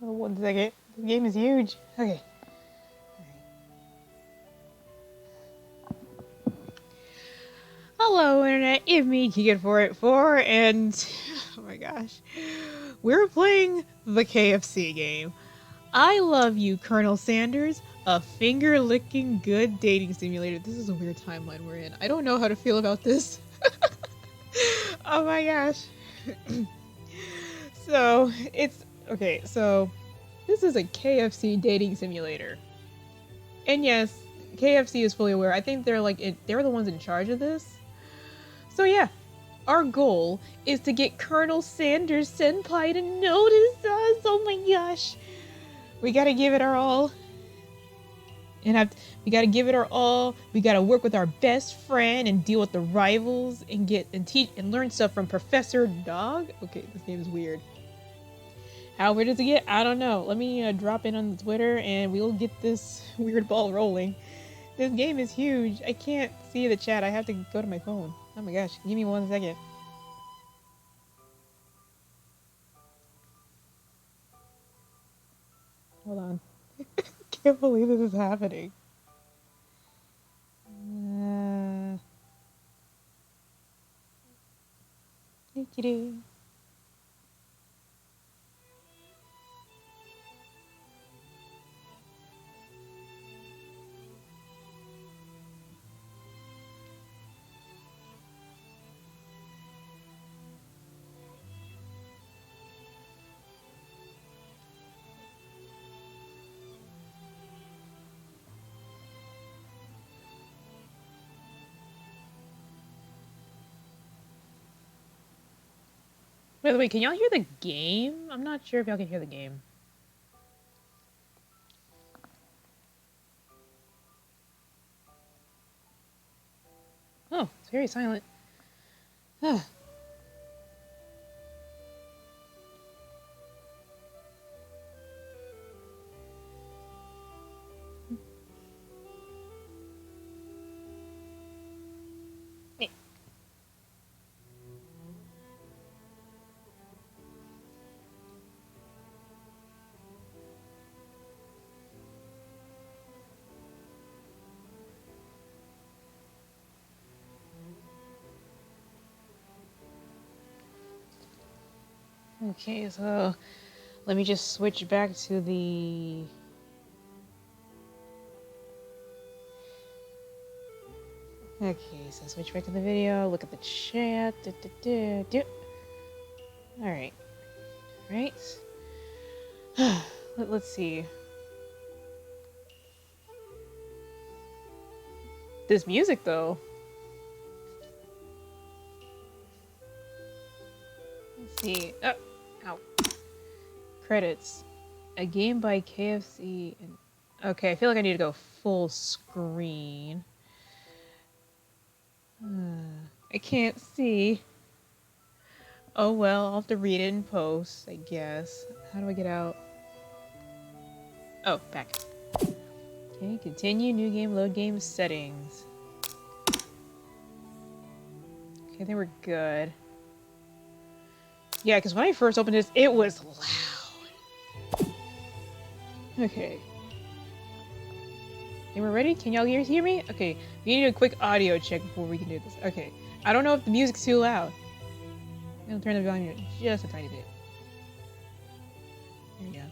Oh, 1 second. This game is huge. Okay. Hello, Internet. It's me, KiKiD484, and oh my gosh, we're playing the KFC game. I love you, Colonel Sanders. A finger-licking good dating simulator. This is a weird timeline we're in. I don't know how to feel about this. Oh my gosh. So it's okay. So this is a KFC dating simulator, and yes, KFC is fully aware. I think they're they're the ones in charge of this. So yeah, our goal is to get Colonel Sanders Senpai to notice us. Oh my gosh. We gotta give it our all. We gotta give it our all. We gotta work with our best friend and deal with the rivals and teach and learn stuff from Professor Dog. Okay, this game is weird. How weird does it get? I don't know. Let me drop in on the Twitter and we'll get this weird ball rolling. This game is huge. I can't see the chat. I have to go to my phone. Oh my gosh. Give me 1 second. Hold on. Can't believe this is happening. Lickity. By the way, can y'all hear the game? I'm not sure if y'all can hear the game. Oh, it's very silent. Okay, so let me just switch back to the... Okay, so switch back to the video, look at the chat. Alright. Right? Let's see. This music, though. Let's see. Oh, ow. Credits. A game by KFC. And... Okay, I feel like I need to go full screen. I can't see. Oh well, I'll have to read it in post, I guess. How do I get out? Oh, back. Okay, continue, new game, load game, settings. Okay, I think we're good. Yeah, because when I first opened this, it was loud. Okay. Okay, we're ready? Can y'all hear me? Okay, we need to do a quick audio check before we can do this. Okay. I don't know if the music's too loud. I'll turn the volume just a tiny bit. There we go.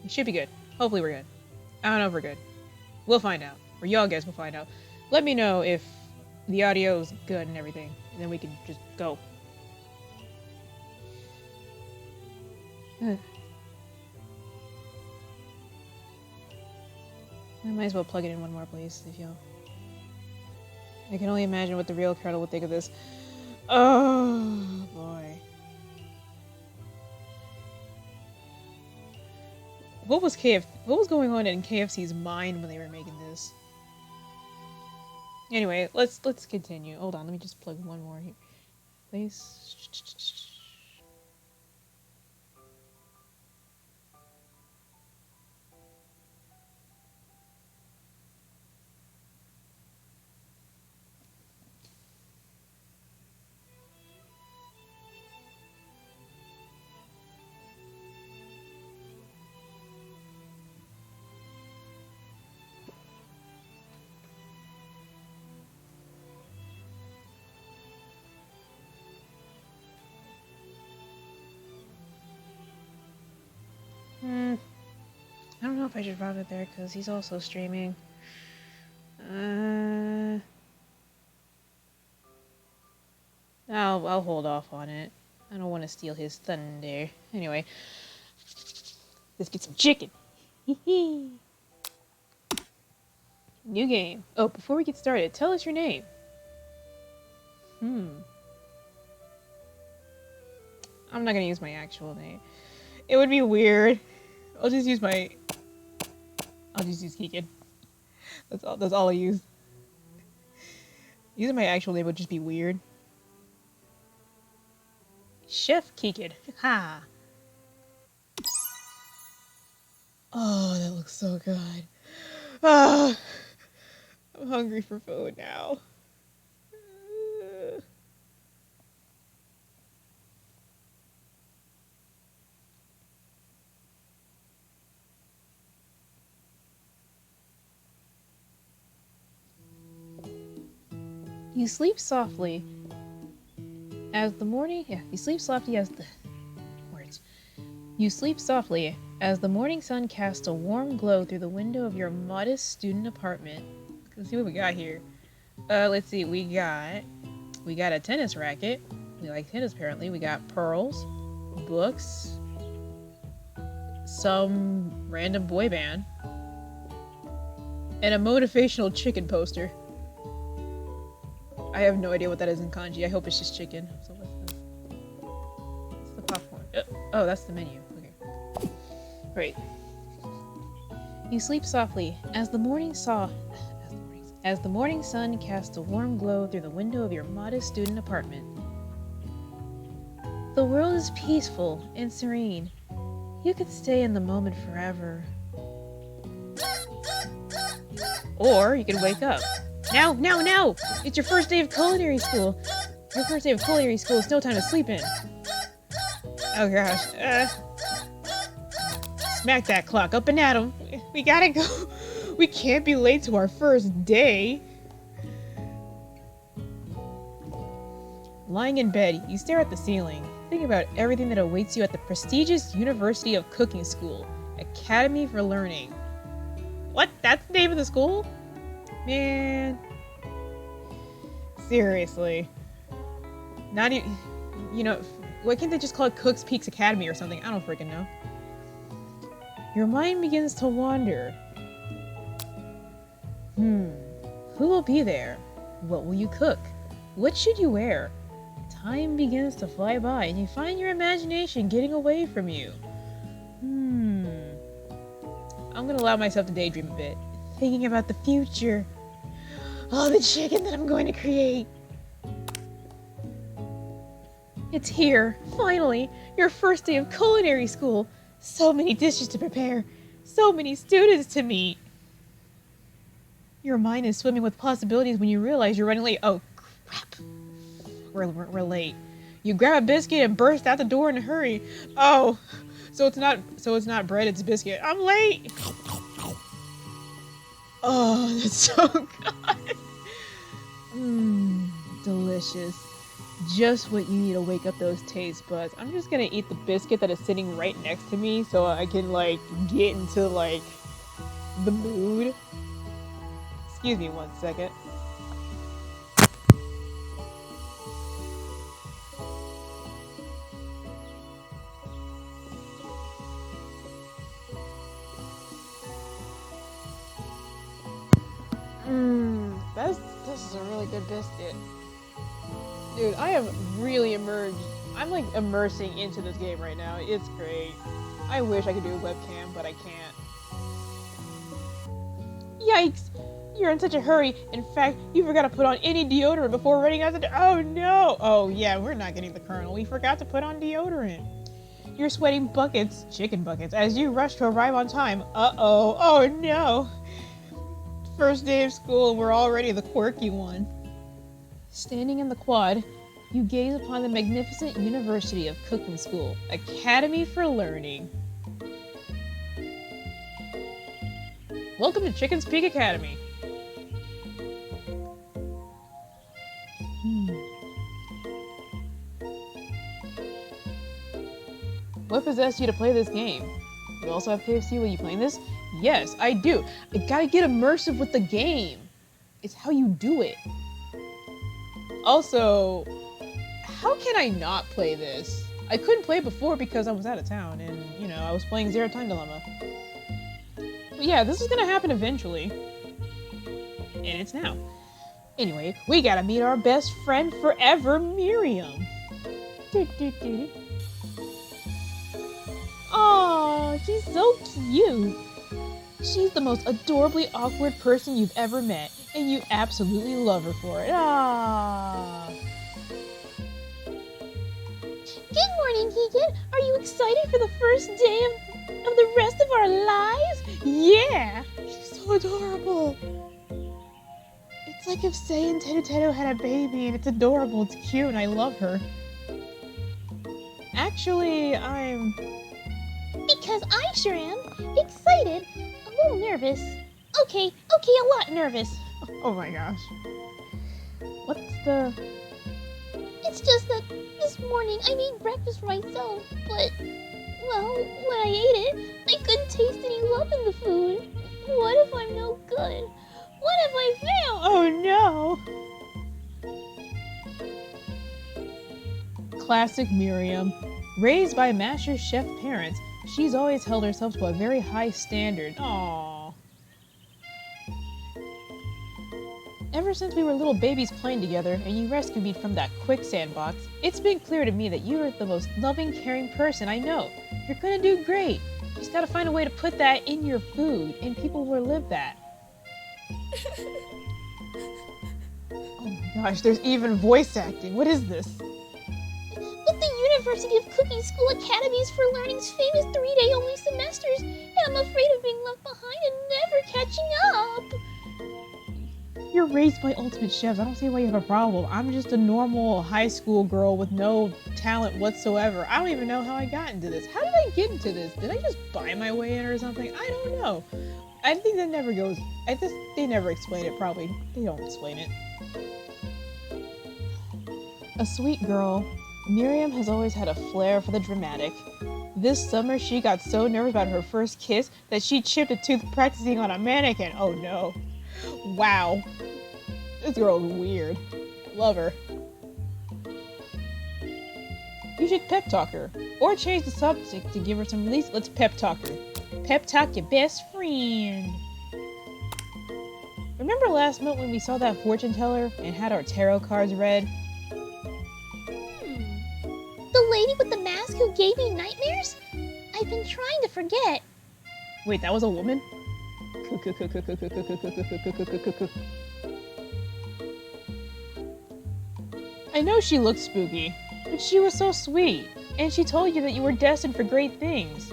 It should be good. Hopefully we're good. I don't know if we're good. We'll find out. Or y'all guys will find out. Let me know if the audio is good and everything. And then we can just go. I might as well plug it in one more place if y'all... I can only imagine what the real Colonel would think of this. Oh, boy. What was going on in KFC's mind when they were making this? Anyway, let's continue. Hold on, let me just plug one more here. Please. don't know if I should rob it there because he's also streaming. I'll hold off on it. I don't want to steal his thunder. Anyway, let's get some chicken. New game. Oh, before we get started, tell us your name. I'm not gonna use my actual name. It would be weird. I'll just use KiKiD. That's all I use. Using my actual name would just be weird. Chef KiKiD. Ha! Oh, that looks so good. Ah, I'm hungry for food now. You sleep softly as the morning... you sleep softly as the... words. You sleep softly as the morning sun casts a warm glow through the window of your modest student apartment. Let's see what we got here. Let's see. We got a tennis racket. We like tennis apparently. We got pearls, books, some random boy band, and a motivational chicken poster. I have no idea what that is in kanji. I hope it's just chicken. So what's this? What's the popcorn? Oh, that's the menu. Okay. Great. You sleep softly as the morning sun casts a warm glow through the window of your modest student apartment. The world is peaceful and serene. You could stay in the moment forever. Or you could wake up. Now! It's your first day of culinary school. Your first day of culinary school is no time to sleep in. Oh gosh. Smack that clock up and at 'em. We gotta go. We can't be late to our first day. Lying in bed, you stare at the ceiling. Think about everything that awaits you at the prestigious University of Cooking School. Academy for Learning. What? That's the name of the school? Man. Seriously. Not even... You know, why can't they just call it Cook's Peaks Academy or something? I don't freaking know. Your mind begins to wander. Who will be there? What will you cook? What should you wear? Time begins to fly by and you find your imagination getting away from you. I'm gonna allow myself to daydream a bit. Thinking about the future. Oh, the chicken that I'm going to create. It's here, finally, your first day of culinary school. So many dishes to prepare. So many students to meet. Your mind is swimming with possibilities when you realize you're running late. Oh, crap. We're late. You grab a biscuit and burst out the door in a hurry. Oh, so it's not bread, it's biscuit. I'm late. Oh, that's so good. Delicious. Just what you need to wake up those taste buds. I'm just gonna eat the biscuit that is sitting right next to me so I can, like, get into, like, the mood. Excuse me 1 second. This is a really good biscuit. Dude, I am really immersed. I'm like immersing into this game right now. It's great. I wish I could do a webcam, but I can't. Yikes! You're in such a hurry. In fact, you forgot to put on any deodorant before running out the door. Oh no! Oh yeah, we're not getting the Colonel. We forgot to put on deodorant. You're sweating buckets, chicken buckets, as you rush to arrive on time. Uh-oh. Oh no! First day of school and we're already the quirky one. Standing in the quad, you gaze upon the magnificent University of Cooking School, Academy for Learning. Welcome to Chicken's Peak Academy. What possessed you to play this game? You also have KFC while you playing this? Yes, I do. I gotta get immersive with the game. It's how you do it. Also, how can I not play this? I couldn't play it before because I was out of town and, you know, I was playing Zero Time Dilemma. But yeah, this is gonna happen eventually. And it's now. Anyway, we gotta meet our best friend forever, Miriam. Aw, she's so cute. She's the most adorably awkward person you've ever met, and you absolutely love her for it. Ah. Good morning, KiKiD. Are you excited for the first day of the rest of our lives? Yeah. She's so adorable. It's like if Say and Tato had a baby, and it's adorable, it's cute, and I love her. Actually, I'm... Because I sure am. Excited. A little nervous. Okay, a lot nervous. Oh my gosh. What's the... It's just that this morning I made breakfast for myself, but... Well, when I ate it, I couldn't taste any love in the food. What if I'm no good? What if I fail? Oh no! Classic Miriam. Raised by master chef parents, she's always held herself to a very high standard. Aww. Ever since we were little babies playing together and you rescued me from that quicksand box, it's been clear to me that you are the most loving, caring person I know. You're gonna do great. Just gotta find a way to put that in your food, and people will live that. Oh my gosh, there's even voice acting. What is this? With the University of Cooking School Academies for Learning's famous 3-day-only semesters, and I'm afraid of being left behind and never catching up. You're raised by ultimate chefs. I don't see why you have a problem. I'm just a normal high school girl with no talent whatsoever. I don't even know how I got into this. How did I get into this? Did I just buy my way in or something? I don't know. I think that never goes... they never explain it, probably. They don't explain it. A sweet girl, Miriam has always had a flair for the dramatic. This summer, she got so nervous about her first kiss that she chipped a tooth practicing on a mannequin. Oh no. Wow. This girl is weird. Love her. You should pep talk her. Or change the subject to give her some release. Let's pep talk her. Pep talk your best friend. Remember last month when we saw that fortune teller and had our tarot cards read? The lady with the mask who gave me nightmares? I've been trying to forget. Wait, that was a woman? I know she looked spooky, but she was so sweet, and she told you that you were destined for great things.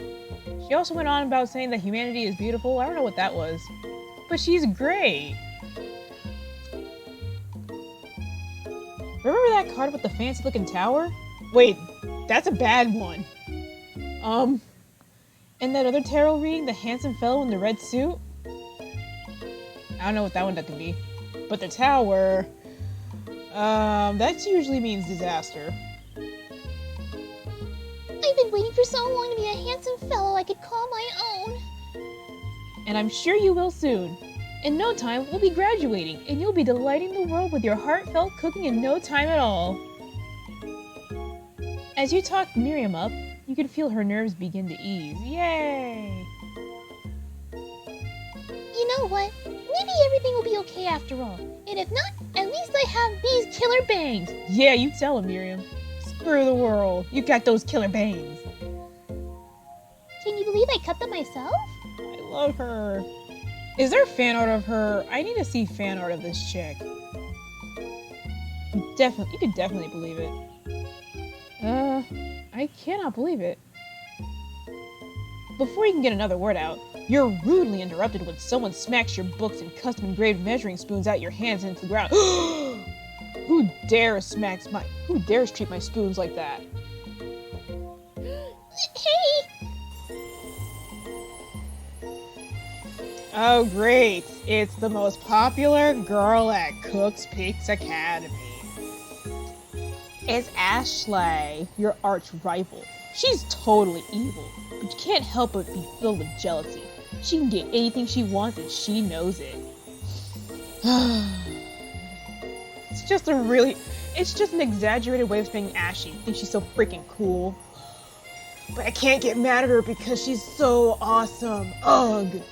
She also went on about saying that humanity is beautiful. I don't know what that was, but she's great. Remember that card with the fancy looking tower? Wait, that's a bad one. And that other tarot reading, the handsome fellow in the red suit? I don't know what that one could be. But the tower, that usually means disaster. I've been waiting for so long to be a handsome fellow I could call my own. And I'm sure you will soon. In no time, we'll be graduating, and you'll be delighting the world with your heartfelt cooking in no time at all. As you talk Miriam up, you can feel her nerves begin to ease. Yay! You know what? Maybe everything will be okay after all. And if not, at least I have these killer bangs. Yeah, you tell him, Miriam. Screw the world. You got those killer bangs. Can you believe I cut them myself? I love her. Is there fan art of her? I need to see fan art of this chick. You could definitely believe it. I cannot believe it. Before you can get another word out, you're rudely interrupted when someone smacks your books and custom-engraved measuring spoons out your hands into the ground. Who dares treat my spoons like that? Hey! Oh great, it's the most popular girl at Cook's Pizza Academy. It's Ashley, your arch rival. She's totally evil, but you can't help but be filled with jealousy. She can get anything she wants and she knows it. It's just an exaggerated way of saying Ashy. I think she's so freaking cool. But I can't get mad at her because she's so awesome. Ugh.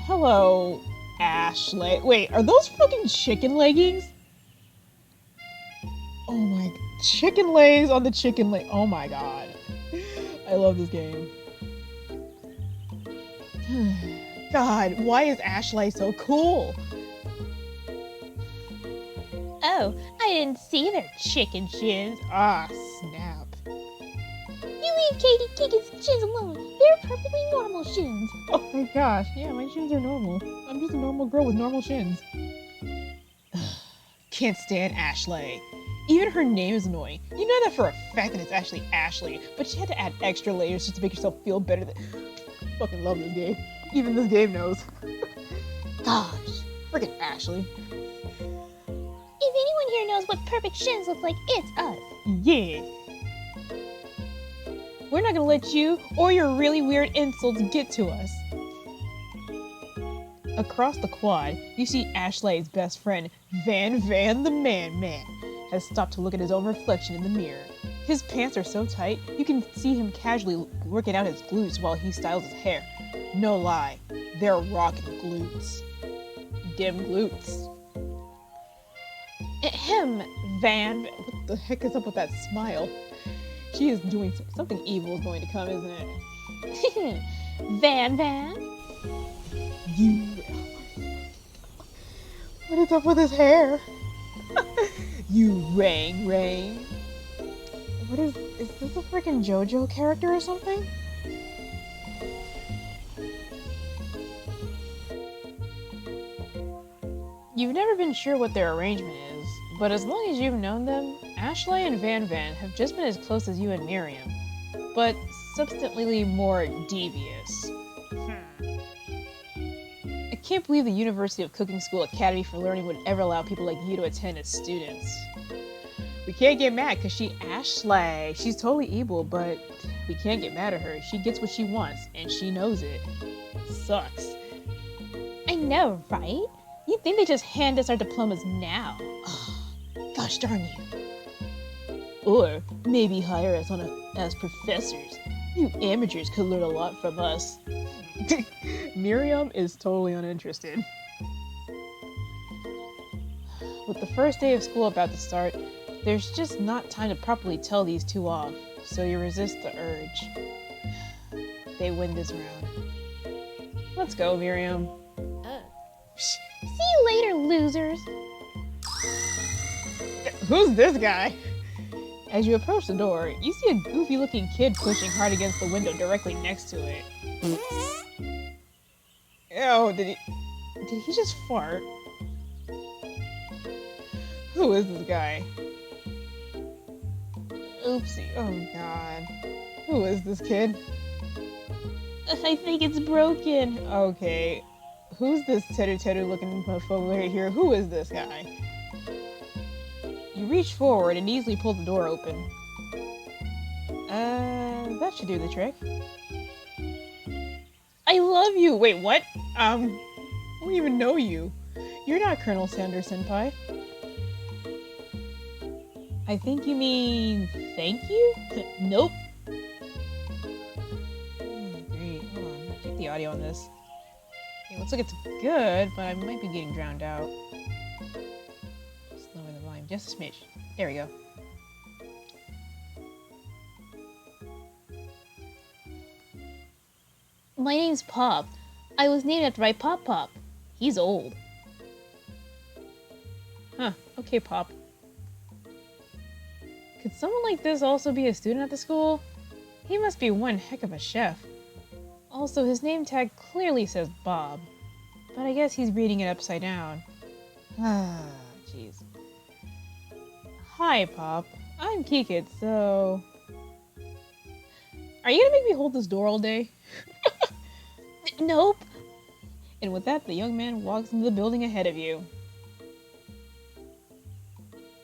Hello, Ashley. Wait, are those fucking chicken leggings? Oh my, chicken legs on the chicken leg. Oh my god. I love this game. God, why is Ashley so cool? Oh, I didn't see their chicken shins. Ah, snap. You leave KiKiD's shins alone. They're perfectly normal shins. Oh my gosh, yeah, my shins are normal. I'm just a normal girl with normal shins. Can't stand Ashley. Even her name is annoying. You know that for a fact that it's actually Ashley, but she had to add extra layers just to make herself feel better. Fucking love this game. Even this game knows. Gosh, freaking Ashley. If anyone here knows what perfect shins look like, it's us. Yeah. We're not gonna let you or your really weird insults get to us. Across the quad, you see Ashley's best friend, Van the Man, has stopped to look at his own reflection in the mirror. His pants are so tight, you can see him casually working out his glutes while he styles his hair. No lie, they're rocking glutes. Dim glutes. Ahem, Van. What the heck is up with that smile? She is doing something evil is going to come, isn't it? Van. You. What is up with his hair? You Rang. What is this a freaking JoJo character or something? You've never been sure what their arrangement is, but as long as you've known them, Ashley and Van have just been as close as you and Miriam, but substantially more devious. I can't believe the University of Cooking School Academy for Learning would ever allow people like you to attend as students. We can't get mad because Ashley. She's totally evil, but we can't get mad at her. She gets what she wants, and she knows it. Sucks. I know, right? You'd think they just hand us our diplomas now. Gosh darn you. Or maybe hire us as professors. You amateurs could learn a lot from us. Miriam is totally uninterested. With the first day of school about to start, there's just not time to properly tell these two off, so you resist the urge. They win this round. Let's go, Miriam. See you later, losers. Who's this guy? As you approach the door, you see a goofy-looking kid pushing hard against the window directly next to it. Ew, did he just fart? Who is this guy? Oopsie, oh god. Who is this kid? I think it's broken. Okay. Who's this teddy looking motherfucker right here? Who is this guy? You reach forward and easily pull the door open. That should do the trick. I love you! Wait, what? I don't even know you. You're not Colonel Sanders Senpai. I think you mean thank you? Nope. Great, hold on. Check the audio on this. Okay, looks like it's good, but I might be getting drowned out. Just lower the volume just a smidge. There we go. My name's Pop. I was named after my Pop. He's old. Huh, okay, Pop. Could someone like this also be a student at the school? He must be one heck of a chef. Also, his name tag clearly says Bob, but I guess he's reading it upside down. Ah, jeez. Hi, Pop. I'm KiKiD's, so... Are you gonna make me hold this door all day? Nope. And with that, the young man walks into the building ahead of you.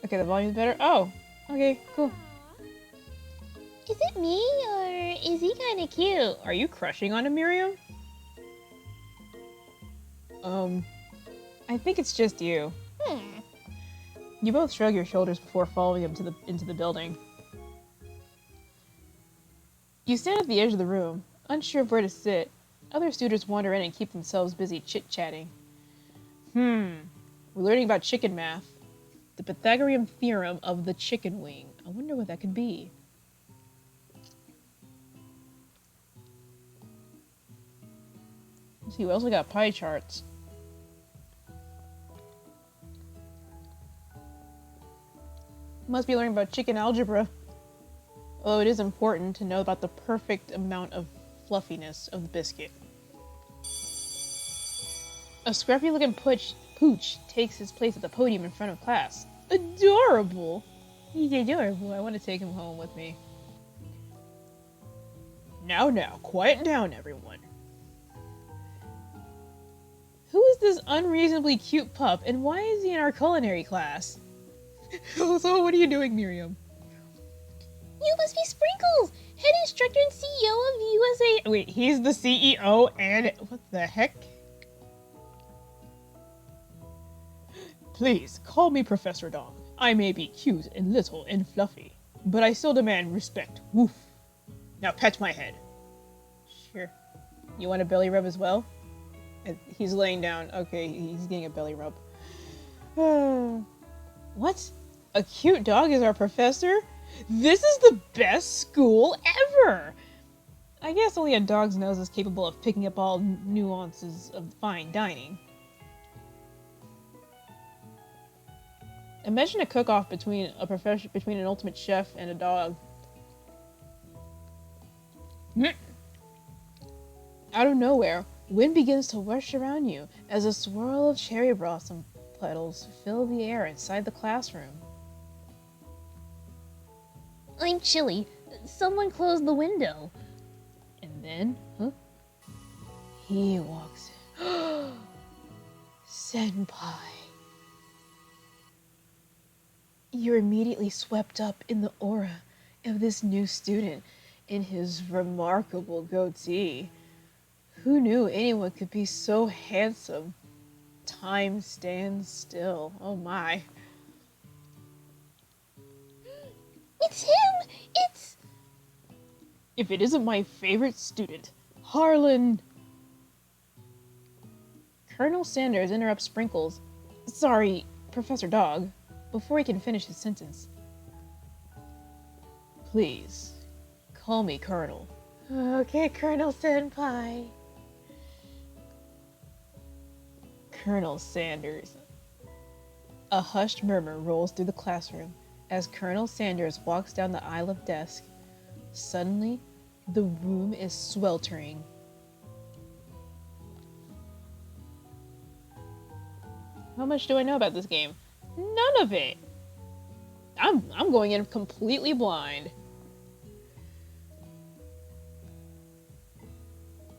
Okay, the volume's better. Oh, okay, cool. Is it me, or Is he kinda cute? Are you crushing on him, Miriam? I think it's just you. You both shrug your shoulders before following him into the building. You stand at the edge of the room, unsure of where to sit. Other students wander in and keep themselves busy chit-chatting. We're learning about chicken math. The Pythagorean theorem of the chicken wing. I wonder what that could be. Let's see, we also got pie charts. Must be learning about chicken algebra. Although it is important to know about the perfect amount of fluffiness of the biscuit. A scruffy-looking pooch takes his place at the podium in front of class. Adorable! He's adorable. I want to take him home with me. Now, quiet down, everyone. Who is this unreasonably cute pup, and why is he in our culinary class? So, what are you doing, Miriam? You must be Sprinkles, head instructor and CEO of USA. Wait, he's the CEO and... What the heck? Please, call me Professor Dog. I may be cute and little and fluffy, but I still demand respect. Woof. Now pet my head. Sure. You want a belly rub as well? He's laying down. Okay, he's getting a belly rub. What? A cute dog is our professor? This is the best school ever! I guess only a dog's nose is capable of picking up all nuances of fine dining. Imagine a cook-off between an ultimate chef and a dog. Out of nowhere, wind begins to rush around you as a swirl of cherry blossom petals fill the air inside the classroom. I'm chilly. Someone close the window. And then, he walks in. Senpai. You're immediately swept up in the aura of this new student in his remarkable goatee. Who knew anyone could be so handsome? Time stands still. Oh my. It's him! It's... If it isn't my favorite student, Harlan. Colonel Sanders interrupts Sprinkles. Sorry, Professor Dog. Before he can finish his sentence. Please, call me Colonel. Okay, Colonel Senpai. Colonel Sanders. A hushed murmur rolls through the classroom as Colonel Sanders walks down the aisle of desks. Suddenly, the room is sweltering. How much do I know about this game? None of it. I'm going in completely blind.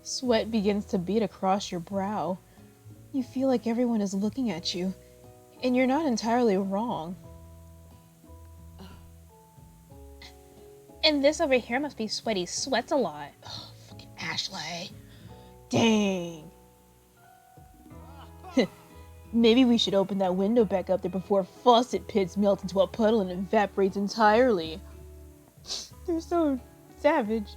Sweat begins to bead across your brow. You feel like everyone is looking at you, and you're not entirely wrong. And this over here must be Sweaty Sweats a lot. Oh, fucking Ashley. Dang. Maybe we should open that window back up there before faucet pits melt into a puddle and evaporates entirely. They're so savage.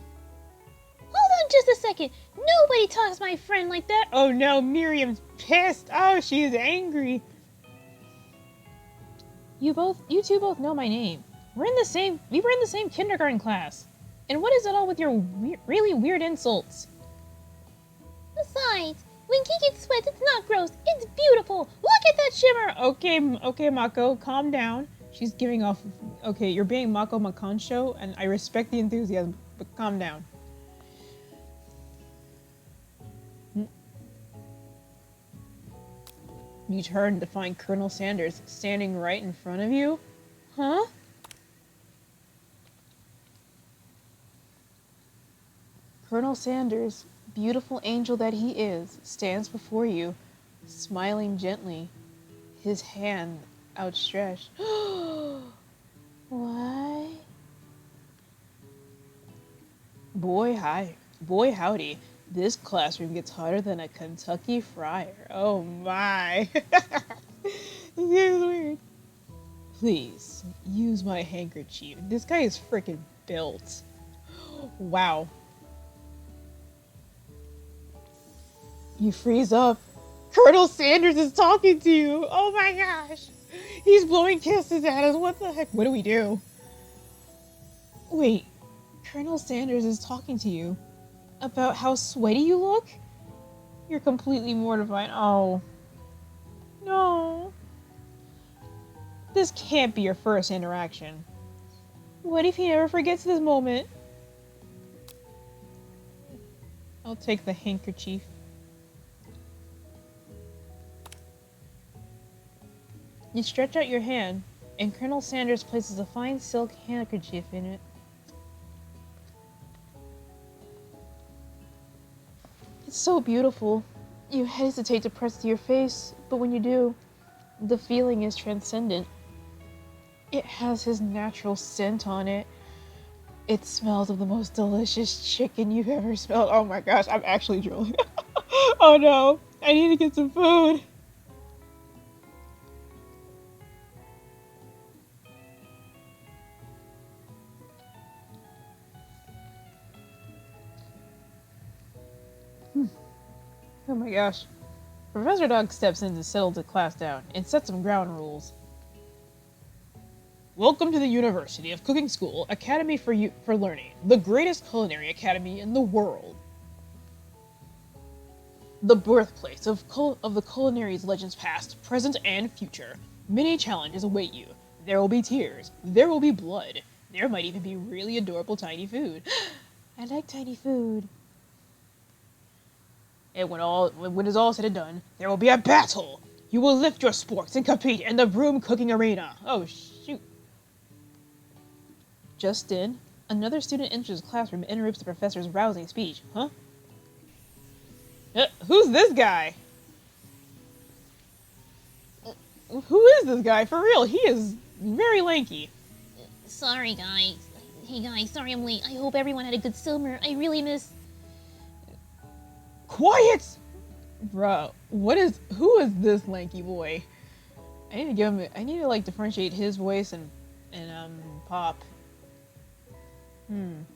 Hold on just a second. Nobody talks to my friend like that. Oh no, Miriam's pissed. Oh, she is angry. You two both know my name. We were in the same kindergarten class. And what is it all with your really weird insults? Besides, when KiKiD sweats, it's not gross. It's beautiful. Look at that shimmer. Okay, Mako, calm down. She's giving off... Okay, you're being Mako Makoncho, and I respect the enthusiasm, but calm down. You turn to find Colonel Sanders standing right in front of you? Huh? Colonel Sanders, beautiful angel that he is, stands before you, smiling gently, his hand outstretched. Why? Boy howdy, this classroom gets hotter than a Kentucky fryer. Oh my. This game is weird. Please, use my handkerchief. This guy is freaking built. Wow. You freeze up. Colonel Sanders is talking to you. Oh my gosh. He's blowing kisses at us. What the heck? What do we do? Wait, Colonel Sanders is talking to you about how sweaty you look? You're completely mortified. Oh. No. This can't be your first interaction. What if he never forgets this moment? I'll take the handkerchief. You stretch out your hand, and Colonel Sanders places a fine silk handkerchief in it. It's so beautiful. You hesitate to press to your face, but when you do, the feeling is transcendent. It has his natural scent on it. It smells of the most delicious chicken you've ever smelled. Oh my gosh, I'm actually drooling. Oh no, I need to get some food. Oh my gosh. Professor Dog steps in to settle the class down and set some ground rules. Welcome to the University of Cooking School Academy for Learning, the greatest culinary academy in the world. The birthplace of the culinary's legends past, present, and future. Many challenges await you. There will be tears. There will be blood. There might even be really adorable tiny food. I like tiny food. And when it's all said and done, there will be a battle! You will lift your sporks and compete in the broom cooking arena! Oh, shoot. Just then, another student enters the classroom and interrupts the professor's rousing speech. Huh? Who's this guy? Who is this guy? For real, he is very lanky. Sorry, guys. Hey, guys, sorry I'm late. I hope everyone had a good summer. I really miss... Quiet! Bro, who is this lanky boy? I need to like differentiate his voice and Pop. I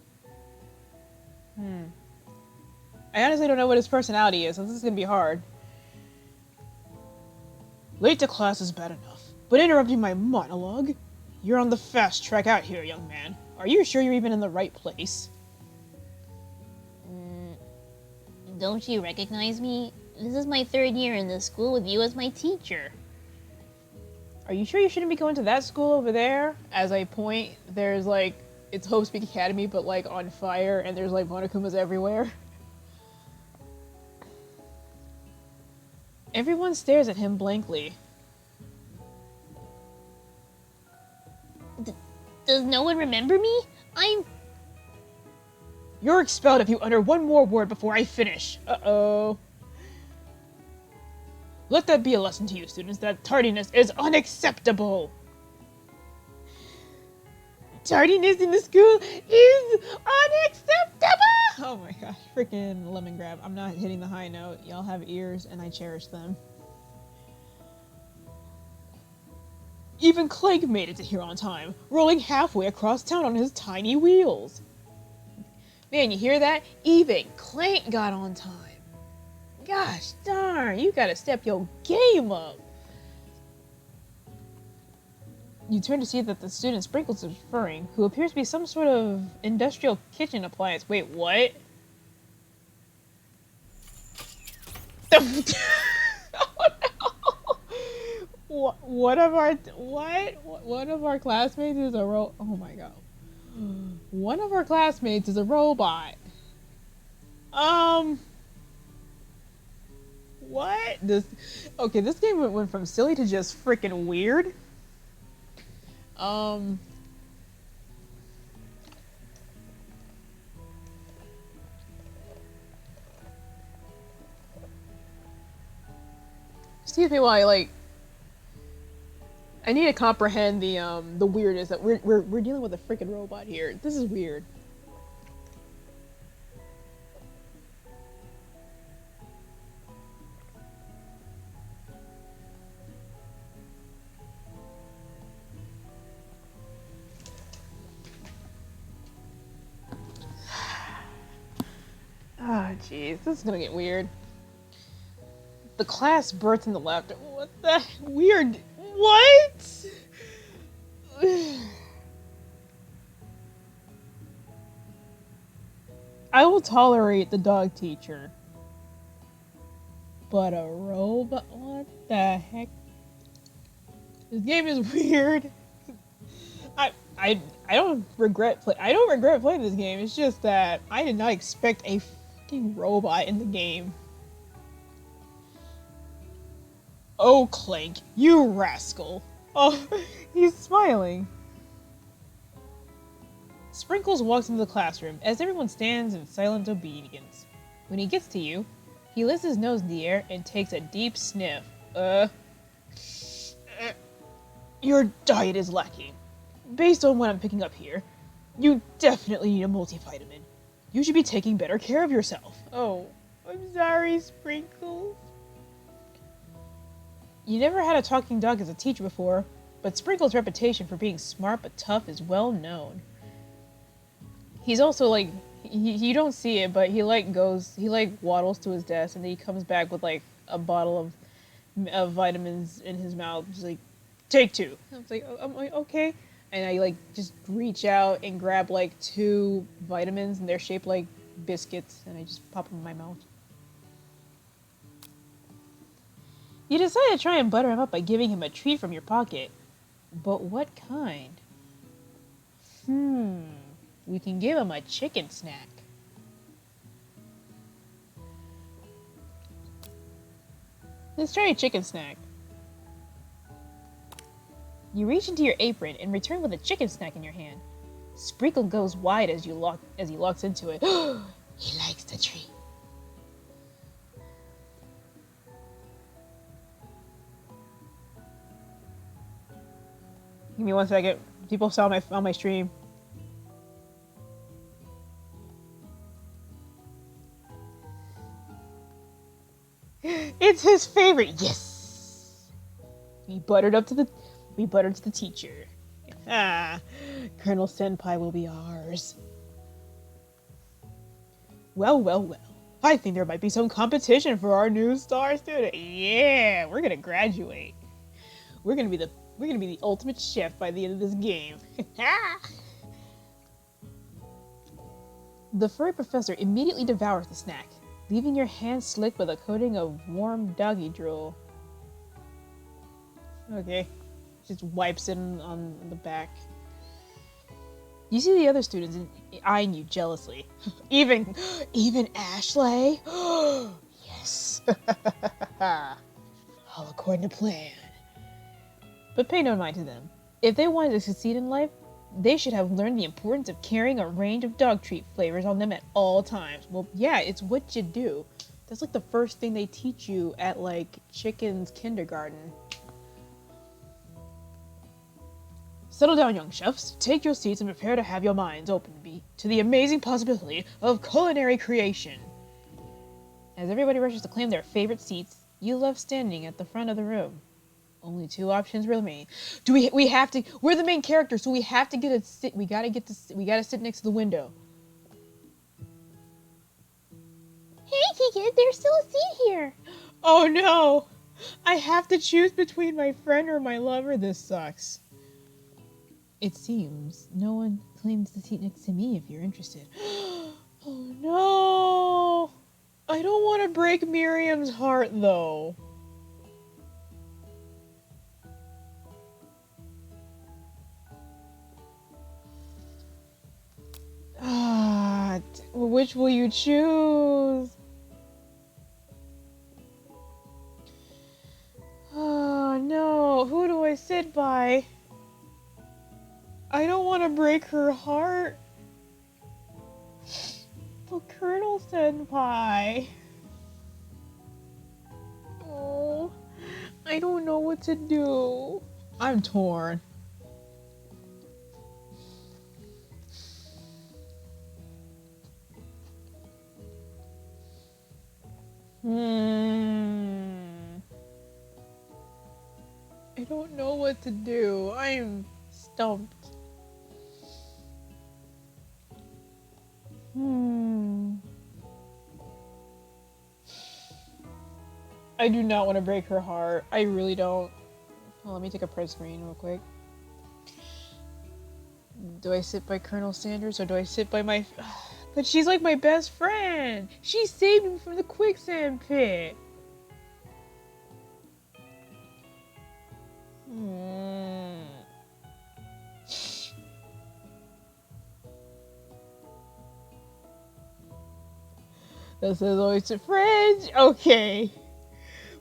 honestly don't know what his personality is, so this is gonna be hard. Late to class is bad enough, but interrupting my monologue? You're on the fast track out here, young man. Are you sure you're even in the right place? Don't you recognize me? This is my 3rd year in this school with you as my teacher. Are you sure you shouldn't be going to that school over there? As I point, there's like, it's Hope Speak Academy, but like on fire, and there's like Monokumas everywhere. Everyone stares at him blankly. Does no one remember me? You're expelled if you utter one more word before I finish. Uh-oh. Let that be a lesson to you, students, that tardiness is unacceptable. Tardiness in the school is unacceptable! Oh my gosh, freaking lemon grab. I'm not hitting the high note. Y'all have ears, and I cherish them. Even Clank made it to here on time, rolling halfway across town on his tiny wheels. Man, you hear that? Even Clank got on time. Gosh darn, you gotta step your game up. You turn to see that the student Sprinkles is referring, who appears to be some sort of industrial kitchen appliance. Wait, what? Oh no! One of our classmates is a oh my god. One of our classmates is a robot. What? This game went from silly to just freaking weird. Excuse me while I need to comprehend the weirdness that we're dealing with a freaking robot here. This is weird. Jeez, this is gonna get weird. The class bursts into laughter. What the weird? What? I will tolerate the dog teacher, but a robot? What the heck? This game is weird. I don't regret playing this game. It's just that I did not expect a fucking robot in the game. Oh, Clank, you rascal. Oh, he's smiling. Sprinkles walks into the classroom as everyone stands in silent obedience. When he gets to you, he lifts his nose in the air and takes a deep sniff. Your diet is lacking. Based on what I'm picking up here, you definitely need a multivitamin. You should be taking better care of yourself. Oh, I'm sorry, Sprinkles. You never had a talking dog as a teacher before, but Sprinkles' reputation for being smart but tough is well known. He's also like, you don't see it, but he waddles to his desk and then he comes back with like a bottle of vitamins in his mouth, just like, take 2. I was like, oh, I'm like, okay. And I like just reach out and grab like 2 vitamins and they're shaped like biscuits and I just pop them in my mouth. You decide to try and butter him up by giving him a treat from your pocket. But what kind? We can give him a chicken snack. Let's try a chicken snack. You reach into your apron and return with a chicken snack in your hand. Sprinkle goes wide as he locks into it. He likes the treat. Give me 1 second. People saw on my stream. It's his favorite. Yes. We buttered to the teacher. Ah, Colonel Senpai will be ours. Well, well, well. I think there might be some competition for our new star student. Yeah, we're gonna graduate. We're gonna be the ultimate chef by the end of this game. The furry professor immediately devours the snack, leaving your hands slick with a coating of warm doggy drool. Okay. Just wipes it on the back. You see the other students eyeing you jealously. Even Ashley? Yes. All according to plan. But pay no mind to them. If they wanted to succeed in life, they should have learned the importance of carrying a range of dog treat flavors on them at all times. Well, yeah, it's what you do. That's like the first thing they teach you at like chicken's kindergarten. Settle down, young chefs. Take your seats and prepare to have your minds open to the amazing possibility of culinary creation. As everybody rushes to claim their favorite seats, you left standing at the front of the room. Only 2 options remain. We have to? We're the main character, so we have to get a sit. We gotta sit next to the window. Hey, KiKiD, there's still a seat here. Oh no! I have to choose between my friend or my lover. This sucks. It seems no one claims the seat next to me if you're interested. Oh no! I don't want to break Miriam's heart though. Which will you choose? Oh no, who do I sit by? I don't want to break her heart. But Colonel Senpai. Oh, I don't know what to do. I'm torn. I don't know what to do. I'm stumped. I do not want to break her heart. I really don't. Well, let me take a press screen real quick. Do I sit by Colonel Sanders or do I sit by my... But she's like my best friend. She saved me from the quicksand pit. This is always to friends. Okay.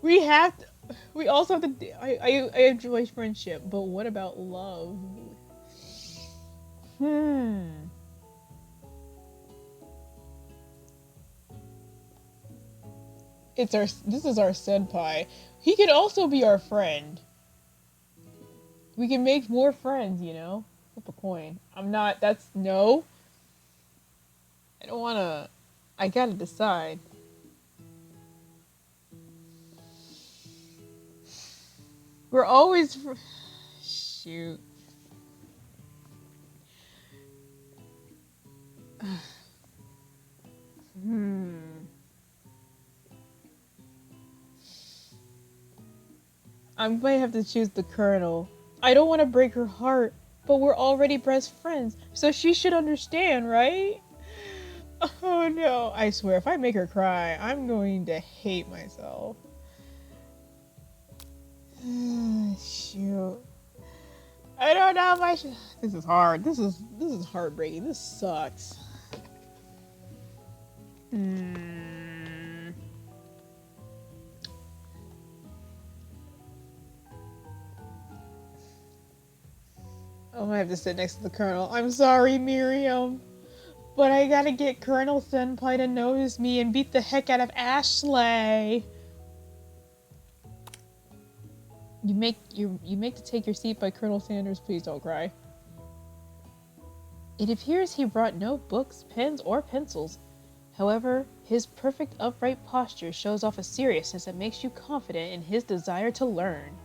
We have to... We also have to... I enjoy friendship, but what about love? This is our senpai. He could also be our friend. We can make more friends, you know? Flip a coin. No. I don't wanna... I gotta decide. We're always... Shoot. I might have to choose the Colonel. I don't want to break her heart, but we're already best friends, so she should understand, right? Oh no, I swear, if I make her cry, I'm going to hate myself. Shoot. I don't know if I should... This is hard. This is heartbreaking. This sucks. Oh, I have to sit next to the Colonel. I'm sorry, Miriam. But I gotta get Colonel Senpai to notice me and beat the heck out of Ashley. You make to take your seat by Colonel Sanders. Please don't cry. It appears he brought no books, pens, or pencils. However, his perfect upright posture shows off a seriousness that makes you confident in his desire to learn.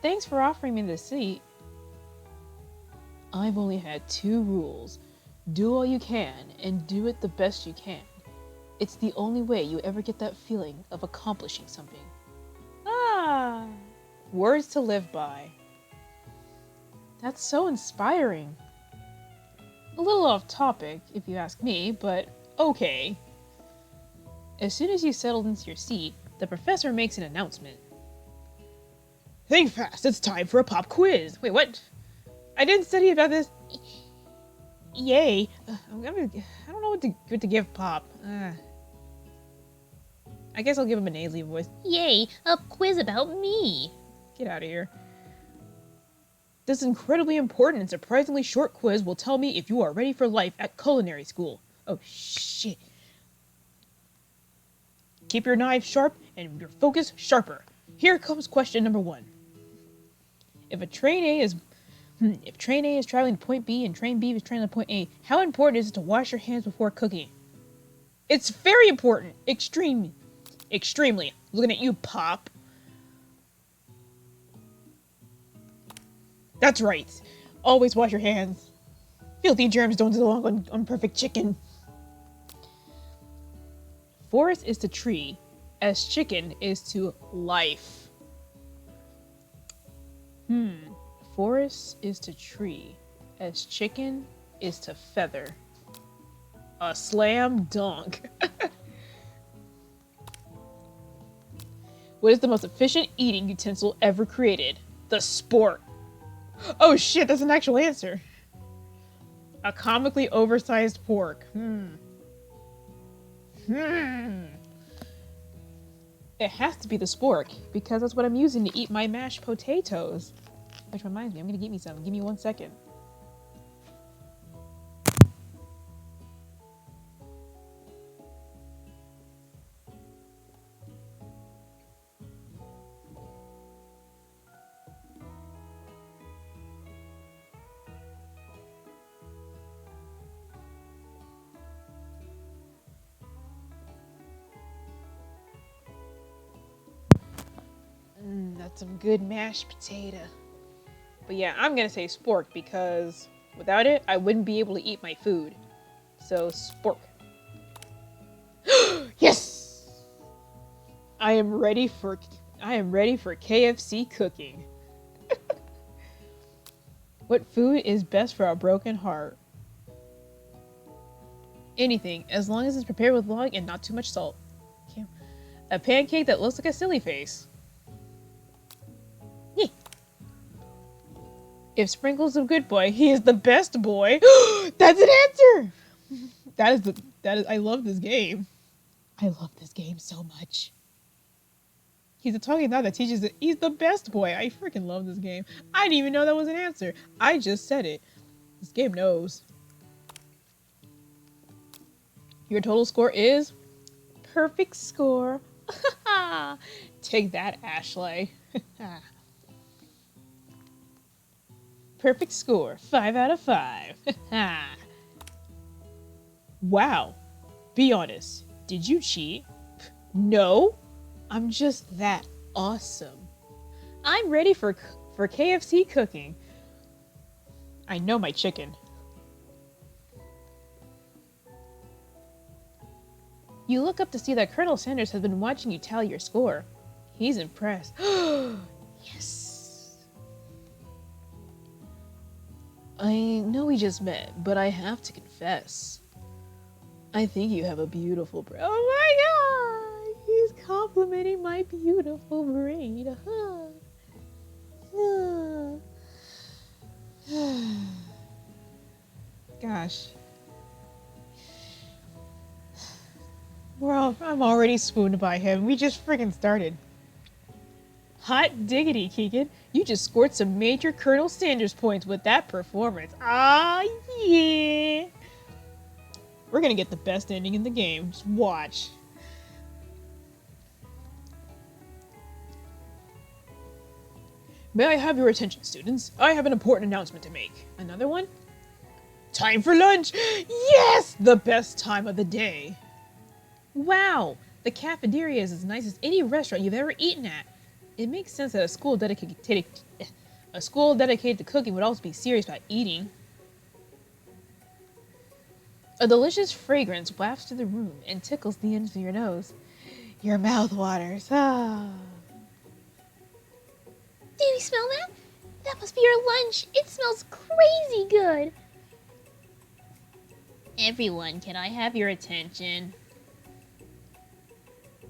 Thanks for offering me the seat. I've only had 2 rules. Do all you can, and do it the best you can. It's the only way you ever get that feeling of accomplishing something. Ah! Words to live by. That's so inspiring. A little off topic, if you ask me, but okay. As soon as you settled into your seat, the professor makes an announcement. Think fast, it's time for a pop quiz. Wait, what? I didn't study about this. Yay. I don't know what to give Pop. I guess I'll give him a nasally voice. Yay, a quiz about me. Get out of here. This incredibly important and surprisingly short quiz will tell me if you are ready for life at culinary school. Oh, shit. Keep your knife sharp and your focus sharper. Here comes question number 1. If train A is traveling to point B and train B is traveling to point A, how important is it to wash your hands before cooking? It's very important. Extremely. Looking at you, Pop. That's right. Always wash your hands. Filthy germs don't belong on perfect chicken. Forest is to tree, as chicken is to life. Forest is to tree, as chicken is to feather. A slam dunk. What is the most efficient eating utensil ever created? The spork. Oh shit, that's an actual answer. A comically oversized pork. It has to be the spork, because that's what I'm using to eat my mashed potatoes. Which reminds me, I'm gonna get me some. Give me 1 second. That's some good mashed potato. But yeah, I'm gonna say spork because without it, I wouldn't be able to eat my food. So, spork. Yes! I am ready for KFC cooking. What food is best for a broken heart? Anything, as long as it's prepared with love and not too much salt. Okay. A pancake that looks like a silly face. Yeah. If Sprinkle's a good boy, he is the best boy. That's an answer! I love this game. I love this game so much. He's a talking dog that teaches it. He's the best boy. I freaking love this game. I didn't even know that was an answer. I just said it. This game knows. Your total score is perfect score. Take that, Ashley. Perfect score, 5 out of 5. Wow. Be honest. Did you cheat? No. I'm just that awesome. I'm ready for KFC cooking. I know my chicken. You look up to see that Colonel Sanders has been watching you tally your score. He's impressed. Yes. I know we just met, but I have to confess. I think you have a beautiful brain. Oh my god! He's complimenting my beautiful brain. Gosh. I'm already swooned by him. We just friggin' started. Hot diggity, KiKiD. You just scored some major Colonel Sanders points with that performance. Ah, yeah. We're gonna get the best ending in the game. Just watch. May I have your attention, students? I have an important announcement to make. Another one? Time for lunch! Yes! The best time of the day. Wow! The cafeteria is as nice as any restaurant you've ever eaten at. It makes sense that a school dedicated to cooking would also be serious about eating. A delicious fragrance wafts through the room and tickles the ends of your nose. Your mouth waters. Ah. Do you smell that? That must be your lunch. It smells crazy good. Everyone, can I have your attention?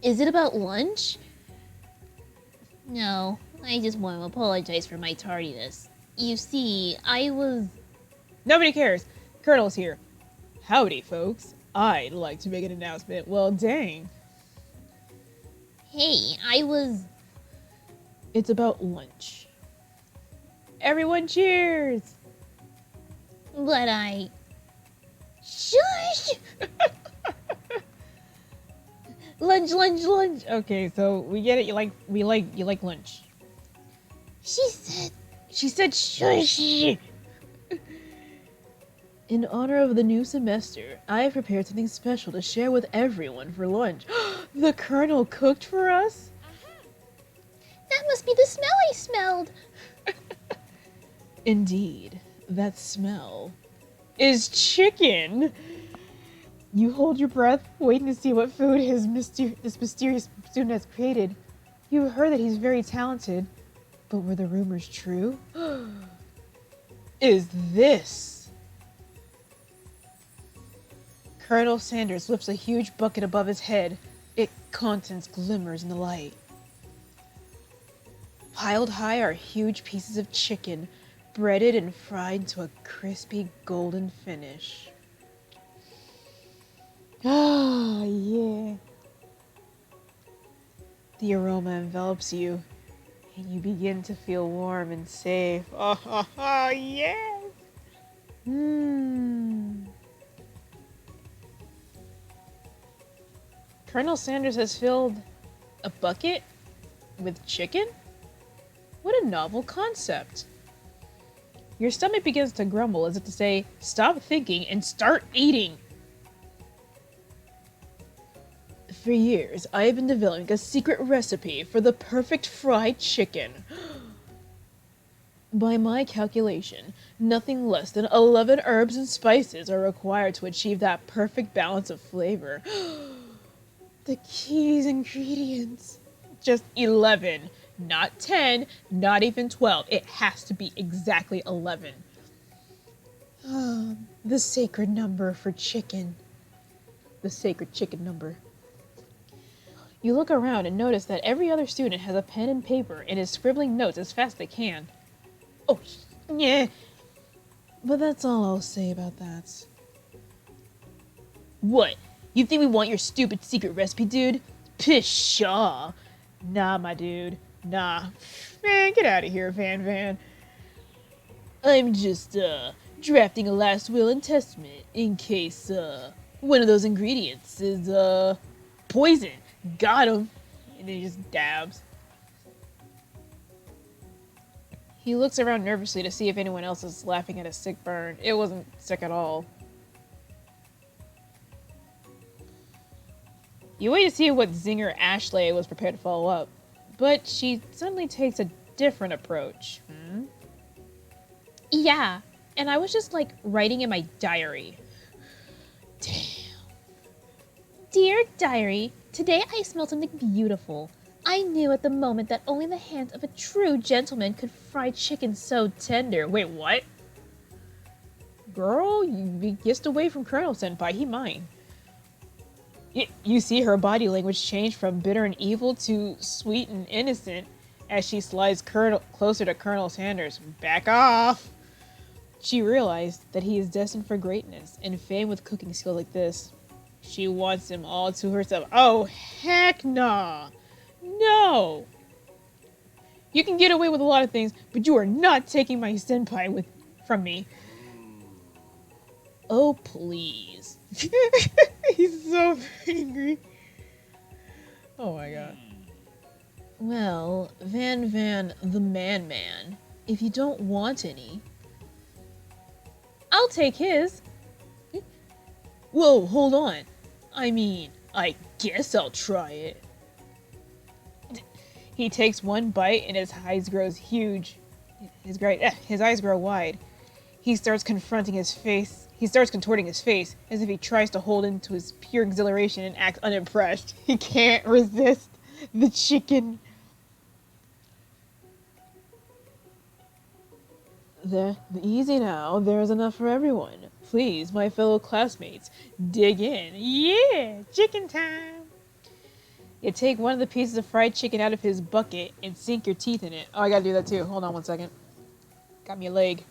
Is it about lunch? No, I just want to apologize for my tardiness. You see, I was... Nobody cares. Colonel's here. Howdy, folks. I'd like to make an announcement. Well, dang. Hey, I was... It's about lunch. Everyone cheers! But I... Shush! Lunch, lunch, lunch. Okay, so we get it. You like lunch. She said shush. In honor of the new semester, I have prepared something special to share with everyone for lunch. The Colonel cooked for us? That must be the smell I smelled. Indeed, that smell is chicken. You hold your breath, waiting to see what food this mysterious student has created. You heard that he's very talented, but were the rumors true? Is this? Colonel Sanders lifts a huge bucket above his head. Its contents glimmers in the light. Piled high are huge pieces of chicken, breaded and fried to a crispy golden finish. Ah, yeah. The aroma envelops you, and you begin to feel warm and safe. Oh, yes! Colonel Sanders has filled a bucket with chicken? What a novel concept. Your stomach begins to grumble as if to say, stop thinking and start eating. For years, I have been developing a secret recipe for the perfect fried chicken. By my calculation, nothing less than 11 herbs and spices are required to achieve that perfect balance of flavor. The key's ingredients. just 11. Not 10, not even 12. It has to be exactly 11. The sacred number for chicken. The sacred chicken number. You look around and notice that every other student has a pen and paper and is scribbling notes as fast as they can. Oh, yeah. But that's all I'll say about that. What? You think we want your stupid secret recipe, dude? Pshaw. Nah, my dude. Nah. Man, get out of here, Van. I'm just, drafting a last will and testament in case, one of those ingredients is, poison. Got him. And then he just dabs. He looks around nervously to see if anyone else is laughing at his sick burn. It wasn't sick at all. You wait to see what zinger Ashley was prepared to follow up, but she suddenly takes a different approach. Yeah, and I was just like writing in my diary. Damn. Dear diary, today I smelled something beautiful. I knew at the moment that only the hands of a true gentleman could fry chicken so tender. Wait, what? Girl, you be kissed away from Colonel Senpai. He mine. You see her body language change from bitter and evil to sweet and innocent as she slides closer to Colonel Sanders. Back off! She realized that he is destined for greatness and fame with cooking skills like this. She wants him all to herself. Oh, heck nah! No! You can get away with a lot of things, but you are not taking my senpai from me. Oh, please. He's so angry. Oh my god. Well, Van the man, if you don't want any, I'll take his. Whoa, hold on. I mean, I guess I'll try it. He takes one bite and his eyes grows huge. His eyes grow wide. He starts contorting his face as if he tries to hold into his pure exhilaration and acts unimpressed. He can't resist the chicken. Easy now. There's enough for everyone. Please, my fellow classmates, dig in. Yeah, chicken time. You take one of the pieces of fried chicken out of his bucket and sink your teeth in it. Oh, I gotta do that too. Hold on one second. Got me a leg.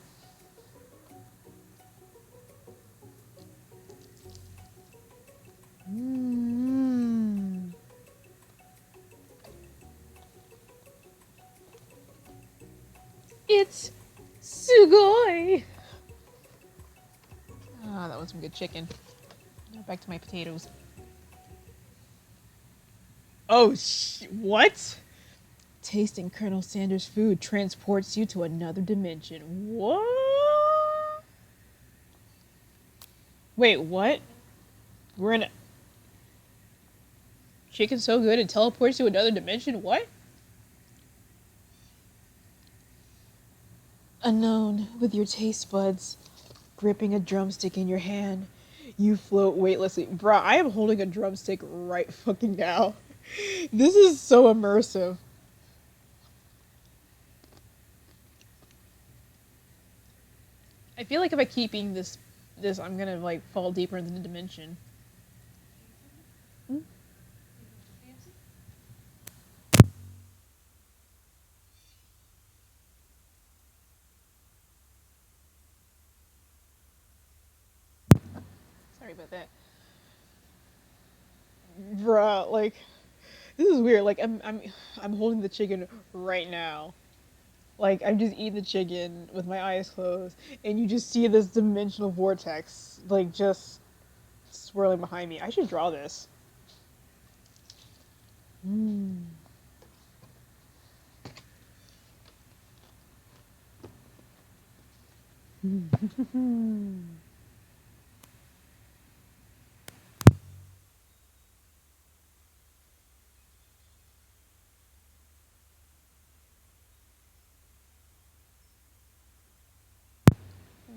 It's sugoi. Ah, that was some good chicken. Now back to my potatoes. Oh, what? Tasting Colonel Sanders' food transports you to another dimension. What? Wait, what? We're in a... Chicken's so good it teleports you to another dimension? What? Unknown, with your taste buds gripping a drumstick in your hand, you float weightlessly. Bruh, I am holding a drumstick right fucking now. This is so immersive. I feel like if I keep eating this I'm gonna like fall deeper into the dimension. Sorry about that. Bruh, like, this is weird. Like, I'm holding the chicken right now. Like, I'm just eating the chicken with my eyes closed, and you just see this dimensional vortex, like, just swirling behind me. I should draw this.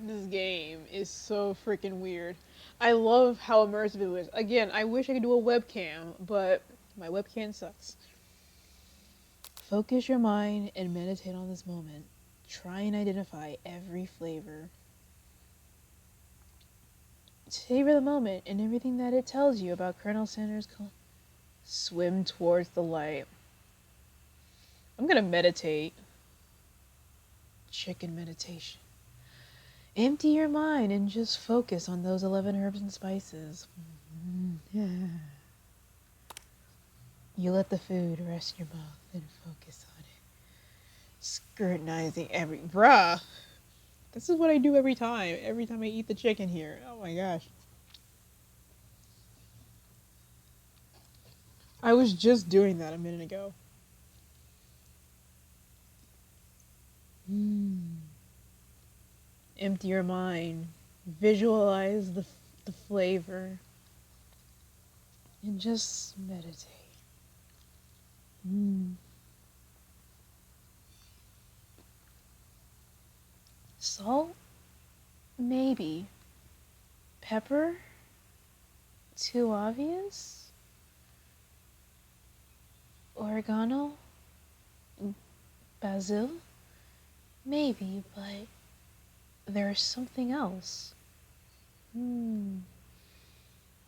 This game is so freaking weird. I love how immersive it was. Again, I wish I could do a webcam, but my webcam sucks. Focus your mind and meditate on this moment. Try and identify every flavor. Savor the moment and everything that it tells you about Colonel Sanders. Swim towards the light. I'm gonna meditate. Chicken meditation. Empty your mind and just focus on those 11 herbs and spices. You let the food rest in your mouth and focus on it. Scrutinizing every... Bruh! This is what I do every time. Every time I eat the chicken here. Oh my gosh. I was just doing that a minute ago. Empty your mind. Visualize the flavor. And just meditate. Salt? Maybe. Pepper? Too obvious? Oregano? Basil? Maybe, but there's something else.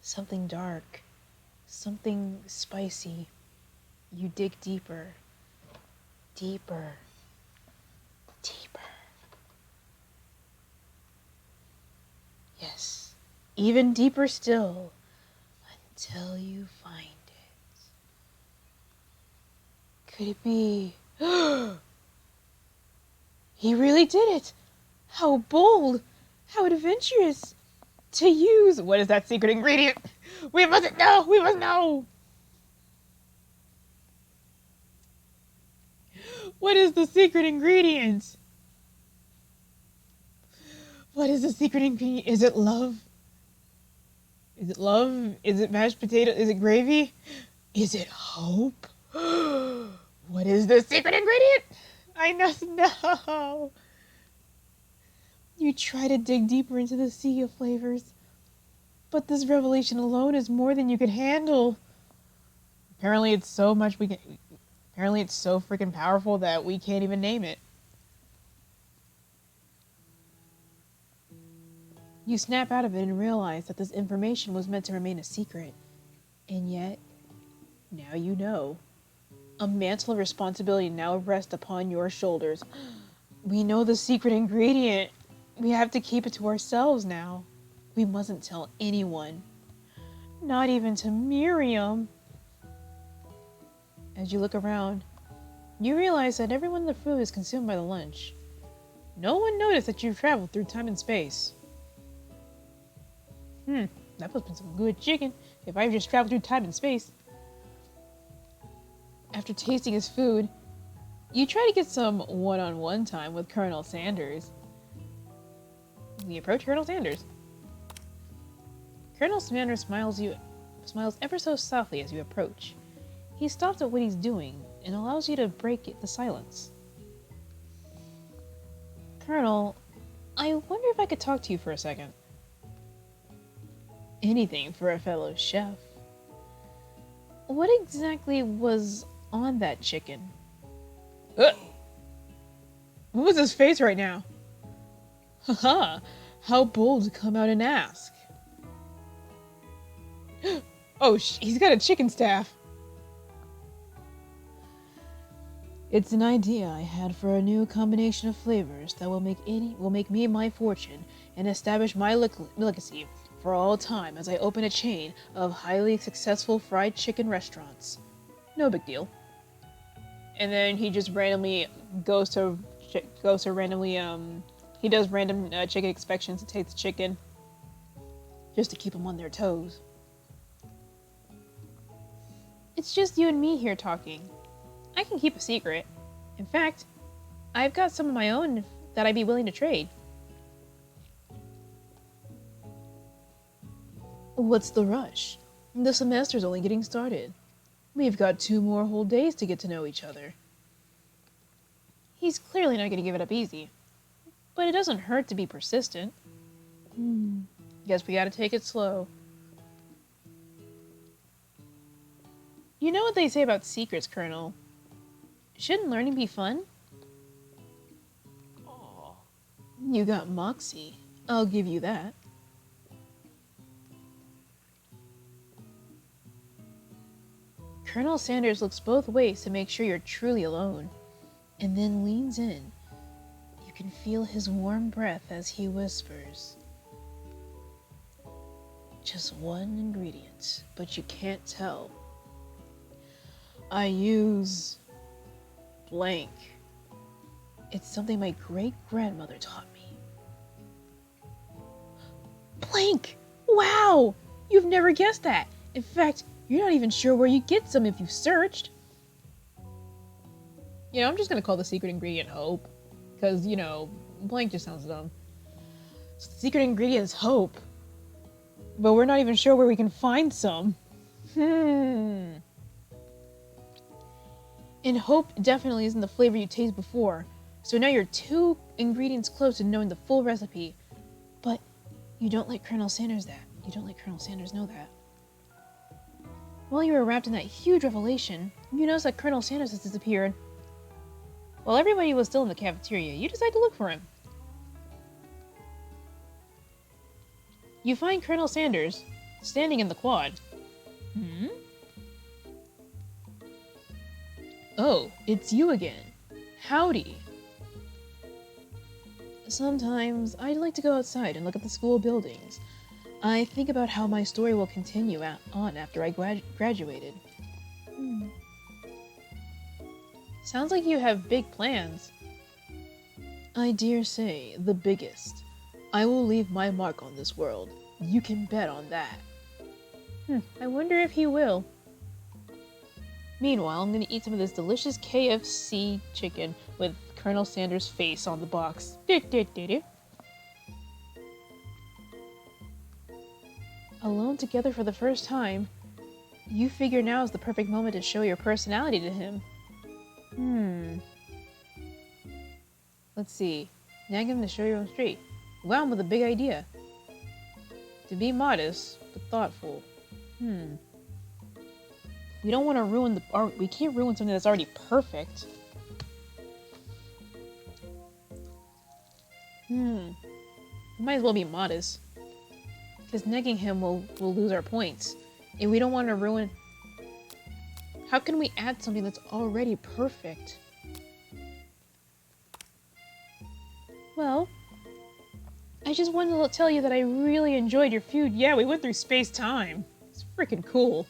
Something dark. Something spicy. You dig deeper. Deeper. Deeper. Yes. Even deeper still. Until you find it. Could it be... He really did it! How bold! How adventurous! To use... What is that secret ingredient? We mustn't know! We must know! What is the secret ingredient? What is the secret ingredient? Is it love? Is it love? Is it mashed potato? Is it gravy? Is it hope? What is the secret ingredient? I must know. You try to dig deeper into the sea of flavors, but this revelation alone is more than you could handle. Apparently it's so much we can... Apparently it's so freaking powerful that we can't even name it. You snap out of it and realize that this information was meant to remain a secret. And yet, now you know. A mantle of responsibility now rests upon your shoulders. We know the secret ingredient. We have to keep it to ourselves now. We mustn't tell anyone. Not even to Miriam. As you look around, you realize that everyone in the food is consumed by the lunch. No one noticed that you've traveled through time and space. That must have been some good chicken if I've just traveled through time and space. After tasting his food, you try to get some one-on-one time with Colonel Sanders. We approach Colonel Sanders. Colonel Sanders smiles ever so softly as you approach. He stops at what he's doing and allows you to break the silence. Colonel, I wonder if I could talk to you for a second. Anything for a fellow chef. What exactly was on that chicken? What was his face right now? Haha, how bold to come out and ask. Oh, he's got a chicken staff. It's an idea I had for a new combination of flavors that will make me my fortune and establish my legacy for all time as I open a chain of highly successful fried chicken restaurants. No big deal. And then he just randomly he does random chicken inspections to taste the chicken just to keep them on their toes. It's just you and me here talking. I can keep a secret. In fact, I've got some of my own that I'd be willing to trade. What's the rush? The semester's only getting started. We've got 2 more whole days to get to know each other. He's clearly not going to give it up easy. But it doesn't hurt to be persistent. Guess we gotta take it slow. You know what they say about secrets, Colonel? Shouldn't learning be fun? Oh, you got moxie. I'll give you that. Colonel Sanders looks both ways to make sure you're truly alone, and then leans in. You can feel his warm breath as he whispers. Just one ingredient, but you can't tell. I use blank. It's something my great-grandmother taught me. Blank! Wow! You've never guessed that. In fact, you're not even sure where you get some if you searched. You know, I'm just gonna call the secret ingredient hope. Because, you know, blank just sounds dumb. So the secret ingredient is hope. But we're not even sure where we can find some. And hope definitely isn't the flavor you tasted before. So now you're 2 ingredients close to knowing the full recipe. But you don't let Colonel Sanders that. You don't let Colonel Sanders know that. While you were wrapped in that huge revelation, you noticed that Colonel Sanders has disappeared. While everybody was still in the cafeteria, you decide to look for him. You find Colonel Sanders standing in the quad. Oh, it's you again. Howdy. Sometimes I'd like to go outside and look at the school buildings. I think about how my story will continue on after I graduated. Sounds like you have big plans. I dare say, the biggest. I will leave my mark on this world. You can bet on that. I wonder if he will. Meanwhile, I'm gonna eat some of this delicious KFC chicken with Colonel Sanders' face on the box. Alone together for the first time, you figure now is the perfect moment to show your personality to him. Let's see. Nag him to show your own street. Wow, I'm with a big idea. To be modest, but thoughtful. We don't want to ruin the art. We can't ruin something that's already perfect. We might as well be modest. Because negging him will lose our points. And we don't want to ruin... How can we add something that's already perfect? Well, I just wanted to tell you that I really enjoyed your food. Yeah, we went through space-time. It's freaking cool.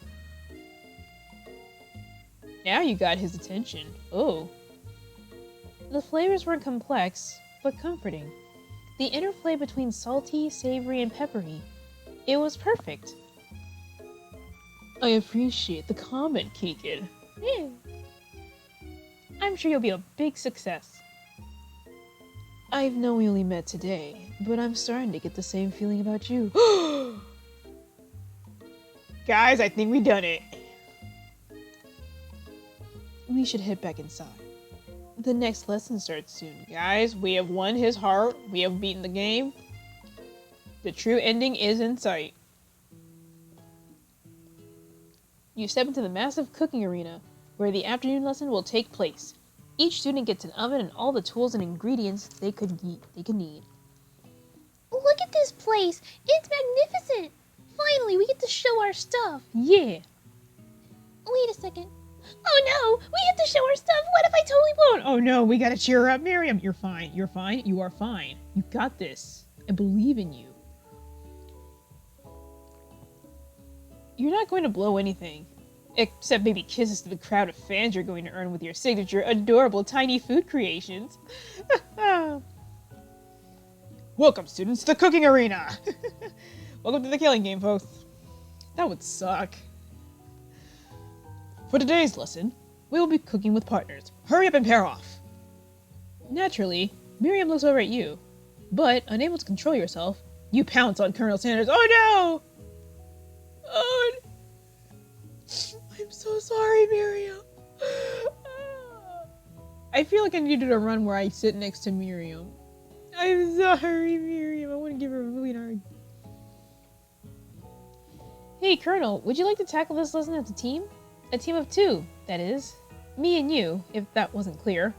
Now you got his attention. Oh. The flavors were complex, but comforting. The interplay between salty, savory, and peppery. It was perfect. I appreciate the comment, KiKiD. Yeah. I'm sure you'll be a big success. I've known we only met today, but I'm starting to get the same feeling about you. Guys, I think we done it. We should head back inside. The next lesson starts soon. Guys, we have won his heart. We have beaten the game. The true ending is in sight. You step into the massive cooking arena, where the afternoon lesson will take place. Each student gets an oven and all the tools and ingredients they could need. Look at this place! It's magnificent! Finally, we get to show our stuff! Yeah! Wait a second. Oh no! We have to show our stuff! What if I totally won't? Oh no, we gotta cheer her up, Miriam! You're fine. You're fine. You are fine. You got this. I believe in you. You're not going to blow anything. Except maybe kisses to the crowd of fans you're going to earn with your signature adorable tiny food creations. Welcome, students, to the cooking arena! Welcome to the killing game, folks. That would suck. For today's lesson, we will be cooking with partners. Hurry up and pair off! Naturally, Miriam looks over at you, but unable to control yourself, you pounce on Colonel Sanders. Oh no! Oh, I'm so sorry, Miriam. I feel like I needed a run where I sit next to Miriam. I'm sorry, Miriam. I want to give her a really hard. Hey, Colonel, would you like to tackle this lesson as a team? A team of 2, that is. Me and you, if that wasn't clear.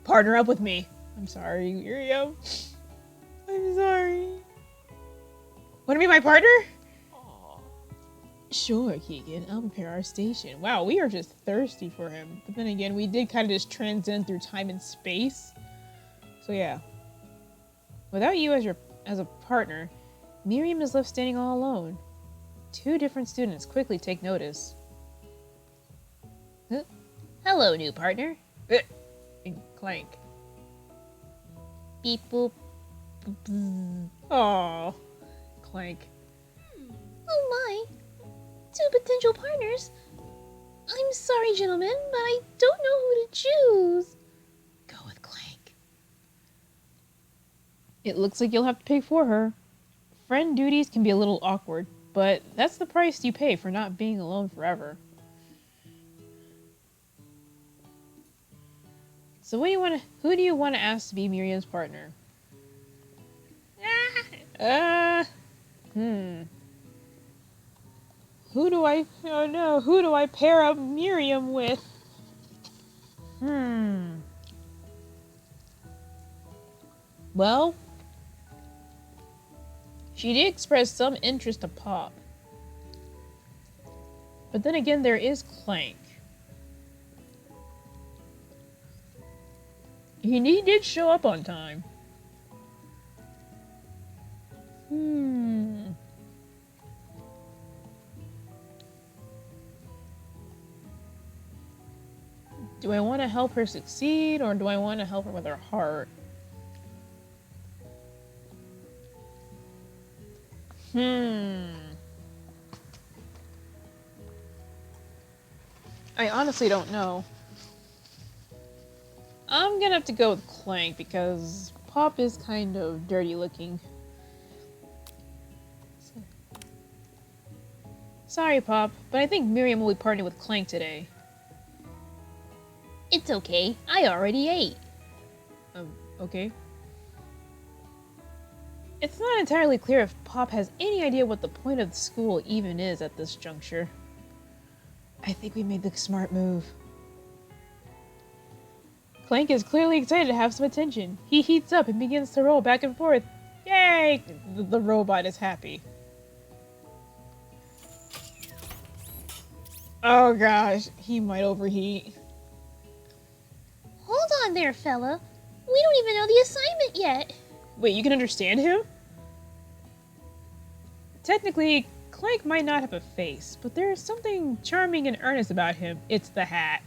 Partner up with me. I'm sorry, Miriam. I'm sorry. Want to be my partner? Sure, Keegan. I'll prepare our station. Wow, we are just thirsty for him. But then again, we did kind of just transcend through time and space. So yeah. Without you as a partner, Miriam is left standing all alone. Two different students quickly take notice. Huh? Hello, new partner. And clank. Beep boop. Aww. Clank. Oh my. Two potential partners. I'm sorry, gentlemen, but I don't know who to choose. Go with Clank. It looks like you'll have to pick for her. Friend duties can be a little awkward, but that's the price you pay for not being alone forever. So who do you want to ask to be Miriam's partner? Who do I pair up Miriam with? Well, she did express some interest to Pop. But then again, there is Clank. He did show up on time. Do I want to help her succeed, or do I want to help her with her heart? I honestly don't know. I'm gonna have to go with Clank because Pop is kind of dirty looking. Sorry, Pop, but I think Miriam will be partnering with Clank today. It's okay. I already ate. Okay. It's not entirely clear if Pop has any idea what the point of the school even is at this juncture. I think we made the smart move. Clank is clearly excited to have some attention. He heats up and begins to roll back and forth. Yay! The robot is happy. Oh gosh, he might overheat. Hold on there, fella. We don't even know the assignment yet. Wait, you can understand him? Technically, Clank might not have a face, but there is something charming and earnest about him. It's the hat.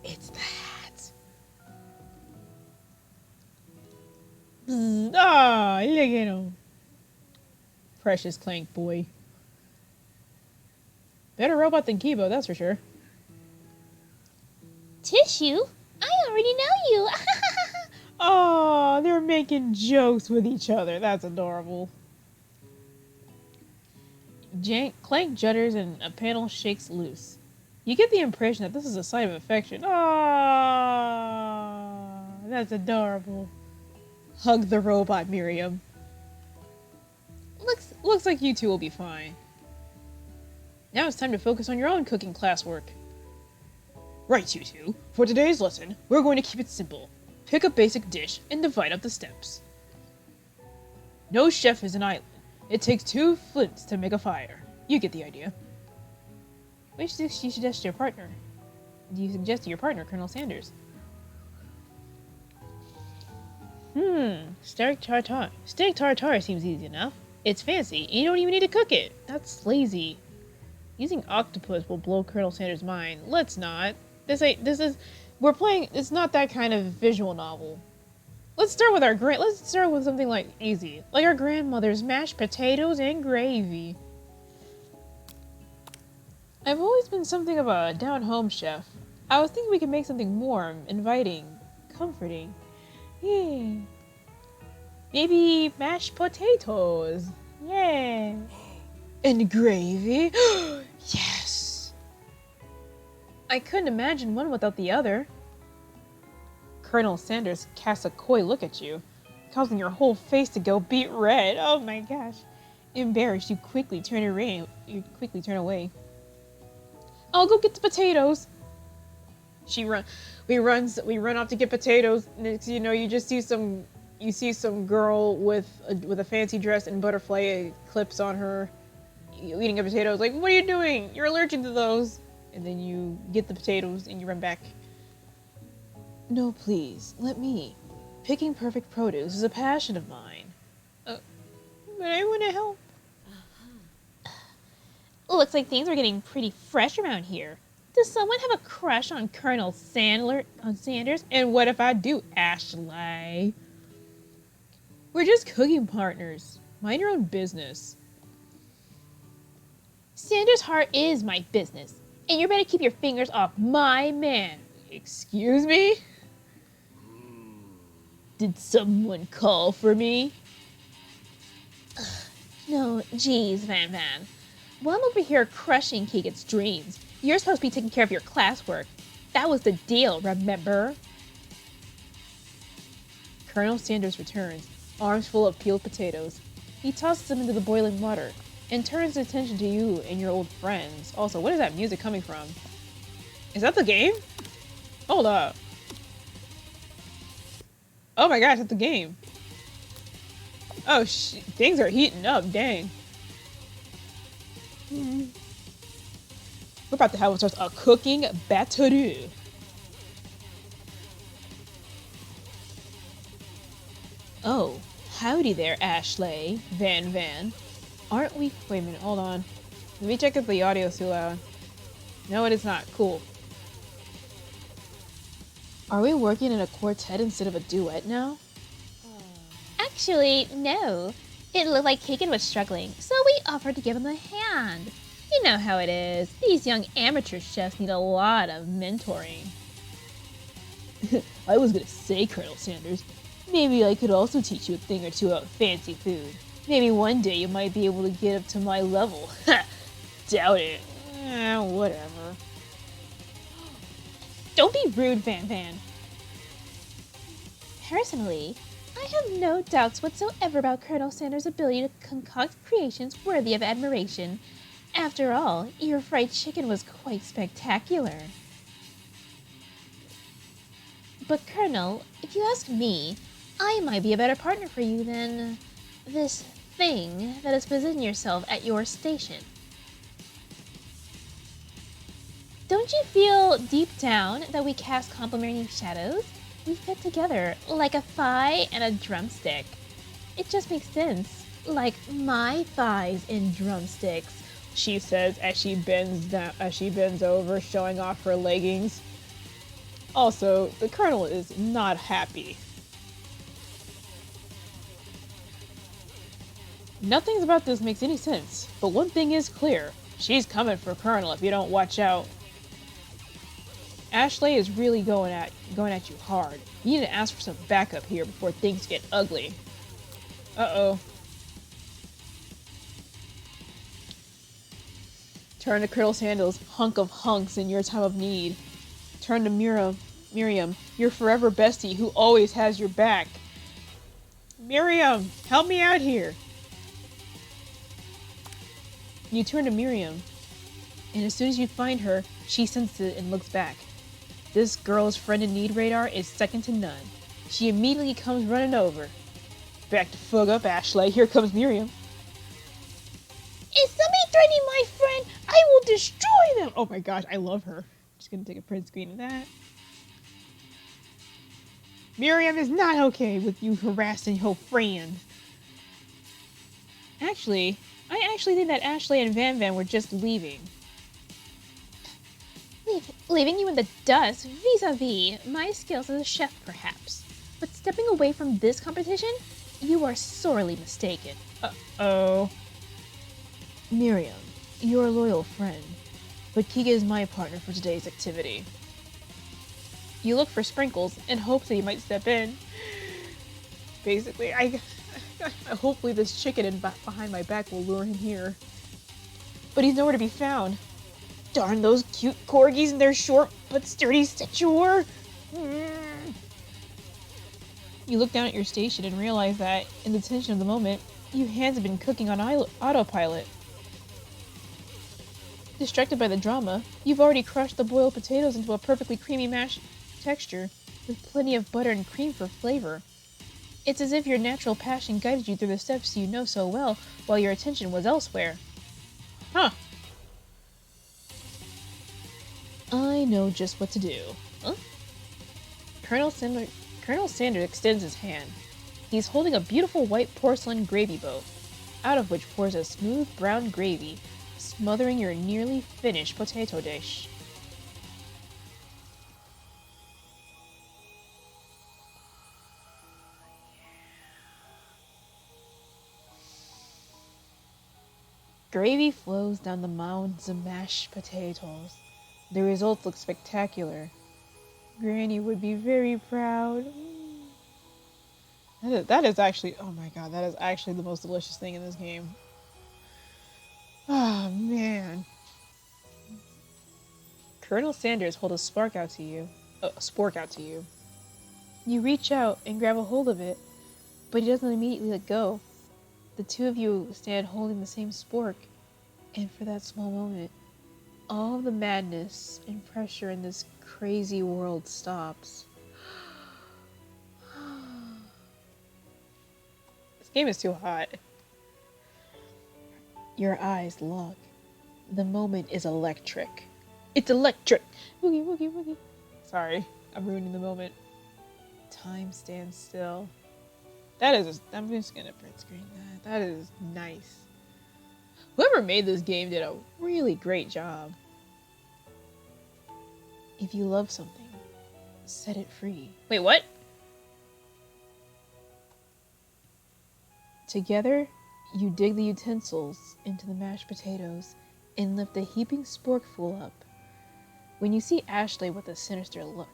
It's the hat. Ah, look at him. Precious Clank boy. Better robot than Kibo, that's for sure. Tissue? I already know you. Oh, they're making jokes with each other. That's adorable. Clank judders and a panel shakes loose. You get the impression that this is a sign of affection. Oh, that's adorable. Hug the robot, Miriam. Looks like you two will be fine. Now it's time to focus on your own cooking classwork. Right, you two. For today's lesson, we're going to keep it simple. Pick a basic dish and divide up the steps. No chef is an island. It takes 2 flints to make a fire. You get the idea. Which dish do you suggest to your partner? Do you suggest to your partner, Colonel Sanders? Steak tartare. Steak tartare seems easy enough. It's fancy, and you don't even need to cook it. That's lazy. Using octopus will blow Colonel Sanders' mind. Let's not. We're playing, it's not that kind of visual novel. Let's start with something like easy. Like our grandmother's mashed potatoes and gravy. I've always been something of a down-home chef. I was thinking we could make something warm, inviting, comforting. Yeah. Maybe mashed potatoes. Yeah. And gravy. Yes. I couldn't imagine one without the other. Colonel Sanders casts a coy look at you, causing your whole face to go beet red. Oh my gosh. Embarrassed, you quickly turn away. I'll go get the potatoes. We run off to get potatoes. Next, you know, you see some girl with a fancy dress and butterfly clips on her, eating a potato. It's like, what are you doing? You're allergic to those. And then you get the potatoes and you run back. No, please, let me. Picking perfect produce is a passion of mine. But I want to help. Looks like things are getting pretty fresh around here. Does someone have a crush on Colonel Sanders? And what if I do, Ashley? We're just cooking partners. Mind your own business. Sanders' heart is my business, and you better keep your fingers off my man. Excuse me? Did someone call for me? No, geez, Van Van. While I'm over here crushing KiKiD's dreams, you're supposed to be taking care of your classwork. That was the deal, remember? Colonel Sanders returns, arms full of peeled potatoes. He tosses them into the boiling water and turns his attention to you and your old friends. Also, what is that music coming from? Is that the game? Hold up. Oh my gosh, that's the game. Oh, things are heating up, dang. We're about to have ourselves a cooking battle. Oh, howdy there, Ashley, Van. Aren't we? Wait a minute, hold on. Let me check if the audio's too loud. No, it is not. Cool. Are we working in a quartet instead of a duet now? Actually, no. It looked like KiKiD was struggling, so we offered to give him a hand. You know how it is. These young amateur chefs need a lot of mentoring. I was gonna say, Colonel Sanders, maybe I could also teach you a thing or two about fancy food. Maybe one day you might be able to get up to my level. Doubt it. Whatever. Don't be rude, Van. Personally, I have no doubts whatsoever about Colonel Sanders' ability to concoct creations worthy of admiration. After all, your fried chicken was quite spectacular. But Colonel, if you ask me, I might be a better partner for you than this thing that has positioned yourself at your station. Don't you feel deep down that we cast complementing shadows? We fit together like a thigh and a drumstick. It just makes sense. Like my thighs and drumsticks, She says as she bends over, showing off her leggings. Also, the Colonel is not happy. Nothing about this makes any sense, but one thing is clear. She's coming for Colonel if you don't watch out. Ashley is really going at you hard. You need to ask for some backup here before things get ugly. Uh-oh. Turn to Colonel Sanders, hunk of hunks in your time of need. Turn to Miriam, your forever bestie who always has your back. Miriam, help me out here. You turn to Miriam, and as soon as you find her, she senses it and looks back. This girl's friend in need radar is second to none. She immediately comes running over. Back to fug up, Ashley. Here comes Miriam. is somebody threatening my friend? I will destroy them! Oh my gosh, I love her. Just gonna take a print screen of that. Miriam is not okay with you harassing her friend. Actually, I actually think that Ashley and Van were just leaving. Leaving you in the dust vis-a-vis my skills as a chef, perhaps. But stepping away from this competition, you are sorely mistaken. Uh-oh. Miriam, you're a loyal friend, but KiKiD is my partner for today's activity. You look for Sprinkles and hope that he might step in. Basically, hopefully this chicken behind my back will lure him here. But he's nowhere to be found. Darn those cute corgis and their short but sturdy stature. You look down at your station and realize that, in the tension of the moment, your hands have been cooking on autopilot. Distracted by the drama, you've already crushed the boiled potatoes into a perfectly creamy mash texture, with plenty of butter and cream for flavor. It's as if your natural passion guided you through the steps you know so well, while your attention was elsewhere. Huh. I know just what to do. Huh? Colonel Sanders extends his hand. He's holding a beautiful white porcelain gravy boat, out of which pours a smooth brown gravy, smothering your nearly finished potato dish. Gravy flows down the mounds of mashed potatoes. The results look spectacular. Granny would be very proud. That is actually, oh my god, that is actually the most delicious thing in this game. Oh man. Colonel Sanders holds a spork out to you. You reach out and grab a hold of it, but he doesn't immediately let go. The two of you stand holding the same spork, and for that small moment, all the madness and pressure in this crazy world stops. This game is too hot. Your eyes lock. The moment is electric. It's electric! Woogie, woogie, woogie. Sorry, I'm ruining the moment. Time stands still. That is, I'm just gonna print screen that. That is nice. Whoever made this game did a really great job. If you love something, set it free. Wait, what? Together, you dig the utensils into the mashed potatoes and lift the heaping sporkful up. When you see Ashley with a sinister look,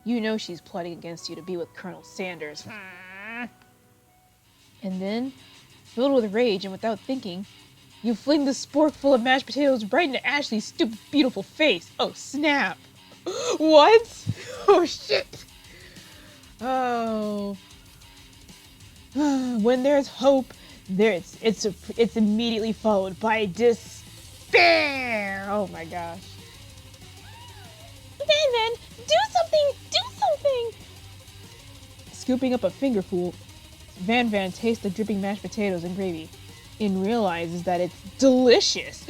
you know she's plotting against you to be with Colonel Sanders. And then, filled with rage and without thinking, you fling the spork full of mashed potatoes right into Ashley's stupid, beautiful face. Oh, snap. What? Oh, shit. Oh. When there's hope, it's immediately followed by despair. Oh my gosh. Van, do something! Do something! Scooping up a fingerful, Van tastes the dripping mashed potatoes and gravy and realizes that it's delicious.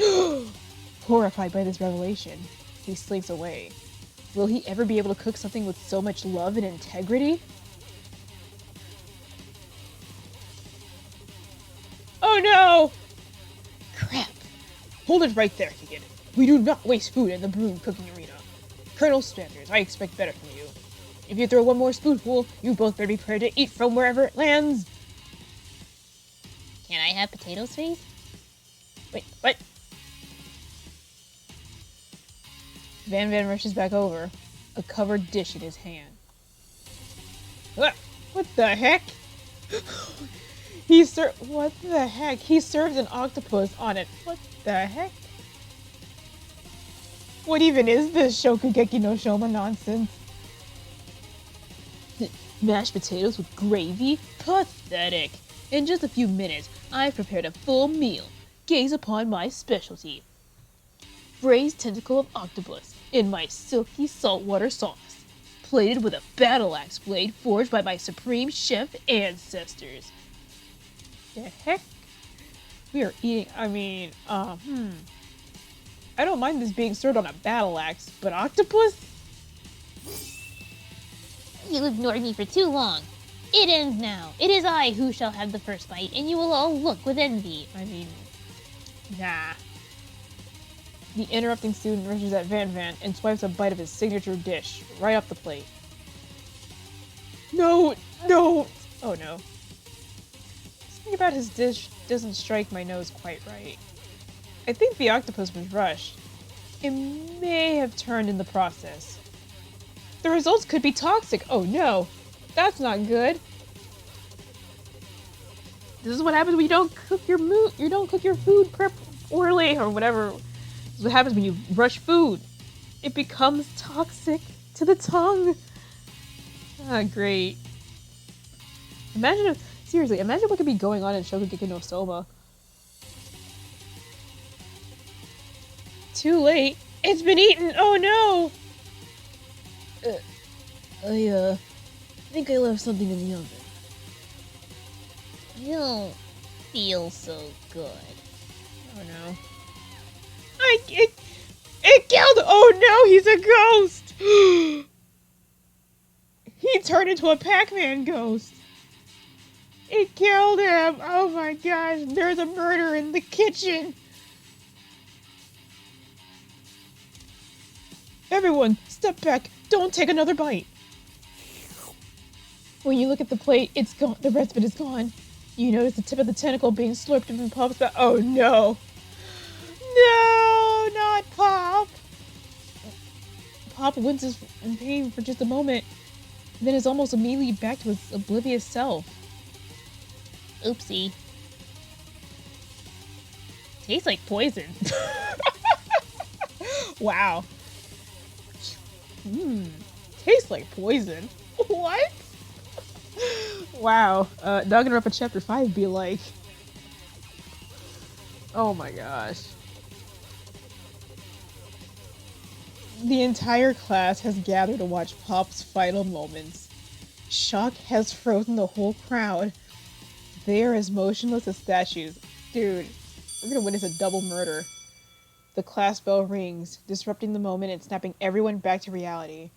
Horrified by this revelation, he slinks away. Will he ever be able to cook something with so much love and integrity? Oh no! Crap! Hold it right there, KiKiD. We do not waste food in the broom cooking arena. Colonel Sanders, I expect better from you. If you throw one more spoonful, you both better be prepared to eat from wherever it lands. Can I have potatoes, face? Wait, what? Van rushes back over, a covered dish in his hand. What the heck? What the heck? He served an octopus on it. What the heck? What even is this Shokugeki no Shoma nonsense? Mashed potatoes with gravy? Pathetic! In just a few minutes, I've prepared a full meal. Gaze upon my specialty. Braised tentacle of octopus in my silky saltwater sauce, plated with a battle axe blade forged by my supreme chef ancestors. The heck? We are eating, I don't mind this being served on a battle axe, but octopus? You ignored me for too long. It ends now. It is I who shall have the first bite, and you will all look with envy. Nah. The interrupting student rushes at Van and swipes a bite of his signature dish right off the plate. No! Oh no. Something about his dish doesn't strike my nose quite right. I think the octopus was rushed. It may have turned in the process. The results could be toxic. Oh no, that's not good. This is what happens when you don't cook your food properly or whatever. This is what happens when you rush food. It becomes toxic to the tongue. Ah, great. Imagine what could be going on in Shokugeki no Soma. too late. It's been eaten. Oh no. I think I left something in the oven. I don't feel so good. Oh no. It killed. Oh no, he's a ghost. He turned into a Pac-Man ghost. It killed him. Oh my gosh, there's a murder in the kitchen. Everyone, step back. Don't take another bite. When you look at the plate, it's gone. The rest of it is gone. You notice the tip of the tentacle being slurped from Pop's back. Oh no. No, not Pop. Pop winces in pain for just a moment, then is almost immediately back to its oblivious self. Oopsie. Tastes like poison. Wow. Tastes like poison. What? Wow. Danganronpa Chapter 5 be like. Oh my gosh. The entire class has gathered to watch Pop's final moments. Shock has frozen the whole crowd. They are as motionless as statues. Dude, we're gonna witness a double murder. The class bell rings, disrupting the moment and snapping everyone back to reality.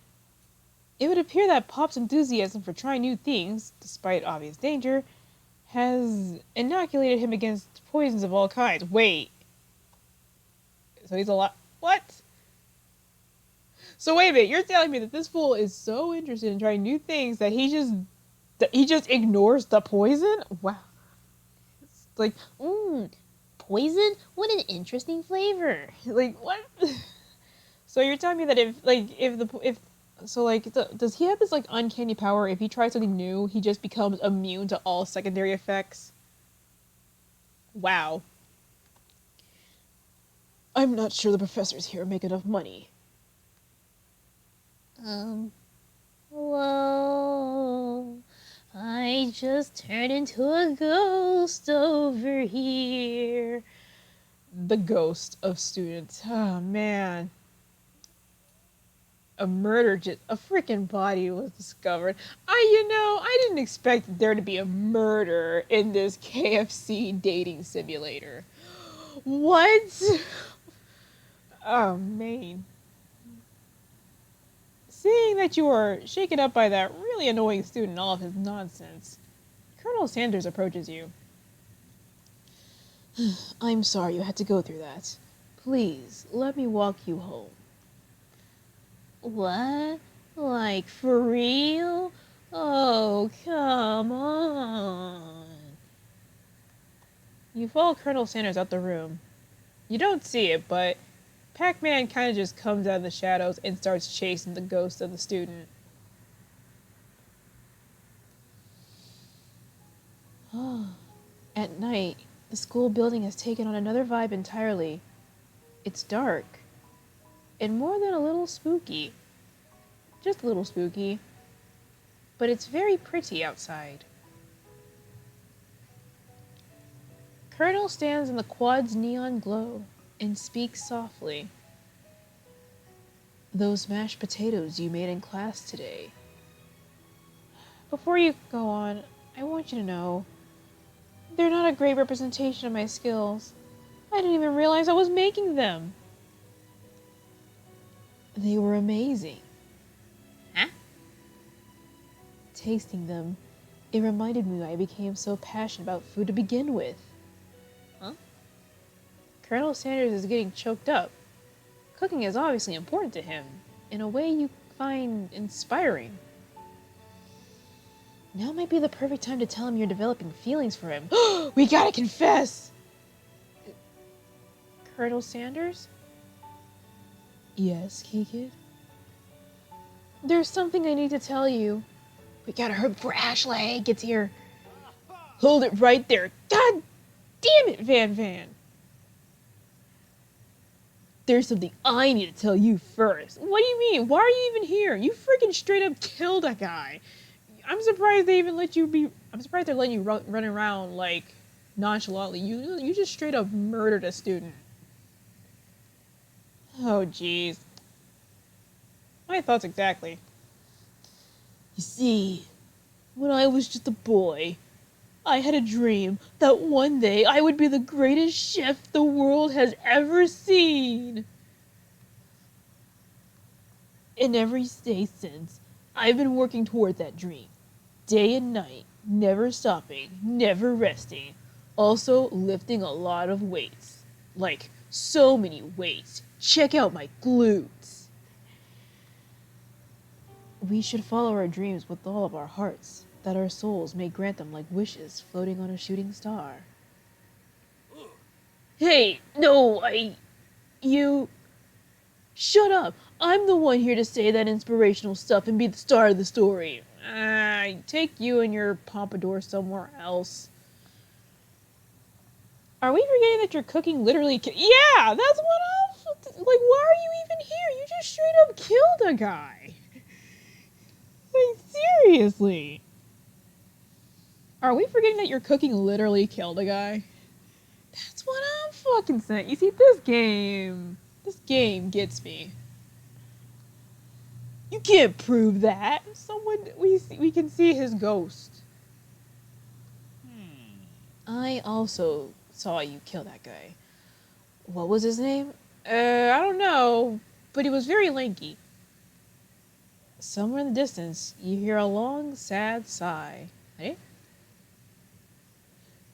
It would appear that Pop's enthusiasm for trying new things, despite obvious danger, has inoculated him against poisons of all kinds. Wait. So he's a lot. What? So wait a minute, you're telling me that this fool is so interested in trying new things that he just ignores the poison? Wow. It's like, Poison? What an interesting flavor. like what? So you're telling me that does he have this like uncanny power? If he tries something new, he just becomes immune to all secondary effects? Wow. I'm not sure the professors here make enough money. Whoa. I just turned into a ghost over here. The ghost of students. Oh man. A freaking body was discovered. I didn't expect there to be a murder in this KFC dating simulator. What? Oh man. Seeing that you are shaken up by that really annoying student and all of his nonsense, Colonel Sanders approaches you. I'm sorry you had to go through that. Please, let me walk you home. What? Like, for real? Oh, come on. You follow Colonel Sanders out the room. You don't see it, but Pac-Man kind of just comes out of the shadows and starts chasing the ghost of the student. At night, the school building has taken on another vibe entirely. It's dark. And more than a little spooky. Just a little spooky. But it's very pretty outside. Colonel stands in the quad's neon glow and speaks softly. Those mashed potatoes you made in class today. Before you go on, I want you to know, they're not a great representation of my skills. I didn't even realize I was making them. They were amazing. Huh? Tasting them, it reminded me why I became so passionate about food to begin with. Huh? Colonel Sanders is getting choked up. Cooking is obviously important to him, in a way you find inspiring. Now might be the perfect time to tell him you're developing feelings for him. We gotta confess! Colonel Sanders? Yes, KiKiD? There's something I need to tell you. We gotta hurry before Ashley gets here. Hold it right there. God damn it, Van Van. There's something I need to tell you first. What do you mean? Why are you even here? You freaking straight up killed a guy. I'm surprised they even let you be. I'm surprised they're letting you run around like nonchalantly. You just straight up murdered a student. Oh, jeez. My thoughts exactly. You see, when I was just a boy, I had a dream that one day I would be the greatest chef the world has ever seen. And every day since, I've been working toward that dream. Day and night, never stopping, never resting. Also lifting a lot of weights. Like, so many weights. Check out my glutes. We should follow our dreams with all of our hearts, that our souls may grant them like wishes floating on a shooting star. Hey, no, you... Shut up! I'm the one here to say that inspirational stuff and be the star of the story. Take you and your pompadour somewhere else. Are we forgetting that you're cooking literally? Yeah, that's what I'm... Like, why are you even here? You just straight up killed a guy. Like, seriously. Are we forgetting that your cooking literally killed a guy? That's what I'm fucking saying. You see, this game gets me. You can't prove that. We can see his ghost. I also saw you kill that guy. What was his name? I don't know, but he was very lanky. Somewhere in the distance, you hear a long, sad sigh. Hey?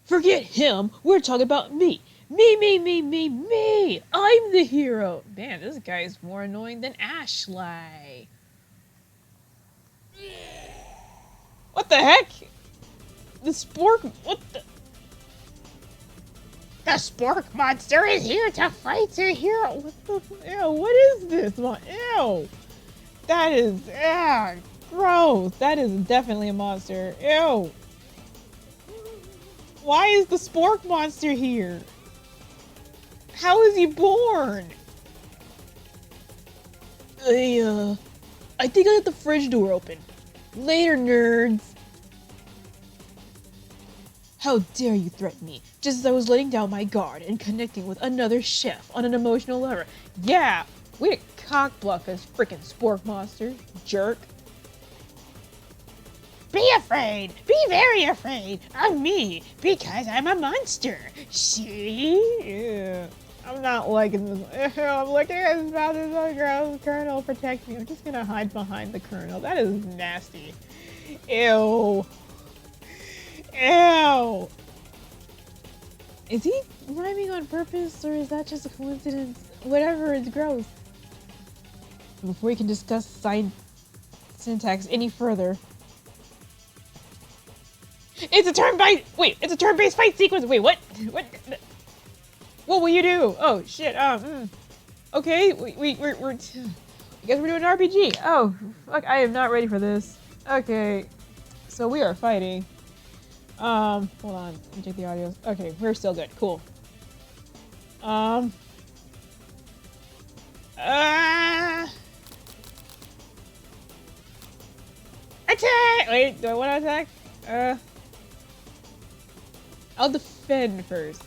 Forget him! We're talking about me! Me! I'm the hero! Man, this guy's more annoying than Ashley. What the heck? The spork... What the... The spork monster is here to fight your hero! What the... Ew, what is this? Ew! That is... gross! That is definitely a monster. Ew! Why is the spork monster here? How is he born? I think I left the fridge door open. Later, nerds. How dare you threaten me, just as I was letting down my guard and connecting with another chef on an emotional level. Yeah, way to cock bluff this frickin' spork monster, jerk. Be afraid! Be very afraid of me, because I'm a monster. See? Yeah. I'm not liking this. I'm looking at his mouth. It's so gross. Colonel, protect me. I'm just gonna hide behind the Colonel. That is nasty. Ew. Ew. Is he rhyming on purpose, or is that just a coincidence? Whatever, it's gross. Before we can discuss syntax any further, it's a turn-based fight sequence. Wait, what? What will you do? Oh shit. Okay, we're I guess we're doing an RPG. Oh fuck, I am not ready for this. Okay, so we are fighting. Hold on, let me check the audio. Okay, we're still good. Cool. Attack! Wait, do I want to attack? I'll defend first.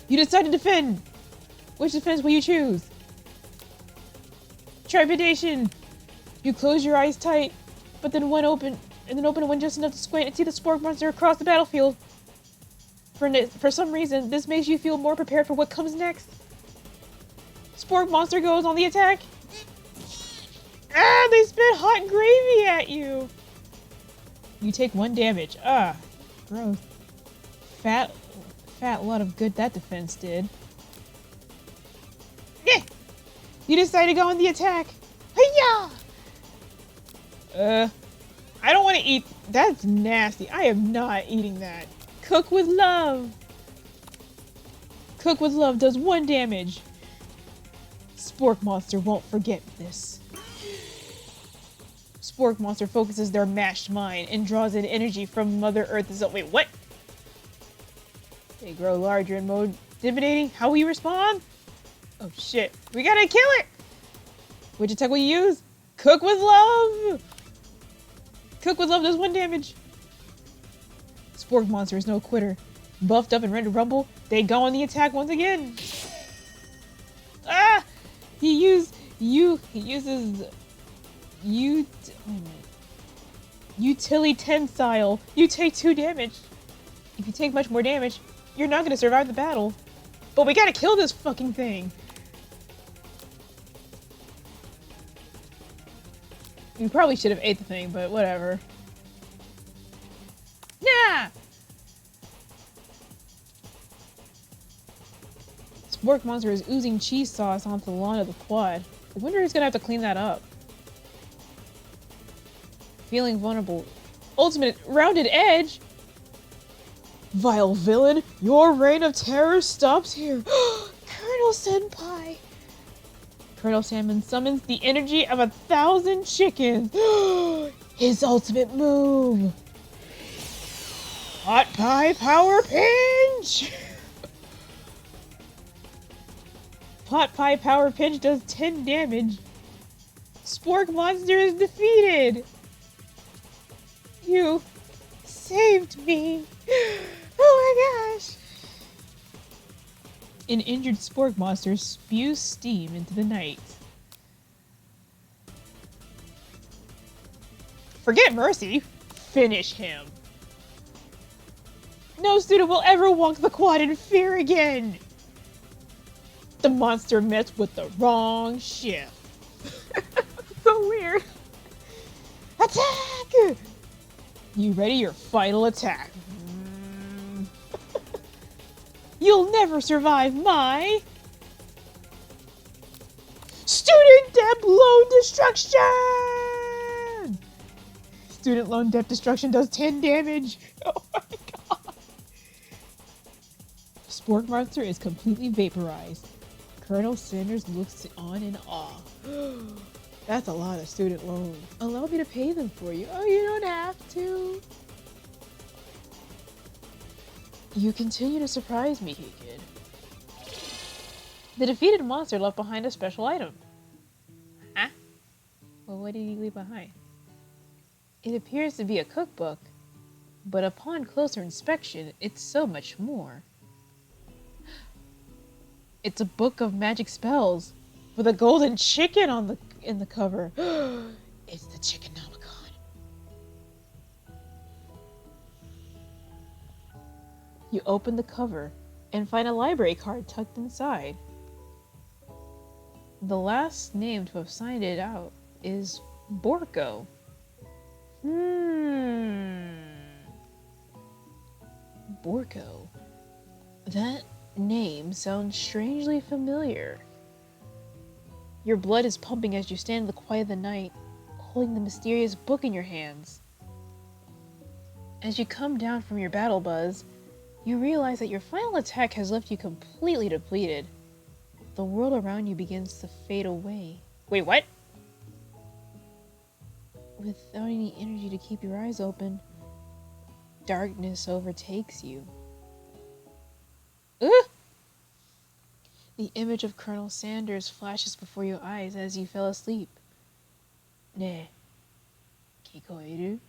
You decide to defend! Which defense will you choose? Trepidation! You close your eyes tight, but then open one just enough to squint and see the spork monster across the battlefield. For some reason, this makes you feel more prepared for what comes next. Spork monster goes on the attack. They spit hot gravy at you! You take 1 damage. Gross. Fat lot of good that defense did. Yeah. You decide to go on the attack. Hiya! I don't want to eat. That's nasty. I am not eating that. Cook with love. Cook with love does 1 damage. Spork monster won't forget this. Spork monster focuses their mashed mind and draws in energy from Mother Earth. Wait, what? They grow larger and more intimidating. How will you respond? Oh shit. We gotta kill it! Which attack will you use? Cook with love! Cook with love does 1 damage. Spork monster is no quitter. Buffed up and ready to rumble, they go on the attack once again. He uses utility-tensile. You take 2 damage. If you take much more damage, you're not gonna survive the battle. But we gotta kill this fucking thing. We probably should have ate the thing, but whatever. Nah! Spork monster is oozing cheese sauce onto the lawn of the quad. I wonder who's gonna have to clean that up. Feeling vulnerable. Ultimate rounded edge? Vile villain, your reign of terror stops here. Colonel Senpai! Colonel Salmon summons the energy of 1,000 chickens. His ultimate move. Hot Pie Power Pinch! Pot Pie Power Pinch does 10 damage. Spork monster is defeated. You saved me. Oh my gosh. An injured Spork monster spews steam into the night. Forget mercy. Finish him. No student will ever walk the quad in fear again. The monster met with the wrong shift. So weird. Attack! You ready your final attack? You'll never survive my student debt loan destruction! Student loan debt destruction does 10 damage. Oh my god. Spork monster is completely vaporized. Colonel Sanders looks on in awe. That's a lot of student loans. Allow me to pay them for you. Oh, you don't have to. You continue to surprise me, KiKiD. The defeated monster left behind a special item. Huh? Well, what did he leave behind? It appears to be a cookbook, but upon closer inspection, it's so much more. It's a book of magic spells with a golden chicken in the cover. It's the Chickenomicon. You open the cover and find a library card tucked inside. The last name to have signed it out is Borko. Borko. That name sounds strangely familiar. Your blood is pumping as you stand in the quiet of the night, holding the mysterious book in your hands. As you come down from your battle buzz, you realize that your final attack has left you completely depleted. The world around you begins to fade away. Wait, what? Without any energy to keep your eyes open, darkness overtakes you. Ugh! The image of Colonel Sanders flashes before your eyes as you fell asleep. Ne, kikoeru?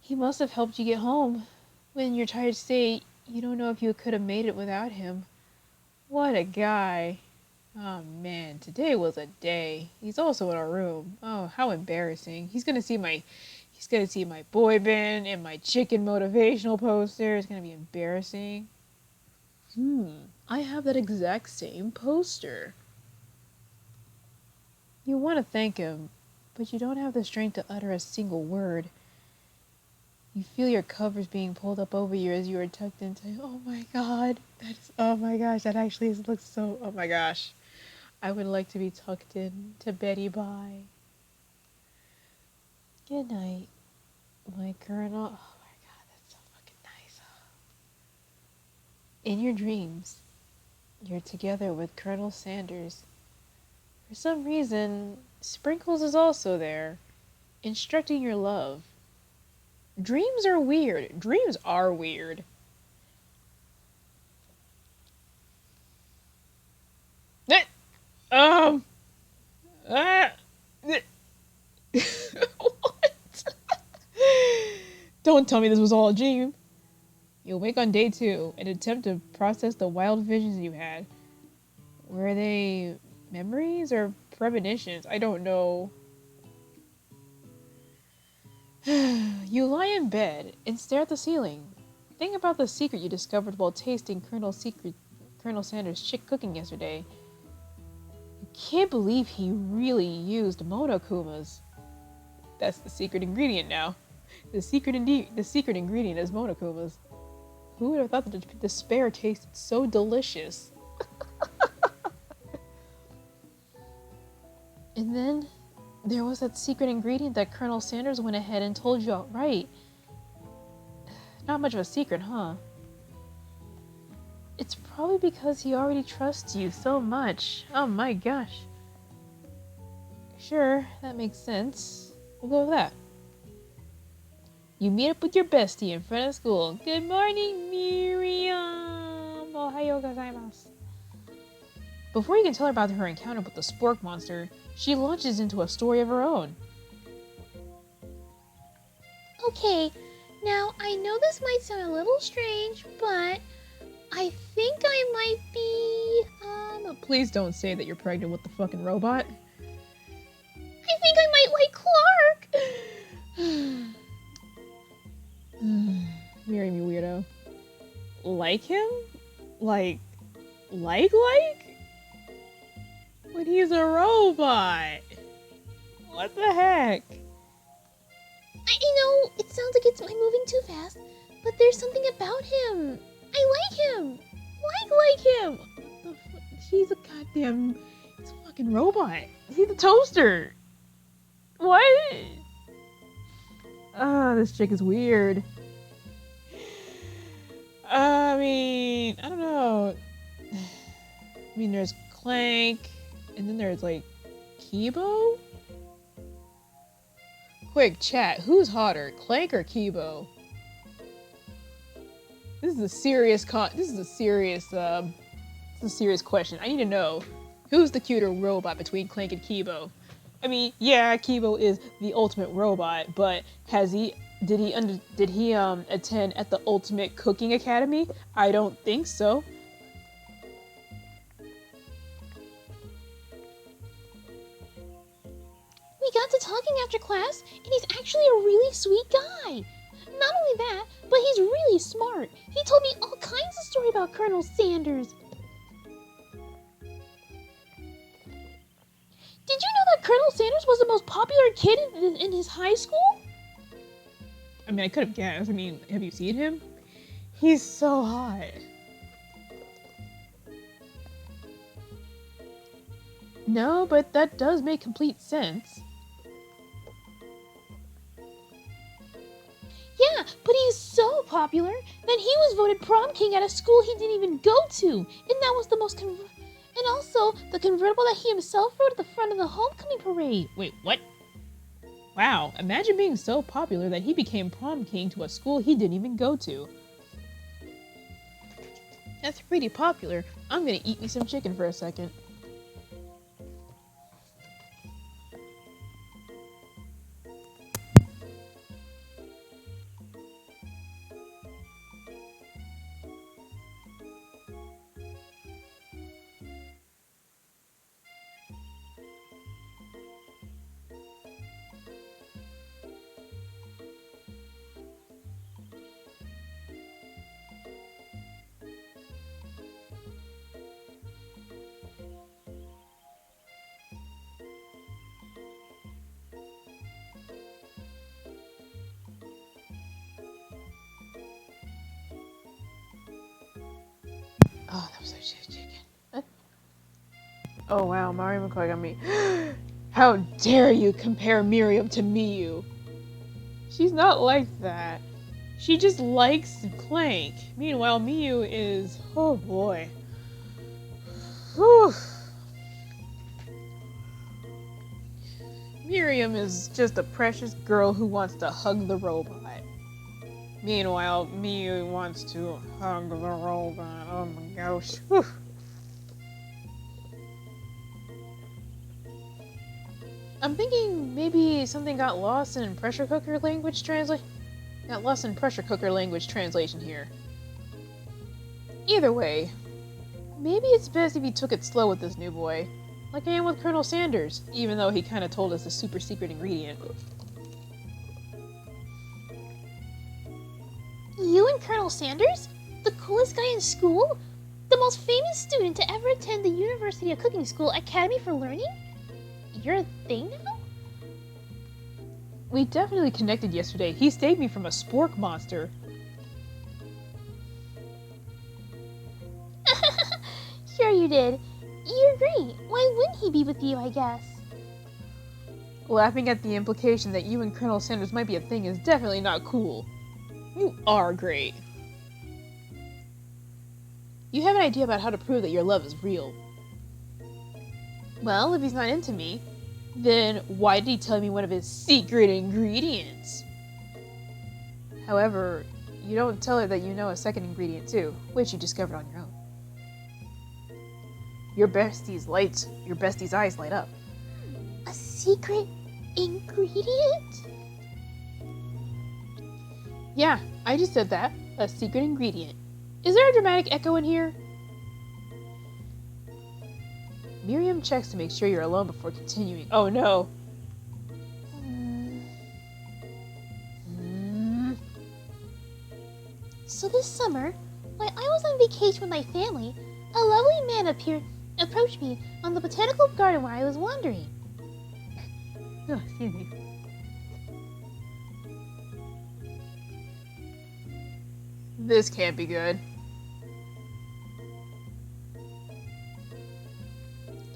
He must have helped you get home. When you're tired state, you don't know if you could have made it without him. What a guy. Oh man, today was a day. He's also in our room. Oh, how embarrassing. He's gonna see my boy band and my chicken motivational poster. It's gonna be embarrassing. I have that exact same poster. You want to thank him, but you don't have the strength to utter a single word. You feel your covers being pulled up over you as you are tucked into. Oh my god. Oh my gosh, that actually looks so. Oh my gosh. I would like to be tucked in to Betty Bye. Good night, my Colonel. Oh my god, that's so fucking nice. In your dreams, you're together with Colonel Sanders. For some reason, Sprinkles is also there, instructing your love. Dreams are weird. Dreams are weird. What? Don't tell me this was all a dream. You awake on day 2 and attempt to process the wild visions you had. Were they memories or premonitions? I don't know. You lie in bed and stare at the ceiling. Think about the secret you discovered while tasting Colonel Sanders' chick cooking yesterday. You can't believe he really used monokumas. That's the secret ingredient now. The secret ingredient is monokumas. Who would have thought that the despair tasted so delicious? And then there was that secret ingredient that Colonel Sanders went ahead and told you outright. Not much of a secret, huh? It's probably because he already trusts you so much. Oh my gosh. Sure, that makes sense. We'll go with that. You meet up with your bestie in front of school. Good morning, Miriam. Ohayo gozaimasu. Before you can tell her about her encounter with the spork monster, she launches into a story of her own. Okay, now I know this might sound a little strange, but I think I might be, Please don't say that you're pregnant with the fucking robot. I think I might like Clark. Miriam, you weirdo. Like him? Like? But he's a robot! What the heck? I know, it sounds like I'm moving too fast, but there's something about him. I like him. Like him! He's a goddamn... He's a fucking robot. He's a toaster! What? This chick is weird. I mean, I don't know. I mean, there's Clank, and then there's, like, Kibo? Quick, chat, who's hotter, Clank or Kibo? This is a serious question. I need to know, who's the cuter robot between Clank and Kibo? I mean, yeah, Kibo is the ultimate robot, but did he attend at the Ultimate Cooking Academy? I don't think so. We got to talking after class, and he's actually a really sweet guy. Not only that, but he's really smart. He told me all kinds of stories about Colonel Sanders. Did you know that Colonel Sanders was the most popular kid in his high school? I mean, I could have guessed. I mean, have you seen him? He's so hot. No, but that does make complete sense. Yeah, but he's so popular that he was voted prom king at a school he didn't even go to. And that was the most and also the convertible that he himself rode at the front of the homecoming parade. Wait, what? Wow, imagine being so popular that he became prom king to a school he didn't even go to. That's pretty popular. I'm gonna eat me some chicken for a second. Oh, that was so chicken. What? Oh wow, Mario McCoy got me. How dare you compare Miriam to Miyu? She's not like that. She just likes Clank. Meanwhile, Miyu is... Oh boy. Whew. Miriam is just a precious girl who wants to hug the robot. Meanwhile, Miyu wants to hug the robot. Oh my gosh. Whew. I'm thinking maybe something got lost in pressure cooker language translation here. Either way, Maybe it's best if you took it slow with this new boy. Like I am with Colonel Sanders, even though he kind of told us the super secret ingredient. You and Colonel Sanders? The coolest guy in school? The most famous student to ever attend the University of Cooking School Academy for Learning? You're a thing now? We definitely connected yesterday. He saved me from a spork monster. Sure you did. You're great. Why wouldn't he be with you, I guess? Laughing at the implication that you and Colonel Sanders might be a thing is definitely not cool. You are great. You have an idea about how to prove that your love is real. Well, if he's not into me, then why did he tell me one of his secret ingredients? However, you don't tell her that you know a second ingredient too, which you discovered on your own. Your bestie's eyes light up. A secret ingredient? Yeah, I just said that. A secret ingredient. Is there a dramatic echo in here? Miriam checks to make sure you're alone before continuing. Oh no. So this summer, while I was on vacation with my family, a lovely man approached me on the botanical garden where I was wandering. Oh, excuse me. This can't be good.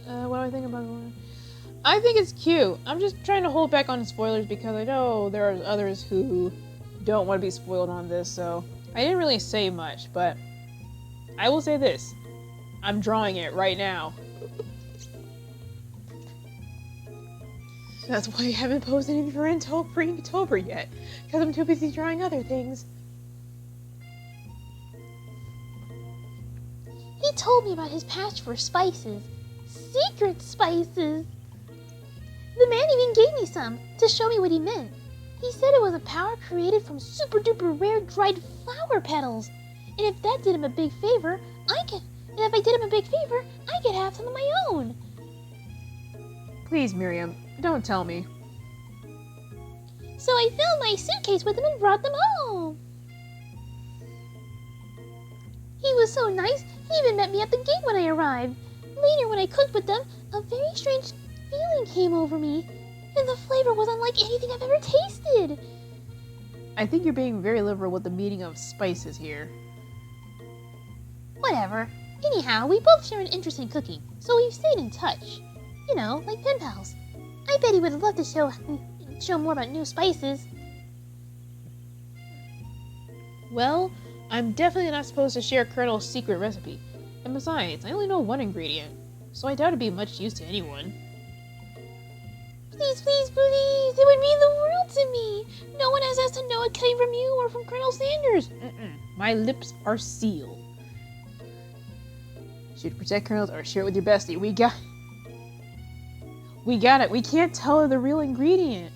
What do I think about it? I think it's cute. I'm just trying to hold back on spoilers because I know there are others who don't want to be spoiled on this, so I didn't really say much, but I will say this. I'm drawing it right now. That's why I haven't posted anything for Inktober yet, because I'm too busy drawing other things. He told me about his passion for spices. Secret spices! The man even gave me some to show me what he meant. He said it was a powder created from super duper rare dried flower petals. And if that did him a big favor, and if I did him a big favor, I could have some of my own. Please, Miriam, don't tell me. So I filled my suitcase with them and brought them home. He was so nice, he even met me at the gate when I arrived. Later, when I cooked with them, a very strange feeling came over me, and the flavor was unlike anything I've ever tasted. I think you're being very liberal with the meaning of spices here. Whatever. Anyhow, we both share an interest in cooking, so we've stayed in touch. You know, like pen pals. I bet he would love to show more about new spices. Well, I'm definitely not supposed to share Colonel's secret recipe. And besides, I only know one ingredient, so I doubt it'd be much use to anyone. Please, please, please, it would mean the world to me. No one has to know it came from you or from Colonel Sanders. My lips are sealed. Should protect Colonel's or share it with your bestie. We got it. We can't tell her the real ingredient.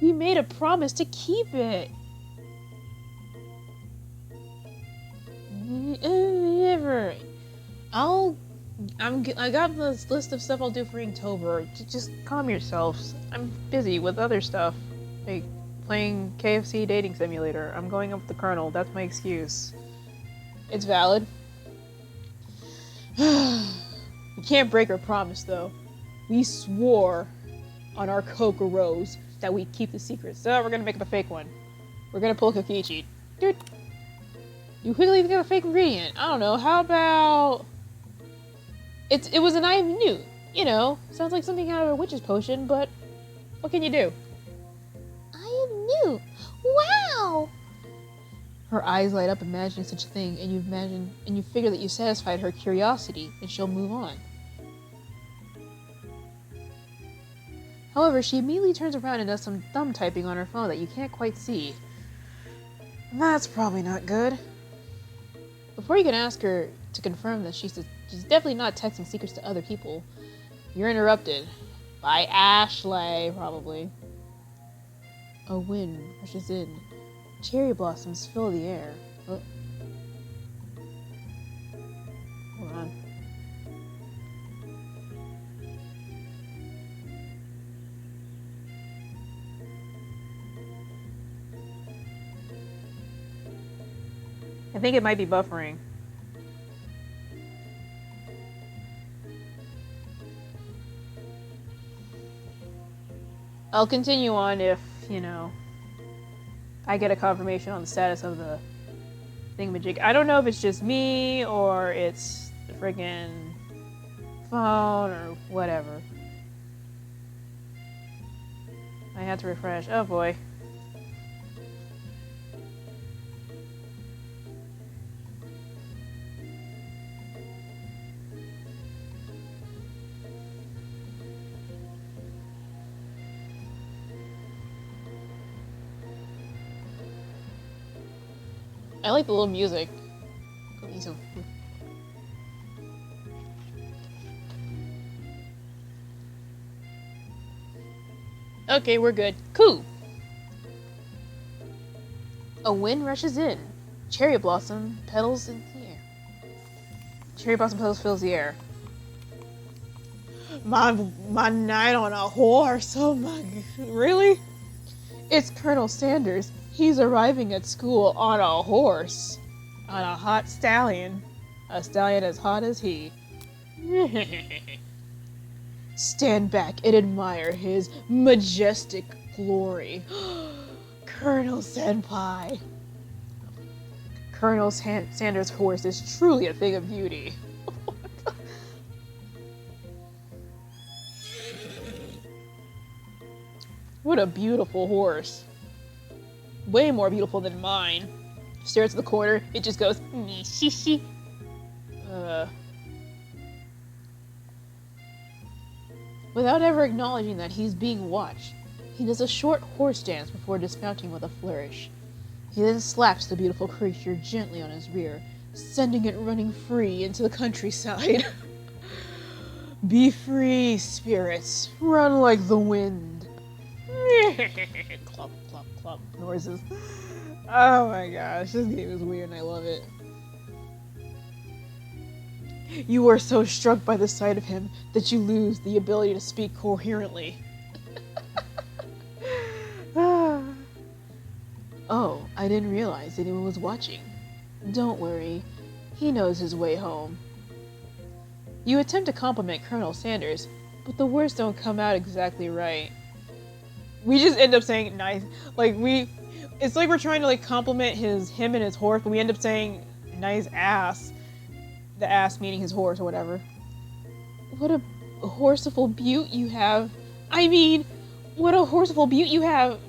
We made a promise to keep it. Never. I got this list of stuff I'll do for Inktober. Just calm yourselves. I'm busy with other stuff. Like playing KFC dating simulator. I'm going up with the Colonel. That's my excuse. It's valid. We can't break our promise though. We swore on our Kokoros that we'd keep the secret. So we're gonna make up a fake one. We're gonna pull KiKiD's. Dude. You quickly think of a fake ingredient. I don't know. How about... It was an I knew. You know, sounds like something out of a witch's potion, but what can you do? I am new. Wow! Her eyes light up imagining such a thing, and you figure that you satisfied her curiosity, and she'll move on. However, she immediately turns around and does some thumb typing on her phone that you can't quite see. That's probably not good. Before you can ask her to confirm that she's definitely not texting secrets to other people, you're interrupted. By Ashley, probably. A wind rushes in. Cherry blossoms fill the air. Oh. Hold on. I think it might be buffering. I'll continue on if, you know, I get a confirmation on the status of the thingamajig. I don't know if it's just me or it's the friggin' phone or whatever. I had to refresh. Oh boy. I like the little music. Okay, we're good. Cool. A wind rushes in. Cherry blossom petals in the air. Cherry blossom petals fills the air. My night on a horse. Oh my, really? It's Colonel Sanders. He's arriving at school on a horse. On a hot stallion. A stallion as hot as he. Stand back and admire his majestic glory. Colonel Senpai. Colonel Sanders' horse is truly a thing of beauty. What a beautiful horse. Way more beautiful than mine. Stares at the corner, it just goes, nee, shishi. Without ever acknowledging that he's being watched, he does a short horse dance before dismounting with a flourish. He then slaps the beautiful creature gently on his rear, sending it running free into the countryside. Be free, spirits. Run like the wind. Clop, clop, clop noises. Oh my gosh, this game is weird and I love it. You are so struck by the sight of him that you lose the ability to speak coherently. Oh, I didn't realize anyone was watching. Don't worry, he knows his way home. You attempt to compliment Colonel Sanders, but the words don't come out exactly right. We just end up saying nice, it's like we're trying to compliment him and his horse, but we end up saying nice ass. The ass meaning his horse or whatever. What a horseful beaut you have. I mean, what a horseful beaut you have.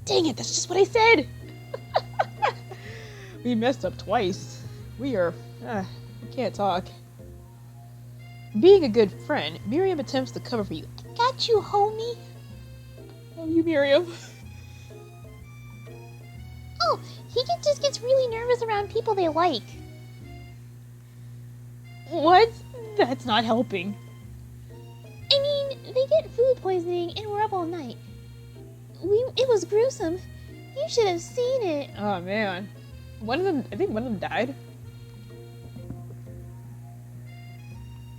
Dang it, that's just what I said. We messed up twice. We can't talk. Being a good friend, Miriam attempts to cover for you. I got you, homie. Love you, Miriam. Oh, he just gets really nervous around people they like. What? That's not helping. I mean, they get food poisoning and we're up all night. It was gruesome. You should have seen it. Oh man. I think one of them died.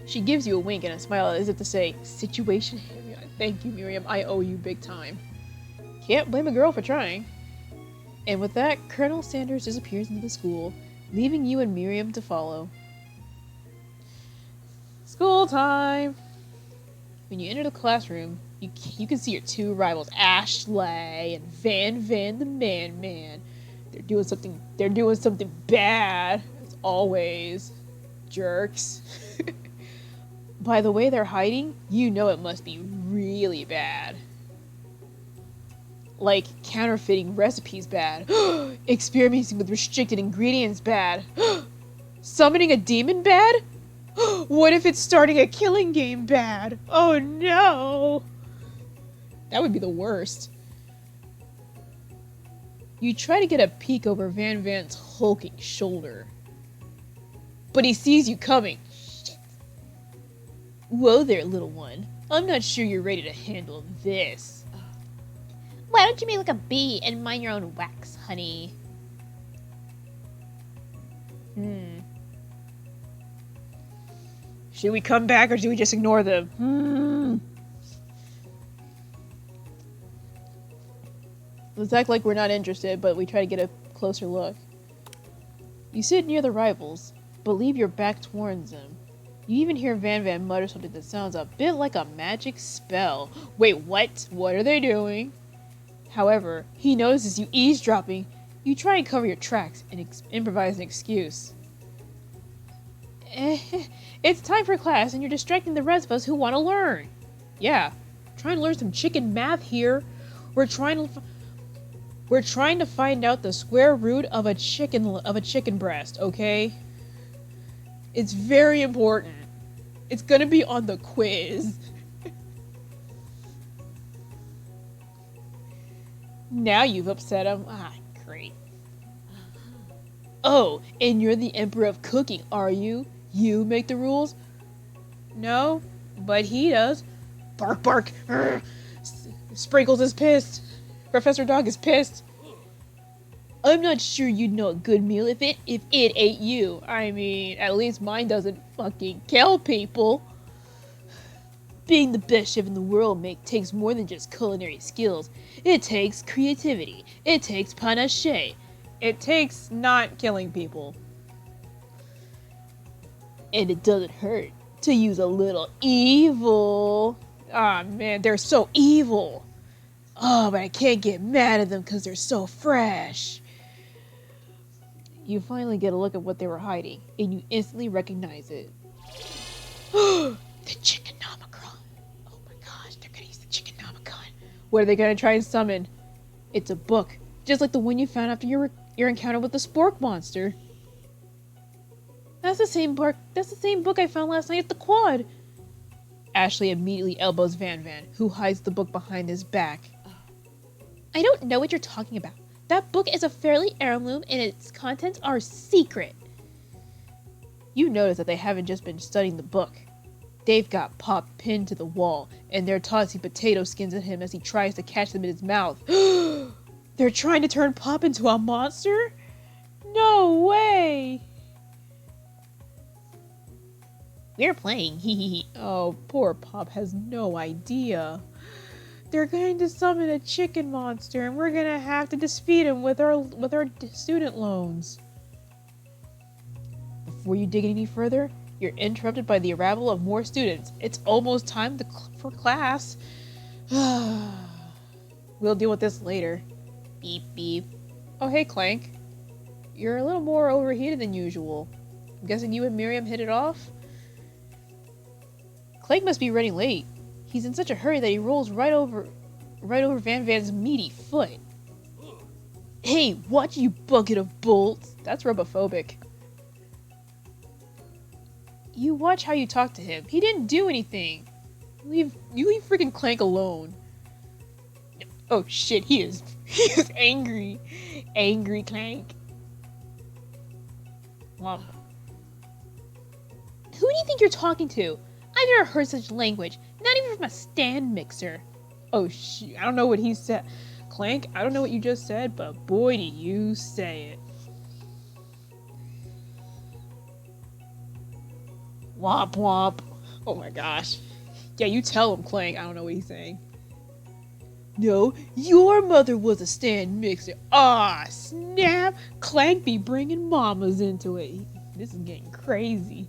She gives you a wink and a smile as if to say, situation? Thank you, Miriam. I owe you big time. Can't blame a girl for trying. And with that, Colonel Sanders disappears into the school, leaving you and Miriam to follow. School time! When you enter the classroom, you can see your two rivals, Ashley and Van the Man. They're doing something bad, as always. Jerks. By the way they're hiding, you know it must be really bad. Like, counterfeiting recipes bad. Experimenting with restricted ingredients bad. Summoning a demon bad? What if it's starting a killing game bad? Oh no! That would be the worst. You try to get a peek over Van's hulking shoulder. But he sees you coming. Shit. Whoa there, little one. I'm not sure you're ready to handle this. Why don't you make like a bee and mind your own wax, honey? Should we come back or should we just ignore them? Let's act like we're not interested, but we try to get a closer look. You sit near the rivals, but leave your back towards them. You even hear Van Van mutter something that sounds a bit like a magic spell. Wait, what? What are they doing? However, he notices you eavesdropping. You try and cover your tracks and improvise an excuse. It's time for class and you're distracting the rest of us who want to learn. Yeah, trying to learn some chicken math here. We're trying to find out the square root of a chicken breast, okay? It's very important. It's gonna be on the quiz. Now you've upset him. Ah, great. Oh, and you're the emperor of cooking, are you? You make the rules? No, but he does. Bark, bark. Sprinkles is pissed. Professor Dog is pissed. I'm not sure you'd know a good meal if it ate you. I mean, at least mine doesn't fucking kill people. Being the best chef in the world takes more than just culinary skills. It takes creativity. It takes panache. It takes not killing people. And it doesn't hurt to use a little evil. Ah, man, they're so evil. Oh, but I can't get mad at them because they're so fresh. You finally get a look at what they were hiding, and you instantly recognize it. The Chickenomicon. Oh my gosh, they're gonna use the Chickenomicon. What are they gonna try and summon? It's a book, just like the one you found after your encounter with the Spork monster. That's the same book I found last night at the quad. Ashley immediately elbows Van Van, who hides the book behind his back. I don't know what you're talking about. That book is a fairly heirloom and its contents are secret. You notice that they haven't just been studying the book. They've got Pop pinned to the wall, and they're tossing potato skins at him as he tries to catch them in his mouth. They're trying to turn Pop into a monster? No way! We're playing, hee. Oh, poor Pop has no idea. They're going to summon a chicken monster, and we're gonna have to defeat him with our student loans. Before you dig any further, you're interrupted by the arrival of more students. It's almost time for class. We'll deal with this later. Beep beep. Oh hey Clank, you're a little more overheated than usual. I'm guessing you and Miriam hit it off. Clank must be running late. He's in such a hurry that he rolls right over Van Van's meaty foot. Hey, watch you bucket of bolts. That's robophobic. You watch how you talk to him. He didn't do anything. You leave freaking Clank alone. Oh shit, he is angry. Angry Clank. Wow. Who do you think you're talking to? I've never heard such language, not even from a stand mixer. Oh shit, I don't know what he said. Clank, I don't know what you just said, but boy do you say it. Womp womp. Oh my gosh. Yeah, you tell him, Clank. I don't know what he's saying. No, your mother was a stand mixer. Ah, snap. Clank be bringing mamas into it. This is getting crazy.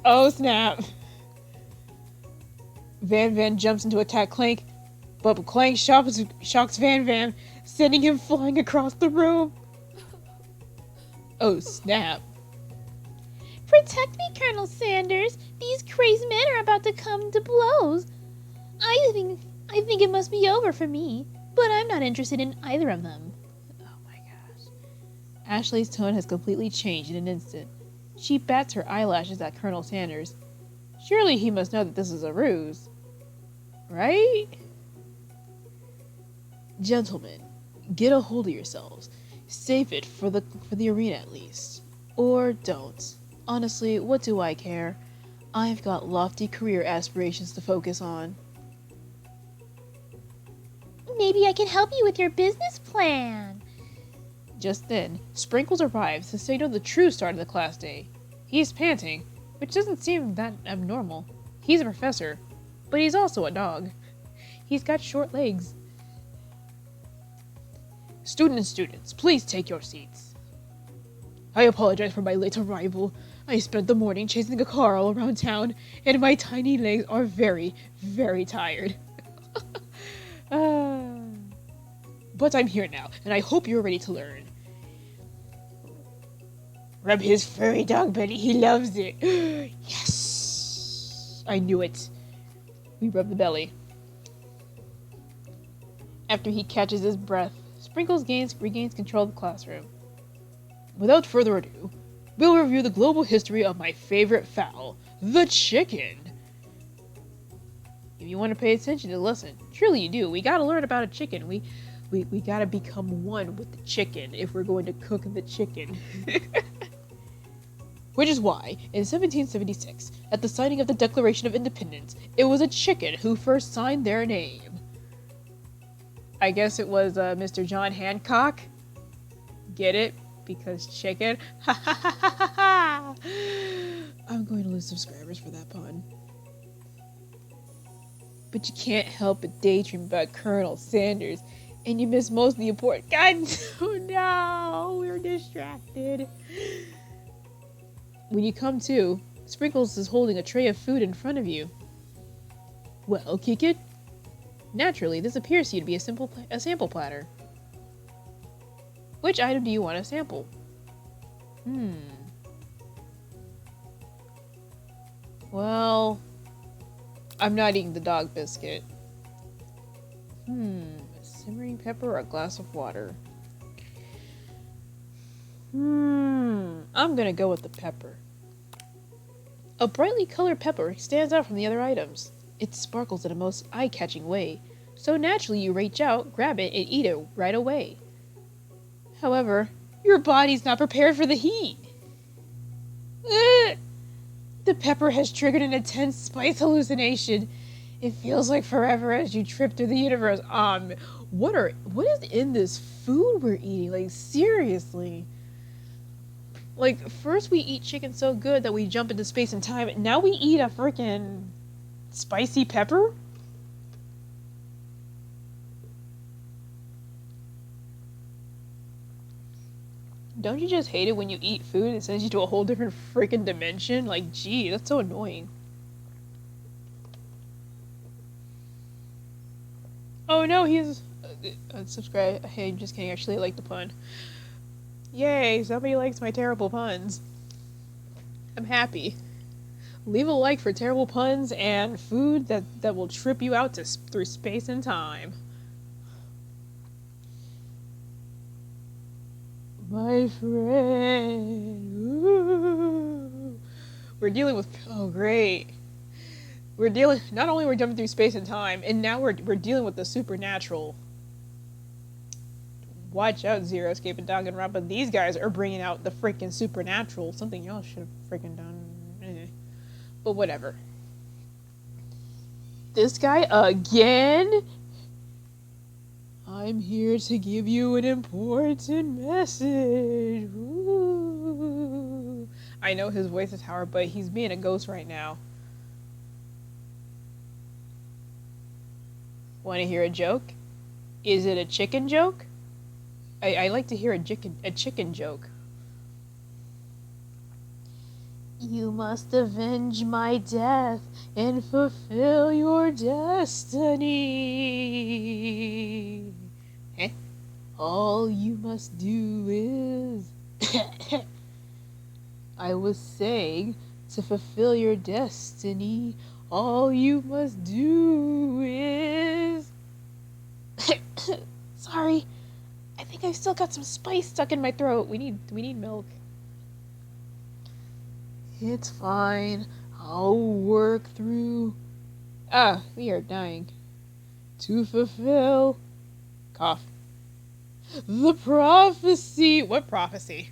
Oh, snap. Van Van jumps in to attack Clank, but Clank shocks Van Van, sending him flying across the room. Oh, snap. Protect me, Colonel Sanders. These crazy men are about to come to blows. I think it must be over for me, but I'm not interested in either of them. Oh my gosh. Ashley's tone has completely changed in an instant. She bats her eyelashes at Colonel Sanders. Surely he must know that this is a ruse. Right? Gentlemen, get a hold of yourselves. Save it for the arena at least. Or don't. Honestly, what do I care? I've got lofty career aspirations to focus on. Maybe I can help you with your business plan. Just then, Sprinkles arrives to signal the true start of the class day. He's panting, which doesn't seem that abnormal. He's a professor, but he's also a dog. He's got short legs. Students, please take your seats. I apologize for my late arrival. I spent the morning chasing a car all around town, and my tiny legs are very, very tired. But I'm here now, and I hope you're ready to learn. Rub his furry dog belly, he loves it. Yes! I knew it. We rub the belly. After he catches his breath, Sprinkles regains control of the classroom. Without further ado, we'll review the global history of my favorite fowl, the chicken. If you want to pay attention to the lesson, surely you do. We gotta learn about a chicken. We gotta become one with the chicken if we're going to cook the chicken. Which is why, in 1776, at the signing of the Declaration of Independence, it was a chicken who first signed their name. I guess it was Mr. John Hancock. Get it? Because chicken. Ha ha ha ha ha! I'm going to lose subscribers for that pun. But you can't help but daydream about Colonel Sanders, and you miss most of the important. God, oh no, we're distracted. When you come to, Sprinkles is holding a tray of food in front of you. Well, KiKiD? Naturally, this appears to you to be a sample platter. Which item do you want to sample? Well, I'm not eating the dog biscuit. A simmering pepper or a glass of water? I'm gonna go with the pepper. A brightly colored pepper stands out from the other items. It sparkles in a most eye-catching way, so naturally you reach out, grab it, and eat it right away. However, your body's not prepared for the heat. The pepper has triggered an intense spice hallucination. It feels like forever as you trip through the universe. What is in this food we're eating? Like, seriously. Like, first we eat chicken so good that we jump into space and time, and now we eat a freaking spicy pepper? Don't you just hate it when you eat food and it sends you to a whole different freaking dimension? Like, gee, that's so annoying. Oh no, he's... subscribe. Hey, I'm just kidding, actually I like the pun. Yay, somebody likes my terrible puns. I'm happy. Leave a like for terrible puns and food that will trip you out through space and time. My friend. Ooh. We're dealing with... Oh, great. We're dealing... Not only we're jumping through space and time, and now we're dealing with the supernatural. Watch out, Zero, Escape, and Danganronpa. These guys are bringing out the freaking supernatural. Something y'all should have freaking done. But whatever. This guy again? I'm here to give you an important message. Ooh. I know his voice is Howard, but he's being a ghost right now. Want to hear a joke? Is it a chicken joke? I like to hear a chicken joke. You must avenge my death and fulfill your destiny. All you must do is... I was saying, to fulfill your destiny, all you must do is... Sorry, I think I still got some spice stuck in my throat. We need milk. It's fine. I'll work through... we are dying. To fulfill... Cough. The prophecy... What prophecy?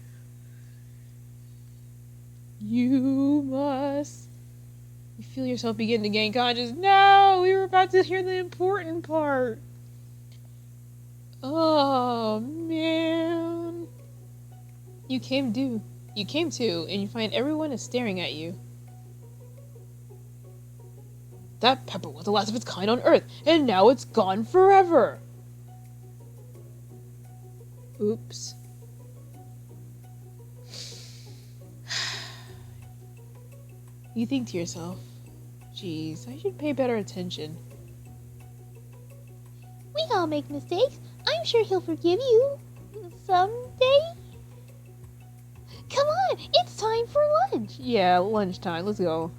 You must... You feel yourself begin to gain consciousness. No! We were about to hear the important part. Oh, man. You came to, and you find everyone is staring at you. That pepper was the last of its kind on Earth, and now it's gone forever. Oops. You think to yourself, geez, I should pay better attention. We all make mistakes. I'm sure he'll forgive you. Someday? Come on, it's time for lunch. Yeah, lunchtime. Let's go.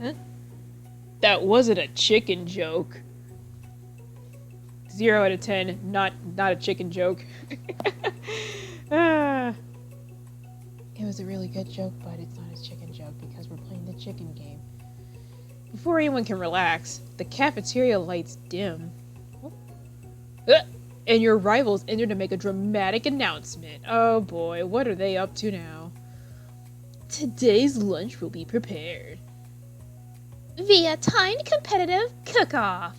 Huh? That wasn't a chicken joke. 0 out of 10. Not a chicken joke. Ah. It was a really good joke, but it's not a chicken joke because we're playing the chicken game. Before anyone can relax, the cafeteria lights dim. And your rivals enter to make a dramatic announcement. Oh boy, what are they up to now? Today's lunch will be prepared via timed competitive cook-off.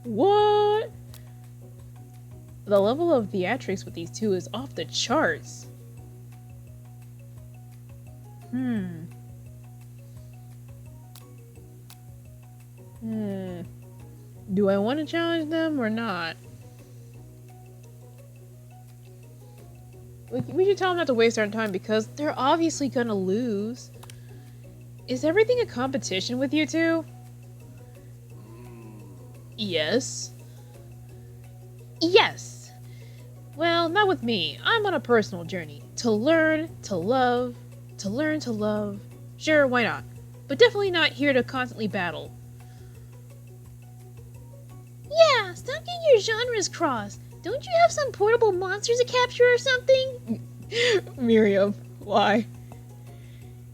What? The level of theatrics with these two is off the charts. Do I want to challenge them or not? We should tell them not to waste our time because they're obviously gonna lose. Is everything a competition with you two? Yes. Yes. Well, not with me. I'm on a personal journey. To learn, to love, to learn to love. Sure, why not? But definitely not here to constantly battle. Yeah, stop getting your genres crossed. Don't you have some portable monsters to capture or something? Miriam, why?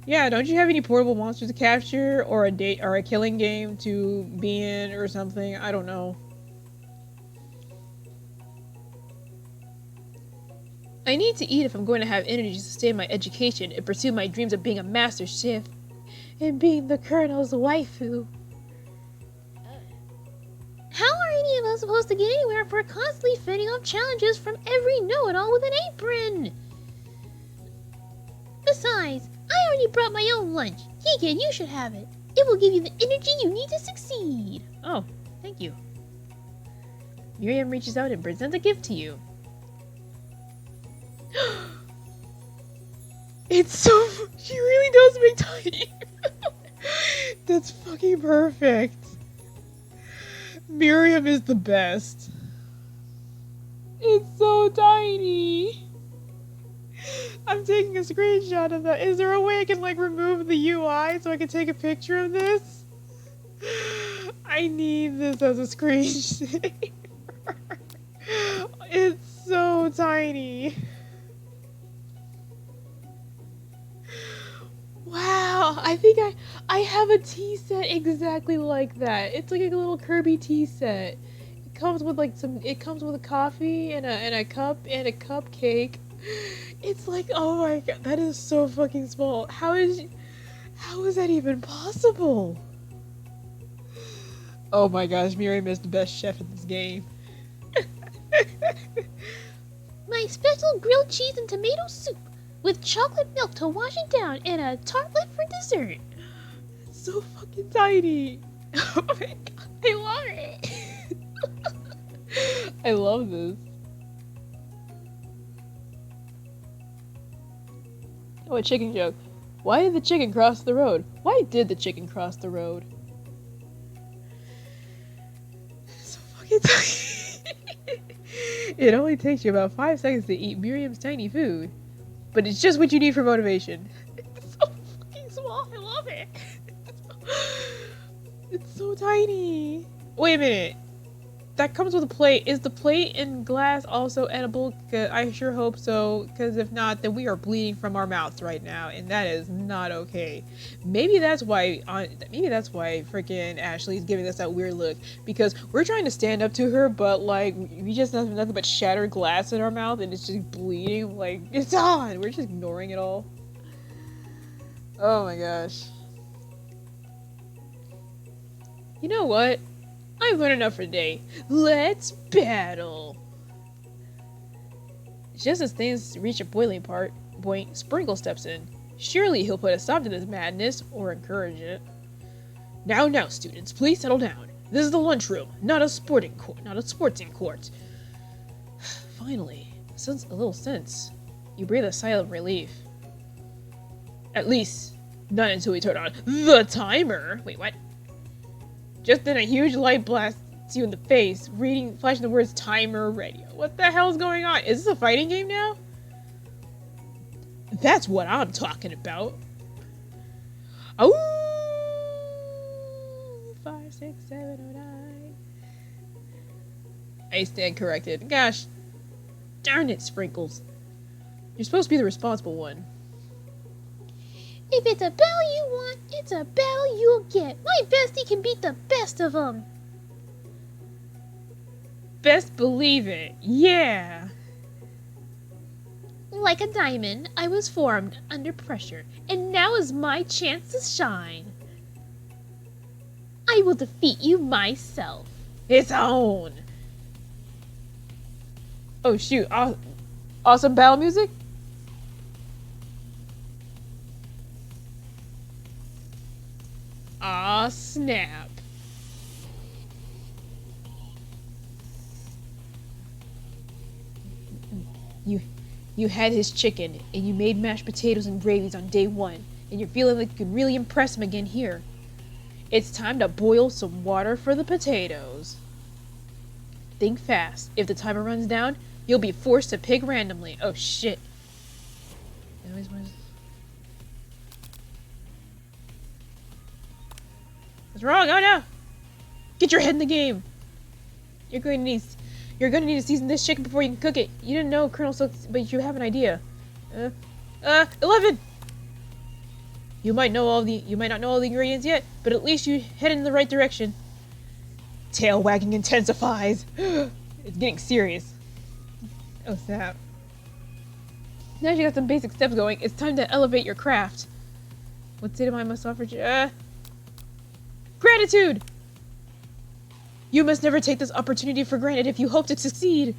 Yeah, don't you have any portable monsters to capture or a date or a killing game to be in or something? I don't know. I need to eat if I'm going to have energy to sustain my education and pursue my dreams of being a master chef and being the Colonel's waifu. How are any of us supposed to get anywhere if we're constantly fending off challenges from every know-it-all with an apron? Besides, I already brought my own lunch. KiKiD, you should have it. It will give you the energy you need to succeed. Oh, thank you. Miriam reaches out and presents a gift to you. It's so... She really does make tiny. That's fucking perfect. Miriam is the best. It's so tiny. I'm taking a screenshot of that. Is there a way I can like remove the UI so I can take a picture of this? I need this as a screenshot. It's so tiny. Wow, I think I have a tea set exactly like that. It's like a little Kirby tea set. It comes with like it comes with a coffee and a cup and a cupcake. It's like, oh my god, that is so fucking small. How is that even possible? Oh my gosh, Miriam is the best chef in this game. My special grilled cheese and tomato soup with chocolate milk to wash it down and a tartlet for dessert. It's so fucking tiny. Oh my god, I love it. I love this. Oh, a chicken joke. Why did the chicken cross the road? Why did the chicken cross the road? It's so fucking tiny. It only takes you about 5 seconds to eat Miriam's tiny food. But it's just what you need for motivation. It's so fucking small. I love it. It's so tiny. Wait a minute. That comes with a plate. Is the plate and glass also edible? I sure hope so. Because if not, then we are bleeding from our mouths right now, and that is not okay. Maybe that's why. Maybe that's why freaking Ashley's giving us that weird look. Because we're trying to stand up to her, but like we just have nothing but shattered glass in our mouth, and it's just bleeding. Like it's on. We're just ignoring it all. Oh my gosh. You know what? I've learned enough for today. Let's battle. Just as things reach a boiling point, Sprinkle steps in. Surely he'll put a stop to this madness, or encourage it. Now, students, please settle down. This is the lunchroom, not a sporting court. Finally, a little sense. You breathe a sigh of relief. At least, not until we turn on the timer. Wait, what? Just then a huge light blasts you in the face, flashing the words timer radio. What the hell's going on? Is this a fighting game now? That's what I'm talking about. Oh, 5, 6, 7, 8, 9. I stand corrected. Gosh, darn it, Sprinkles. You're supposed to be the responsible one. If it's a battle you want, it's a battle you'll get. My bestie can beat the best of them. Best believe it. Yeah. Like a diamond, I was formed under pressure, and now is my chance to shine. I will defeat you myself. It's on. Oh shoot. Awesome battle music? Aw, snap. You had his chicken, and you made mashed potatoes and gravies on day 1, and you're feeling like you could really impress him again here. It's time to boil some water for the potatoes. Think fast. If the timer runs down, you'll be forced to pick randomly. Oh shit. What's wrong? Oh no! Get your head in the game. You're going to need to season this chicken before you can cook it. You didn't know, Colonel Sanders, but you have an idea. 11. You might not know all the ingredients yet, but at least you head in the right direction. Tail wagging intensifies. It's getting serious. Oh snap. Now you got some basic steps going, it's time to elevate your craft. What state of mind must offer you? Gratitude! You must never take this opportunity for granted if you hope to succeed.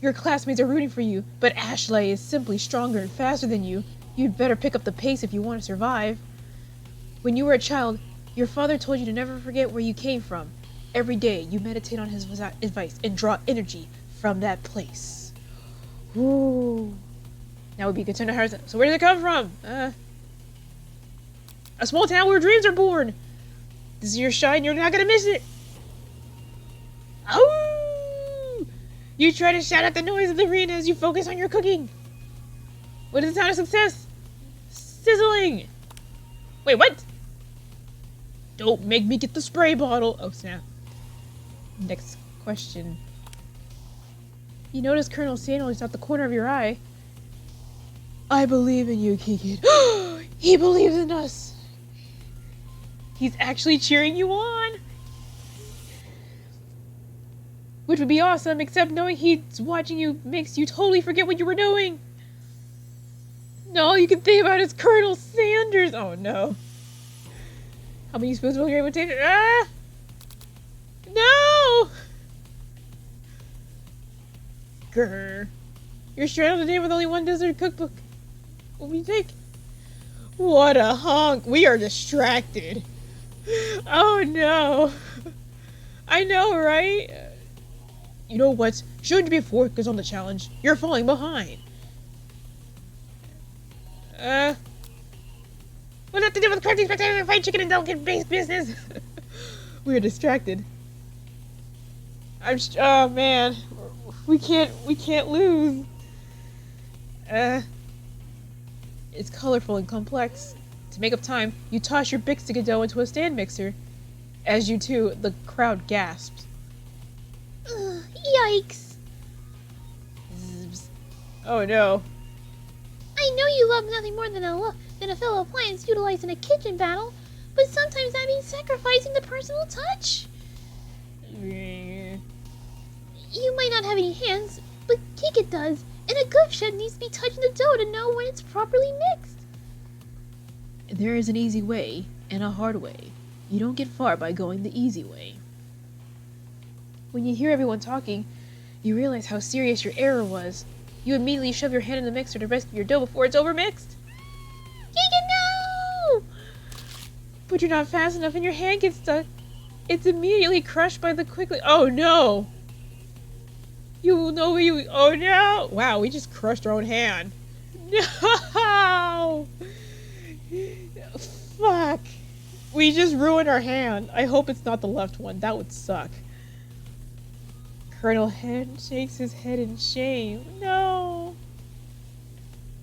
Your classmates are rooting for you, but Ashley is simply stronger and faster than you. You'd better pick up the pace if you want to survive. When you were a child, your father told you to never forget where you came from. Every day, you meditate on his advice and draw energy from that place. Ooh. Now would be concerned to so where did it come from? A small town where dreams are born. This is your shine, you're not gonna miss it. Oh! You try to shout out the noise of the arena as you focus on your cooking. What is the sound of success? Sizzling! Wait, what? Don't make me get the spray bottle. Oh, snap. Next question. You notice Colonel Sanders at the corner of your eye. I believe in you, KiKiD. He believes in us. He's actually cheering you on. Which would be awesome, except knowing he's watching you makes you totally forget what you were doing. All you can think about is Colonel Sanders. Oh no. How many spoons will you able to take? Ah! No! Grr. You're stranded today with only one dessert cookbook. What will you take? What a honk. We are distracted. Oh no. I know, right? You know what? Shouldn't you be focused on the challenge? You're falling behind. What's that to do with crafting spectacular fried chicken and delicate based business? We are distracted. Oh man. We can't lose. It's colorful and complex. To make up time, you toss your big stick of dough into a stand mixer. As you do, the crowd gasps. Yikes. Oh no. I know you love nothing more than a fellow appliance utilized in a kitchen battle, but sometimes that means sacrificing the personal touch. You might not have any hands, but KiKiD does, and a good chef needs to be touching the dough to know when it's properly mixed. There is an easy way and a hard way. You don't get far by going the easy way. When you hear everyone talking, you realize how serious your error was. You immediately shove your hand in the mixer to rescue your dough before it's overmixed. KiKi, no! But you're not fast enough and your hand gets stuck. It's immediately crushed by the quickly. Oh no! You know you. Oh no! Wow, we just crushed our own hand. No! Fuck. We just ruined our hand. I hope it's not the left one. That would suck. Colonel Head shakes his head in shame. No!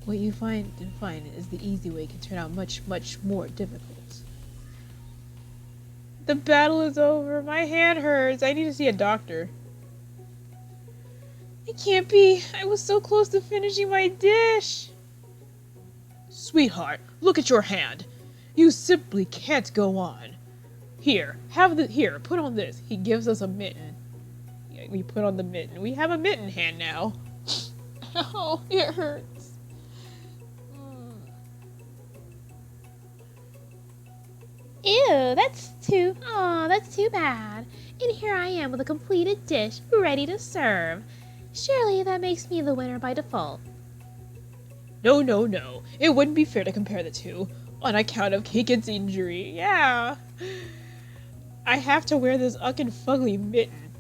What you find is the easy way can turn out much, much more difficult. The battle is over. My hand hurts. I need to see a doctor. It can't be. I was so close to finishing my dish. Sweetheart, look at your hand. You simply can't go on. Here, put on this. He gives us a mitten. Yeah, we put on the mitten. We have a mitten hand now. Oh, it hurts. Ew, that's too bad. And here I am with a completed dish ready to serve. Surely that makes me the winner by default. No, no, no. It wouldn't be fair to compare the two. On account of KiKiD's injury. Yeah. I have to wear this uckin' fugly mitten.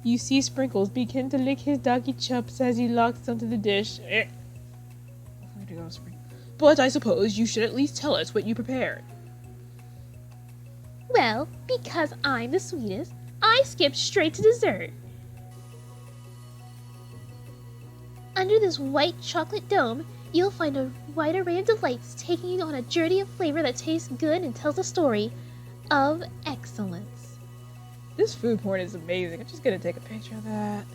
You see Sprinkles begin to lick his doggy chops as he locks onto the dish. But I suppose you should at least tell us what you prepared. Well, because I'm the sweetest, I skipped straight to dessert. Under this white chocolate dome, you'll find a wide array of delights taking you on a journey of flavor that tastes good and tells a story of excellence. This food porn is amazing. I'm just gonna take a picture of that.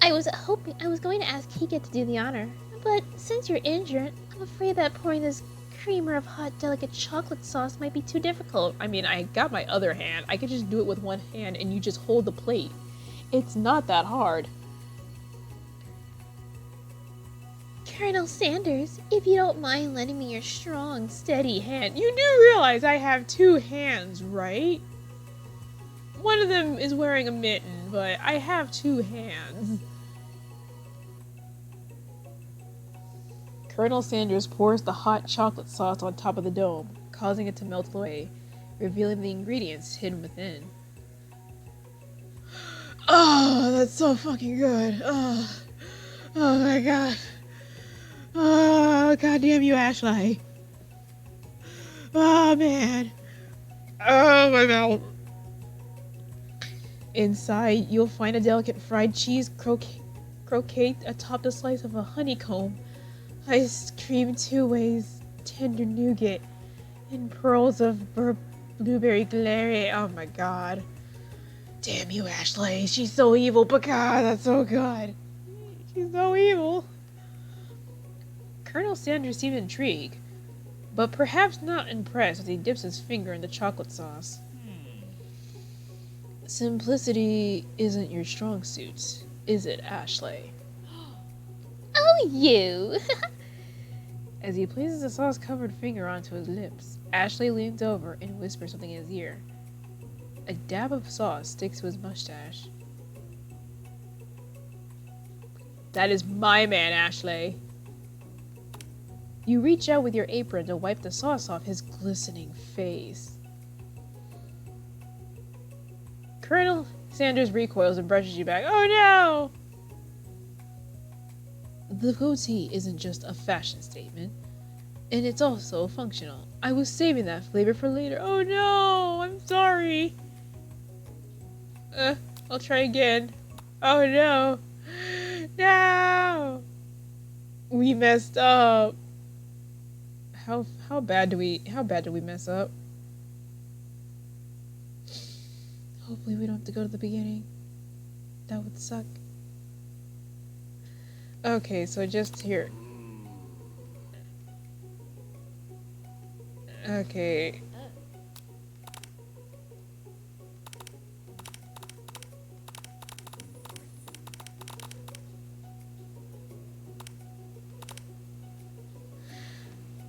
I was going to ask KiKi to do the honor, but since you're injured, I'm afraid that pouring this creamer of hot, delicate chocolate sauce might be too difficult. I mean, I got my other hand. I could just do it with one hand and you just hold the plate. It's not that hard. Colonel Sanders, if you don't mind lending me your strong, steady hand. You do realize I have two hands, right? One of them is wearing a mitten, but I have two hands. Colonel Sanders pours the hot chocolate sauce on top of the dome, causing it to melt away, revealing the ingredients hidden within. Oh, that's so fucking good. Oh my god. Oh, goddamn you, Ashley. Oh, man. Oh, my mouth. Inside, you'll find a delicate fried cheese croquette atop the slice of a honeycomb, ice cream two ways, tender nougat, and pearls of blueberry glare. Oh, my God. Damn you, Ashley. She's so evil, but God, that's so good. She's so evil. Colonel Sanders seemed intrigued, but perhaps not impressed as he dips his finger in the chocolate sauce. Simplicity isn't your strong suit, is it, Ashley? Oh, you! As he places a sauce-covered finger onto his lips, Ashley leans over and whispers something in his ear. A dab of sauce sticks to his mustache. That is my man, Ashley. You reach out with your apron to wipe the sauce off his glistening face. Colonel Sanders recoils and brushes you back. Oh no! The goatee isn't just a fashion statement, and it's also functional. I was saving that flavor for later. Oh no! I'm sorry. I'll try again. Oh no! No! We messed up. How bad do we mess up? Hopefully we don't have to go to the beginning. That would suck. Okay, so just here. Okay.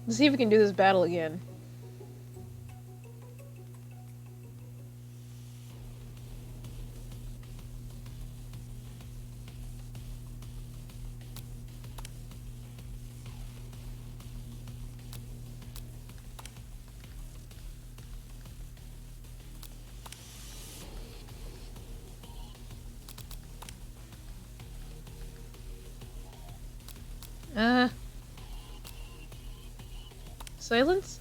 Let's see if we can do this battle again. Silence?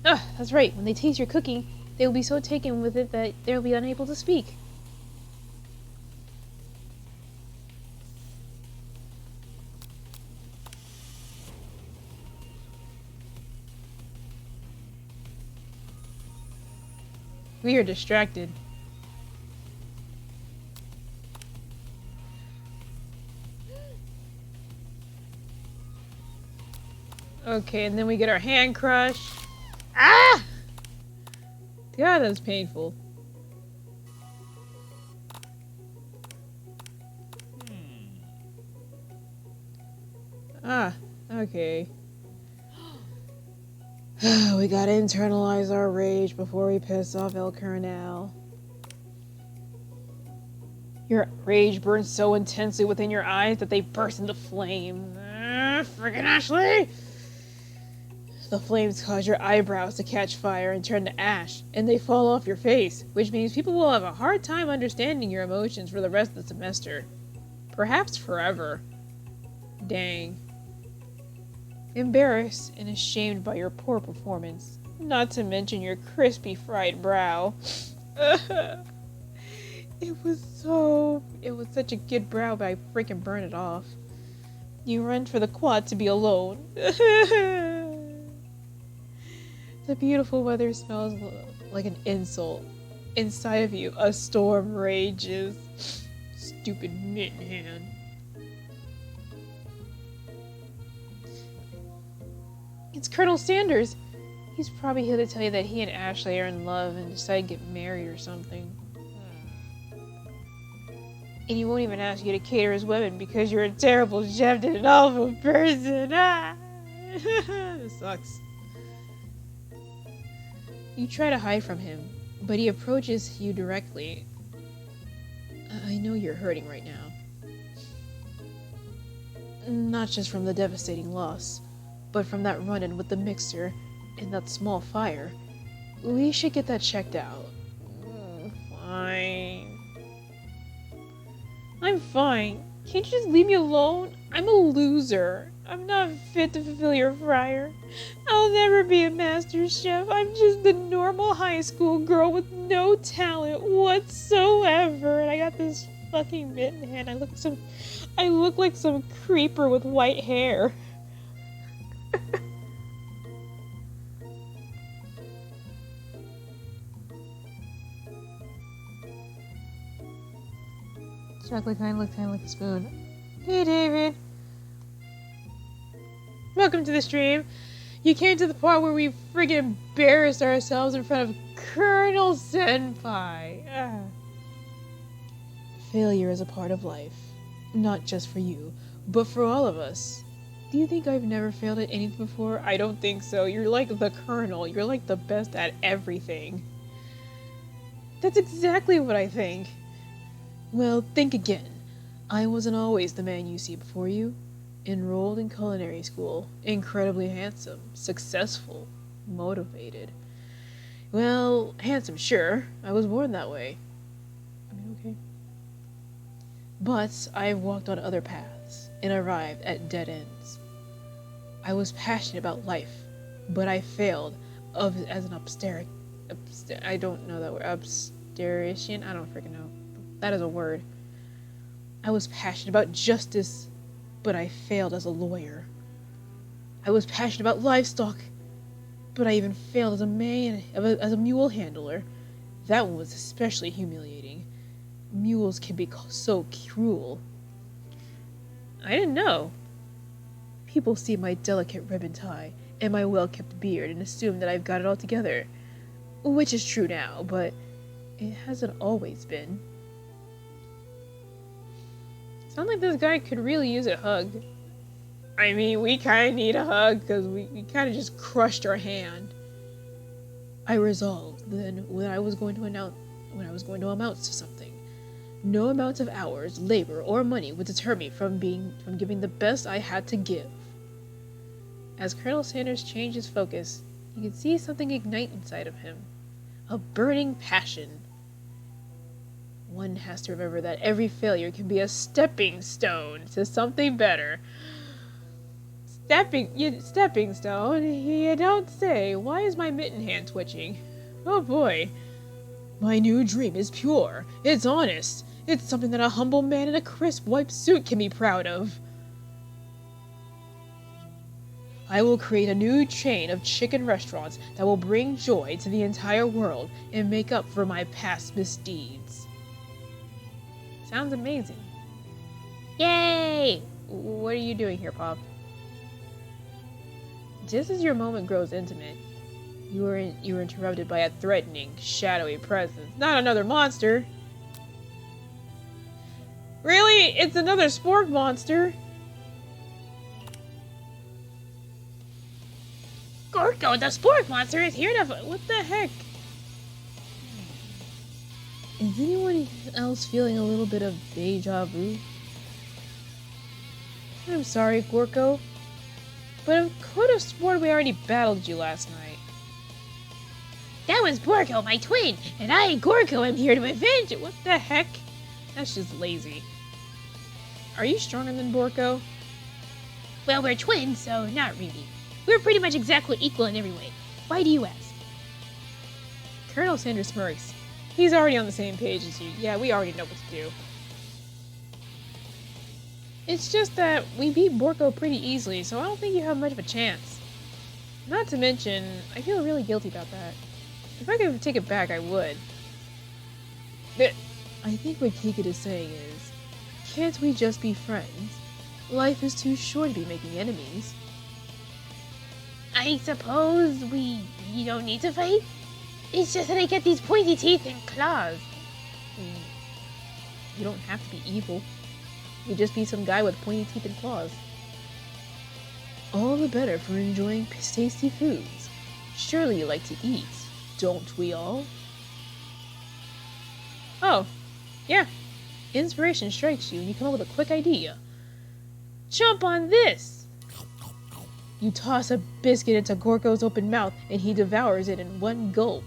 Ah, that's right. When they taste your cooking, they will be so taken with it that they will be unable to speak. We are distracted. Okay, and then we get our hand crushed. Ah! God, that's painful. Ah, okay. We gotta internalize our rage before we piss off El Colonel. Your rage burns so intensely within your eyes that they burst into flame. Friggin' Ashley! The flames cause your eyebrows to catch fire and turn to ash, and they fall off your face, which means people will have a hard time understanding your emotions for the rest of the semester. Perhaps forever. Dang. Embarrassed and ashamed by your poor performance, not to mention your crispy fried brow. It was such a good brow, but I freaking burned it off. You run for the quad to be alone. The beautiful weather smells like an insult. Inside of you, a storm rages. Stupid mitten hand. It's Colonel Sanders. He's probably here to tell you that he and Ashley are in love and decided to get married or something. And he won't even ask you to cater his women because you're a terrible chef and an awful person. Ah! This sucks. You try to hide from him, but he approaches you directly. I know you're hurting right now. Not just from the devastating loss, but from that run-in with the mixer and that small fire. We should get that checked out. Fine. I'm fine. Can't you just leave me alone? I'm a loser. I'm not fit to fulfill your fryer. I'll never be a master chef. I'm just a normal high school girl with no talent whatsoever. And I got this fucking mitten hand. I look like some creeper with white hair. Chocolate kind looks kind of like a spoon. Hey, David. Welcome to the stream. You came to the part where we friggin' embarrassed ourselves in front of Colonel Senpai. Failure is a part of life. Not just for you, but for all of us. Do you think I've never failed at anything before? I don't think so. You're like the Colonel. You're like the best at everything. That's exactly what I think. Well, think again. I wasn't always the man you see before you. Enrolled in culinary school, incredibly handsome, successful, motivated. Well, handsome, sure. I was born that way. I mean, okay. But I've walked on other paths and arrived at dead ends. I was passionate about life, but I failed as an I don't know that word. Obstetrician? I don't freaking know. That is a word. I was passionate about justice, but I failed as a lawyer. I was passionate about livestock, but I even failed as a mule handler. That one was especially humiliating. Mules can be so cruel. I didn't know. People see my delicate ribbon tie and my well-kept beard and assume that I've got it all together. Which is true now, but it hasn't always been. Sounds like this guy could really use a hug. I mean, we kind of need a hug because we kind of just crushed our hand. I resolved then when I was going to amount to something. No amount of hours, labor, or money would deter me from giving the best I had to give. As Colonel Sanders changed his focus, you could see something ignite inside of him. A burning passion. One has to remember that every failure can be a stepping stone to something better. Stepping stone, you don't say. Why is my mitten hand twitching? Oh boy. My new dream is pure. It's honest. It's something that a humble man in a crisp white suit can be proud of. I will create a new chain of chicken restaurants that will bring joy to the entire world and make up for my past misdeeds. Sounds amazing. Yay! What are you doing here, Pop? Just as your moment grows intimate, you are interrupted by a threatening, shadowy presence. Not another monster! Really? It's another spork monster! Gorko, the spork monster, is here to... What the heck? Is anyone else feeling a little bit of deja vu? I'm sorry, Gorko, but I could have sworn we already battled you last night. That was Borko, my twin, and I, Gorko, am here to avenge it. What the heck? That's just lazy. Are you stronger than Borko? Well, we're twins, so not really. We're pretty much exactly equal in every way. Why do you ask? Colonel Sanders smirks. He's already on the same page as you. Yeah, we already know what to do. It's just that we beat Borko pretty easily, so I don't think you have much of a chance. Not to mention, I feel really guilty about that. If I could take it back, I would. But I think what KiKiD is saying is, can't we just be friends? Life is too short to be making enemies. I suppose you don't need to fight? It's just that I get these pointy teeth and claws. You don't have to be evil. You just be some guy with pointy teeth and claws. All the better for enjoying tasty foods. Surely you like to eat, don't we all? Oh, yeah. Inspiration strikes you and you come up with a quick idea. Jump on this! You toss a biscuit into Gorko's open mouth and he devours it in one gulp.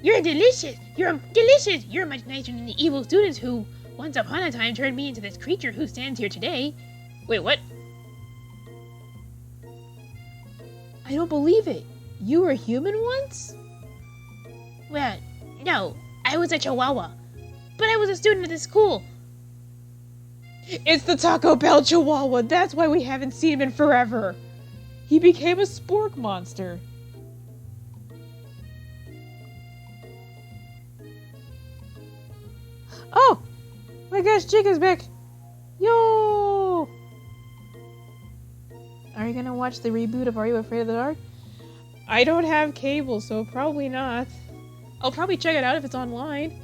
You're delicious! You're delicious! You're much nicer than the evil students who, once upon a time, turned me into this creature who stands here today. Wait, what? I don't believe it. You were human once? Well, no. I was a chihuahua. But I was a student at this school. It's the Taco Bell Chihuahua. That's why we haven't seen him in forever. He became a spork monster. Oh! My gosh, Jake is back. Yo! Are you gonna watch the reboot of Are You Afraid of the Dark? I don't have cable, so probably not. I'll probably check it out if it's online.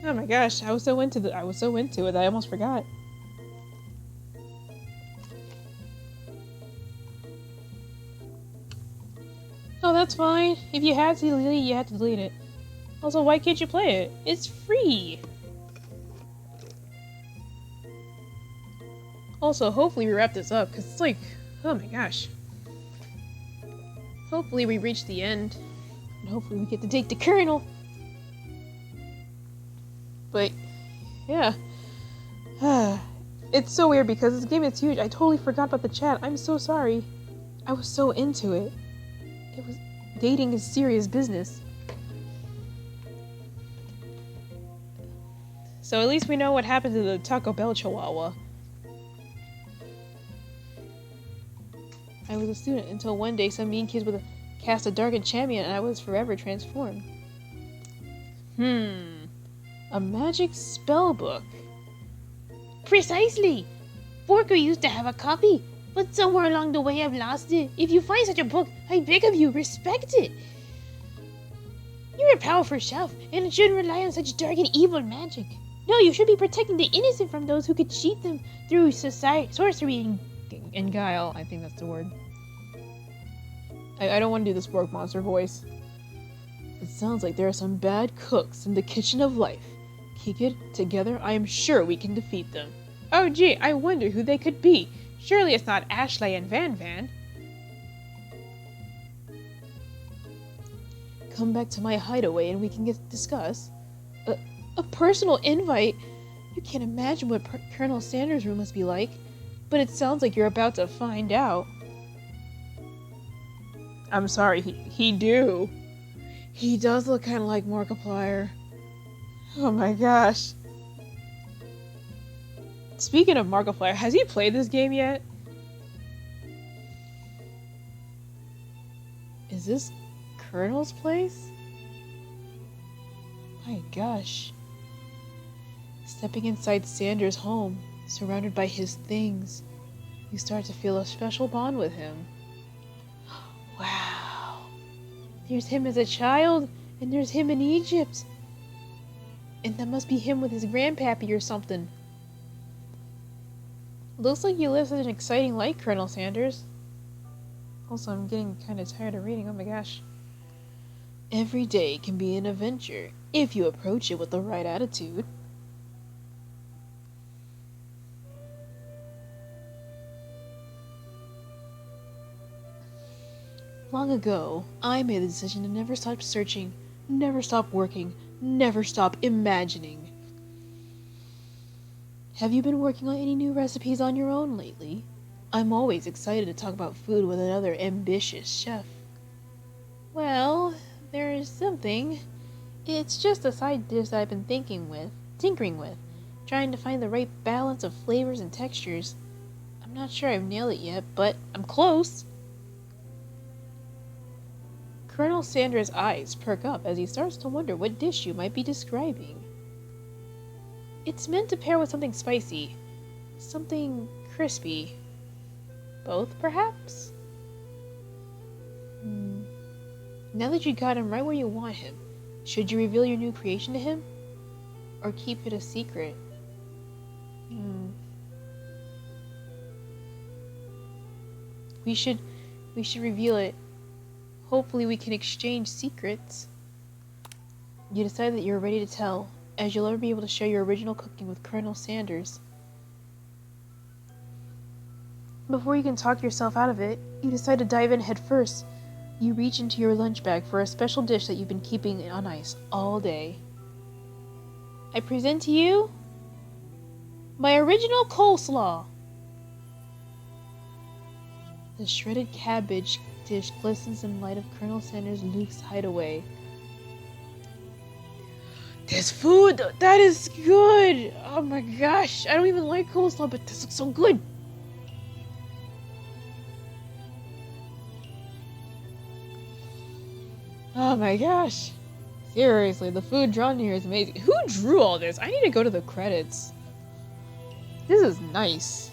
Oh my gosh, I was so into it that I almost forgot. Oh, that's fine. If you had to delete it, you had to delete it. Also, why can't you play it? It's free! Also, hopefully we wrap this up, because it's like, oh my gosh. Hopefully we reach the end, and hopefully we get to take the Colonel. But, yeah. It's so weird because this game is huge. I totally forgot about the chat. I'm so sorry. I was so into it. Dating is serious business. So at least we know what happened to the Taco Bell Chihuahua. I was a student until one day some mean kids would cast a dark enchantment and I was forever transformed. A magic spell book. Precisely! Borko used to have a copy, but somewhere along the way I've lost it. If you find such a book, I beg of you, respect it. You're a powerful chef, and it shouldn't rely on such dark and evil magic. No, you should be protecting the innocent from those who could cheat them through sorcery and guile. I think that's the word. I don't want to do the spork monster voice. It sounds like there are some bad cooks in the kitchen of life. KiKiD, together I am sure we can defeat them. Oh gee, I wonder who they could be. Surely it's not Ashley and Van Van. Come back to my hideaway and we can discuss. A personal invite? You can't imagine what Colonel Sanders' room must be like, but it sounds like you're about to find out. I'm sorry, he do. He does look kind of like Markiplier. Oh my gosh. Speaking of Markiplier, has he played this game yet? Is this Colonel's place? My gosh. Stepping inside Sanders' home, surrounded by his things, you start to feel a special bond with him. Wow. There's him as a child, and there's him in Egypt. And that must be him with his grandpappy or something. Looks like you live such an exciting life, Colonel Sanders. Also, I'm getting kind of tired of reading. Oh my gosh. Every day can be an adventure if you approach it with the right attitude. Long ago, I made the decision to never stop searching, never stop working, never stop imagining. Have you been working on any new recipes on your own lately? I'm always excited to talk about food with another ambitious chef. Well, there is something. It's just a side dish that I've been tinkering with, trying to find the right balance of flavors and textures. I'm not sure I've nailed it yet, but I'm close. Colonel Sanders' eyes perk up as he starts to wonder what dish you might be describing. It's meant to pair with something spicy, something crispy. Both, perhaps? Now that you got him right where you want him, should you reveal your new creation to him? Or keep it a secret? We should reveal it. Hopefully we can exchange secrets. You decide that you're ready to tell, as you'll never be able to share your original cooking with Colonel Sanders. Before you can talk yourself out of it, you decide to dive in head first. You reach into your lunch bag for a special dish that you've been keeping on ice all day. I present to you my original coleslaw. The shredded cabbage dish glistens in light of Colonel Sanders Luke's hideaway. This food, that is good! Oh my gosh, I don't even like coleslaw, but this looks so good! Oh my gosh. Seriously, the food drawn here is amazing. Who drew all this? I need to go to the credits. This is nice.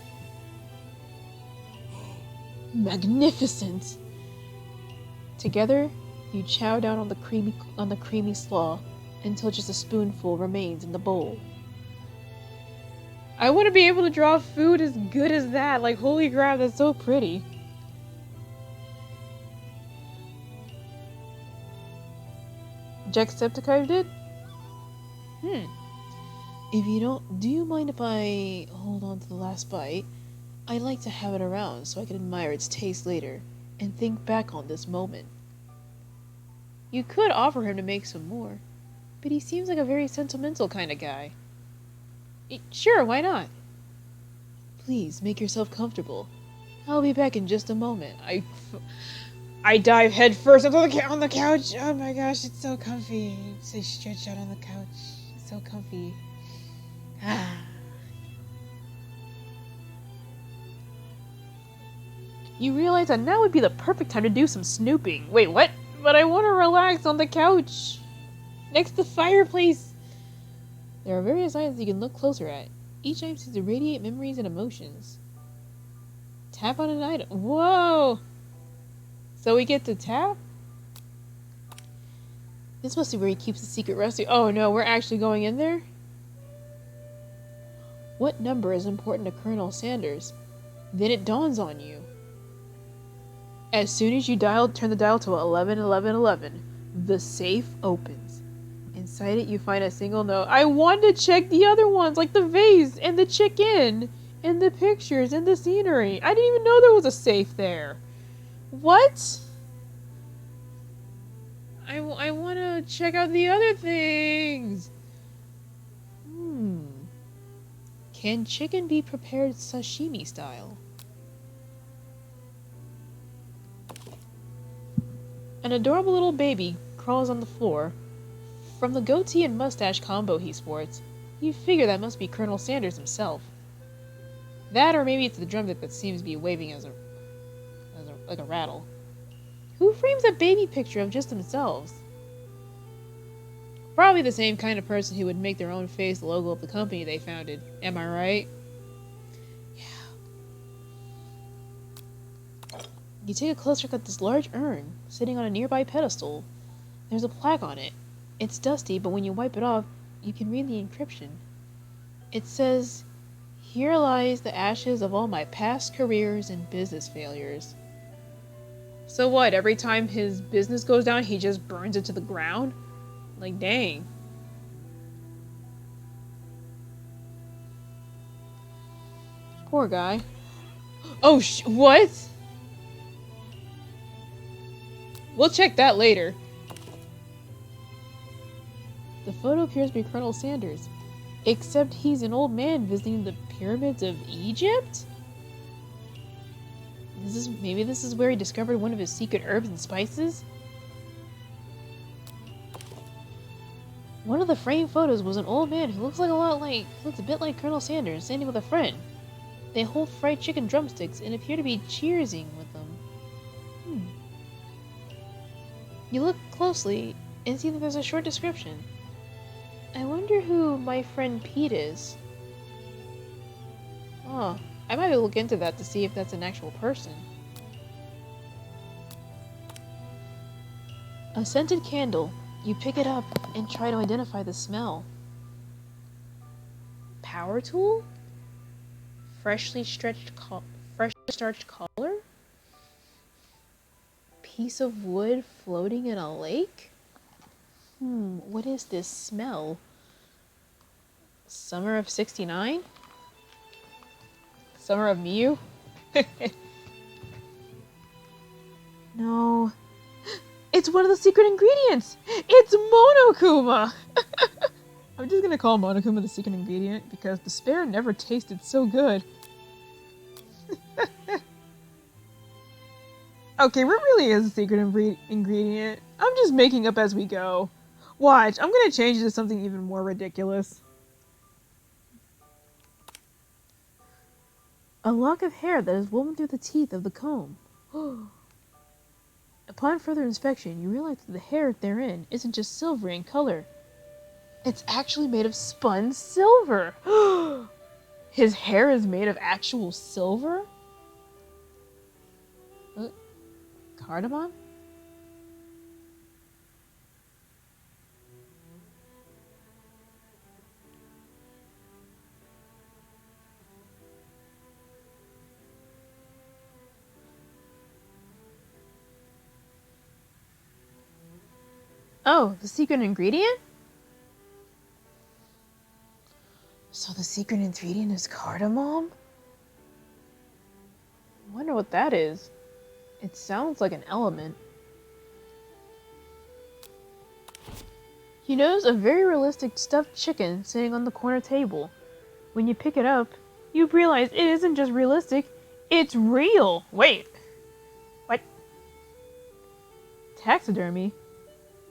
Magnificent. Together, you chow down on the creamy slaw until just a spoonful remains in the bowl. I want to be able to draw food as good as that. Like, holy crap, that's so pretty. Jacksepticeye did? If you don't, do you mind if I hold on to the last bite? I'd like to have it around so I can admire its taste later and think back on this moment. You could offer him to make some more, but he seems like a very sentimental kind of guy. Sure, why not? Please make yourself comfortable. I'll be back in just a moment. I dive head first on the couch. Oh my gosh, it's so comfy. I stretch out on the couch. It's so comfy. You realize that now would be the perfect time to do some snooping. Wait, what? But I want to relax on the couch. Next to the fireplace. There are various items you can look closer at. Each item seems to radiate memories and emotions. Tap on an item. Whoa! So we get to tap? This must be where he keeps the secret recipe. Oh no, we're actually going in there? What number is important to Colonel Sanders? Then it dawns on you. As soon as you turn the dial to 111111, the safe opens. Inside it you find a single note. I want to check the other ones, like the vase and the chicken and the pictures and the scenery. I didn't even know there was a safe there. What? I want to check out the other things. Can chicken be prepared sashimi style? An adorable little baby crawls on the floor. From the goatee and mustache combo he sports, you figure that must be Colonel Sanders himself. That, or maybe it's the drumstick that seems to be waving like a rattle. Who frames a baby picture of just themselves? Probably the same kind of person who would make their own face the logo of the company they founded. Am I right? Yeah. You take a close look at this large urn sitting on a nearby pedestal. There's a plaque on it. It's dusty, but when you wipe it off, you can read the encryption. It says, "Here lies the ashes of all my past careers and business failures." So what, every time his business goes down, he just burns it to the ground? Like, dang. Poor guy. Oh, what? We'll check that later. The photo appears to be Colonel Sanders, except he's an old man visiting the pyramids of Egypt? Maybe this is where he discovered one of his secret herbs and spices? One of the framed photos was an old man who looks a bit like Colonel Sanders, standing with a friend. They hold fried chicken drumsticks and appear to be cheersing with them. You look closely and see that there's a short description. I wonder who my friend Pete is. Oh, I might look into that to see if that's an actual person. A scented candle. You pick it up and try to identify the smell. Power tool? Freshly starched collar? Piece of wood floating in a lake? What is this smell? Summer of '69? Summer of Miu? No. It's one of the secret ingredients! It's Monokuma! I'm just gonna call Monokuma the secret ingredient because the spare never tasted so good. Okay, what really is a secret ingredient? I'm just making up as we go. Watch, I'm gonna change it to something even more ridiculous. A lock of hair that is woven through the teeth of the comb. Upon further inspection, you realize that the hair therein isn't just silvery in color. It's actually made of spun silver. His hair is made of actual silver? Cardamom? Oh, the secret ingredient? So the secret ingredient is cardamom? I wonder what that is. It sounds like an element. You notice a very realistic stuffed chicken sitting on the corner table. When you pick it up, you realize it isn't just realistic, it's real! Wait! What? Taxidermy?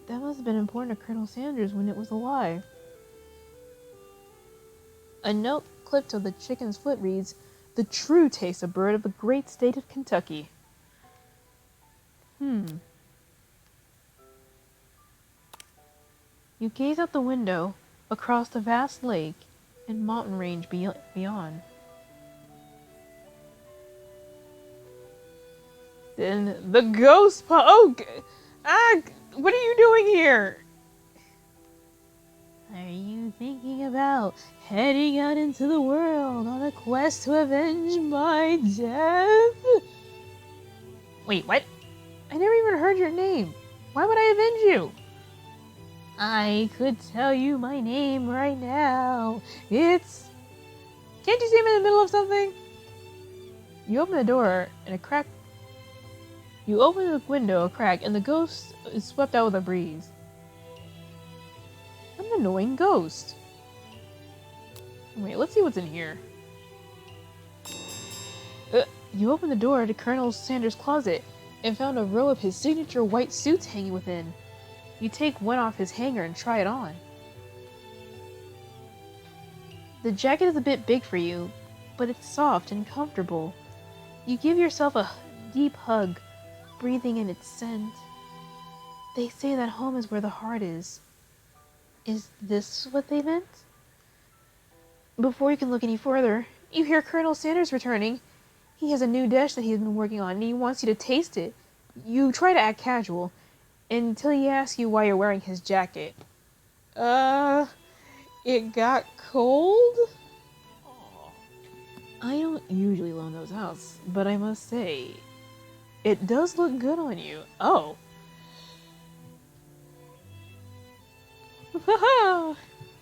That must have been important to Colonel Sanders when it was alive. A note clipped to the chicken's foot reads, "The true taste of bird of the great state of Kentucky." You gaze out the window, across the vast lake and mountain range beyond. Then the ghost what are you doing here? Are you thinking about heading out into the world on a quest to avenge my death? Wait, what? I never even heard your name. Why would I avenge you? I could tell you my name right now. It's... Can't you see I'm in the middle of something? You open the door and a crack... You open the window a crack and the ghost is swept out with a breeze. An annoying ghost. Wait, let's see what's in here. You open the door to Colonel Sanders' closet and found a row of his signature white suits hanging within. You take one off his hanger and try it on. The jacket is a bit big for you, but it's soft and comfortable. You give yourself a deep hug, breathing in its scent. They say that home is where the heart is. Is this what they meant? Before you can look any further, you hear Colonel Sanders returning. He has a new dish that he's been working on, and he wants you to taste it. You try to act casual, until he asks you why you're wearing his jacket. It got cold? I don't usually loan those out, but I must say, it does look good on you. Oh.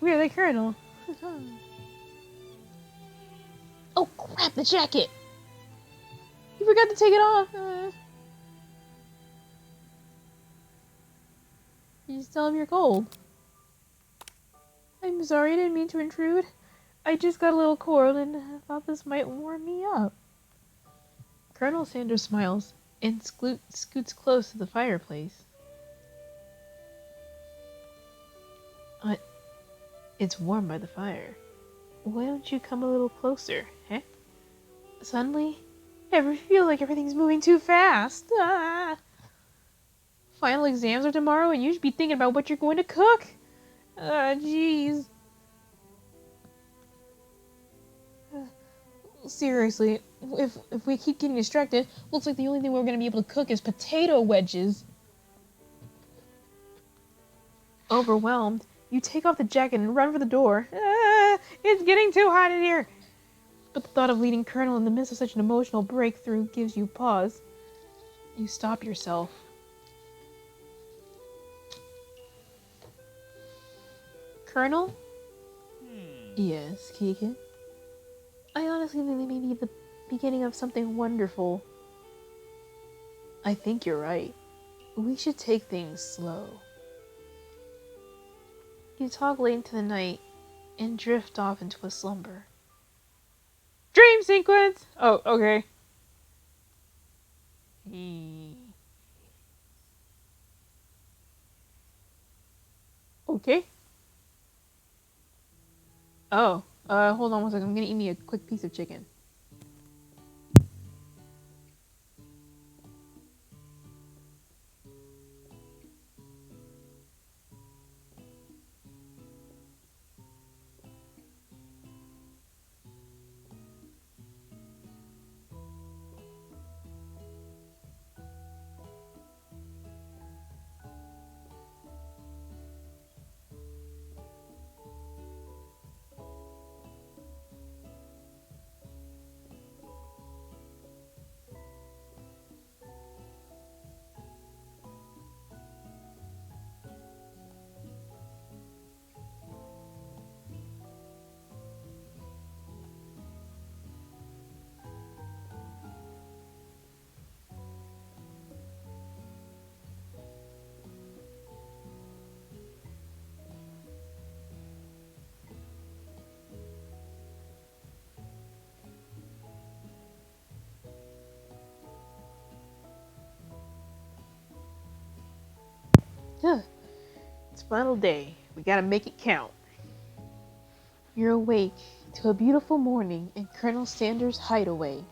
We're the Colonel. Oh crap, the jacket! You forgot to take it off. You just tell him you're cold. I'm sorry, I didn't mean to intrude. I just got a little cold and thought this might warm me up. Colonel Sanders smiles and scoots close to the fireplace. It's warm by the fire. Why don't you come a little closer, eh? Suddenly, I feel like everything's moving too fast. Final exams are tomorrow and you should be thinking about what you're going to cook. Jeez. Seriously, if we keep getting distracted, looks like the only thing we're going to be able to cook is potato wedges. Overwhelmed, you take off the jacket and run for the door. It's getting too hot in here. But the thought of leading Colonel in the midst of such an emotional breakthrough gives you pause. You stop yourself. Colonel? Yes, KiKiD? I honestly think they may be the beginning of something wonderful. I think you're right. We should take things slow. You talk late into the night and drift off into a slumber. Dream sequence! Oh, okay. Okay. Oh, hold on one second. I'm gonna eat me a quick piece of chicken. It's final day. We gotta make it count. You're awake to a beautiful morning in Colonel Sanders' hideaway.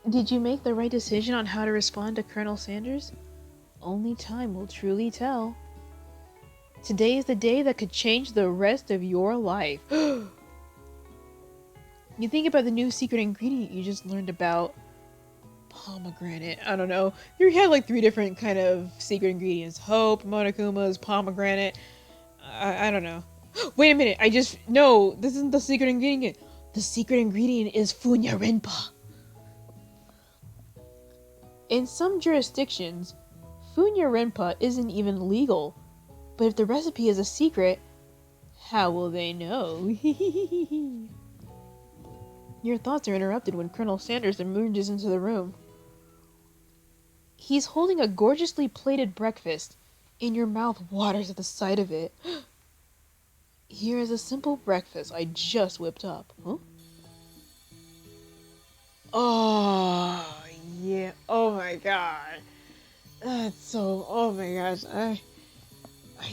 Did you make the right decision on how to respond to Colonel Sanders? Only time will truly tell. Today is the day that could change the rest of your life. You think about the new secret ingredient you just learned about. Pomegranate. I don't know. You had like 3 different kind of secret ingredients. Hope, Monokuma's, pomegranate. I don't know. Wait a minute. No, this isn't the secret ingredient. The secret ingredient is Funya Renpa. In some jurisdictions, Funya Renpa isn't even legal. But if the recipe is a secret, how will they know? Your thoughts are interrupted when Colonel Sanders emerges into the room. He's holding a gorgeously plated breakfast, and your mouth waters at the sight of it. Here is a simple breakfast I just whipped up. Huh? Oh, yeah. Oh my god. That's so... Oh my gosh. I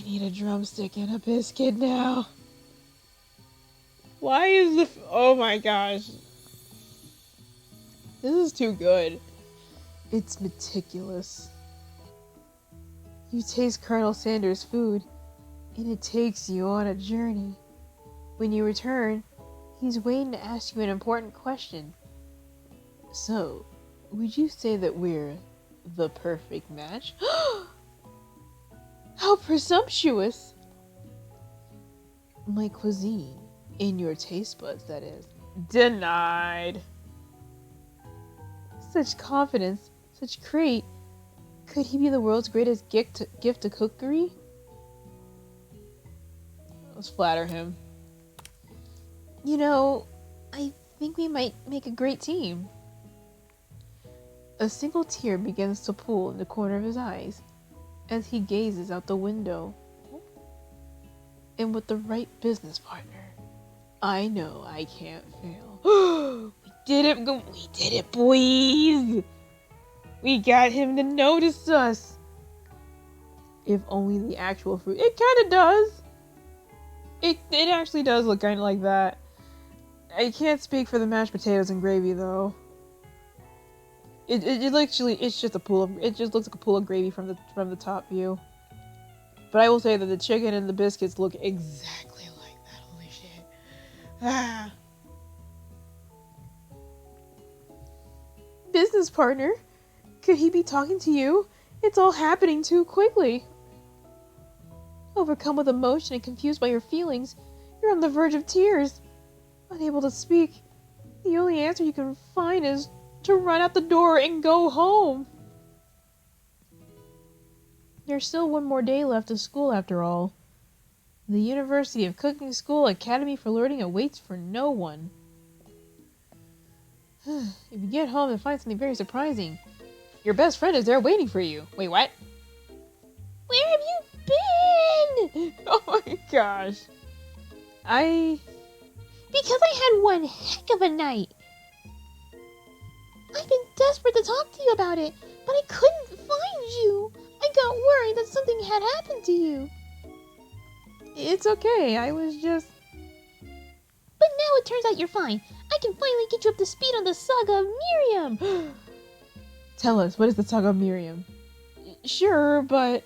need a drumstick and a biscuit now. Why is the... Oh my gosh. This is too good. It's meticulous. You taste Colonel Sanders' food, and it takes you on a journey. When you return, he's waiting to ask you an important question. So, would you say that we're the perfect match? How presumptuous! My cuisine, in your taste buds, that is. Denied. Such confidence, such crate. Could he be the world's greatest gift to cookery? Let's flatter him. You know, I think we might make a great team. A single tear begins to pool in the corner of his eyes as he gazes out the window. And with the right business partner, I know I can't fail. We did it! We did it, boys! We got him to notice us! If only the actual fruit... It kind of does! It actually does look kind of like that. I can't speak for the mashed potatoes and gravy, though. It literally, it's just a pool of... It just looks like a pool of gravy from the top view. But I will say that the chicken and the biscuits look exactly like that. Holy shit. Ah. Business partner? Could he be talking to you? It's all happening too quickly. Overcome with emotion and confused by your feelings, you're on the verge of tears. Unable to speak, the only answer you can find is to run out the door and go home. There's still one more day left of school after all. The University of Cooking School Academy for Learning awaits for no one. If you get home and find something very surprising, your best friend is there waiting for you. Wait, what? Where have you been? Oh my gosh. Because I had one heck of a night. I've been desperate to talk to you about it, but I couldn't find you. I got worried that something had happened to you. It's okay, I was just... But now it turns out you're fine. I can finally get you up to speed on the saga of Miriam. Tell us, what is the saga of Miriam? Sure, but...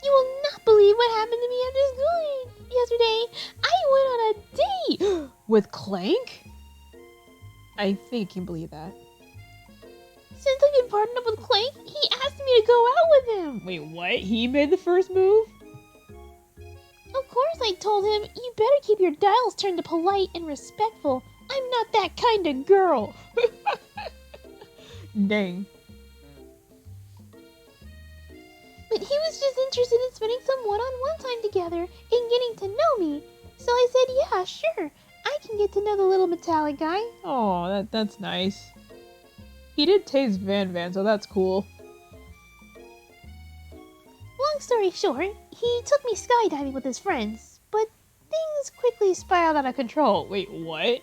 You will not believe what happened to me after school yesterday. I went on a date. With Clank? I think I can believe that. Since I've been partnered up with Clank, he asked me to go out with him. Wait, what? He made the first move? Of course I told him, you better keep your dials turned to polite and respectful. I'm not that kind of girl. Dang. But he was just interested in spending some one-on-one time together and getting to know me. So I said, yeah, sure. I can get to know the little metallic guy. Oh, that's nice. He did taste Van, so that's cool. Long story short, he took me skydiving with his friends, but things quickly spiraled out of control. Wait, what?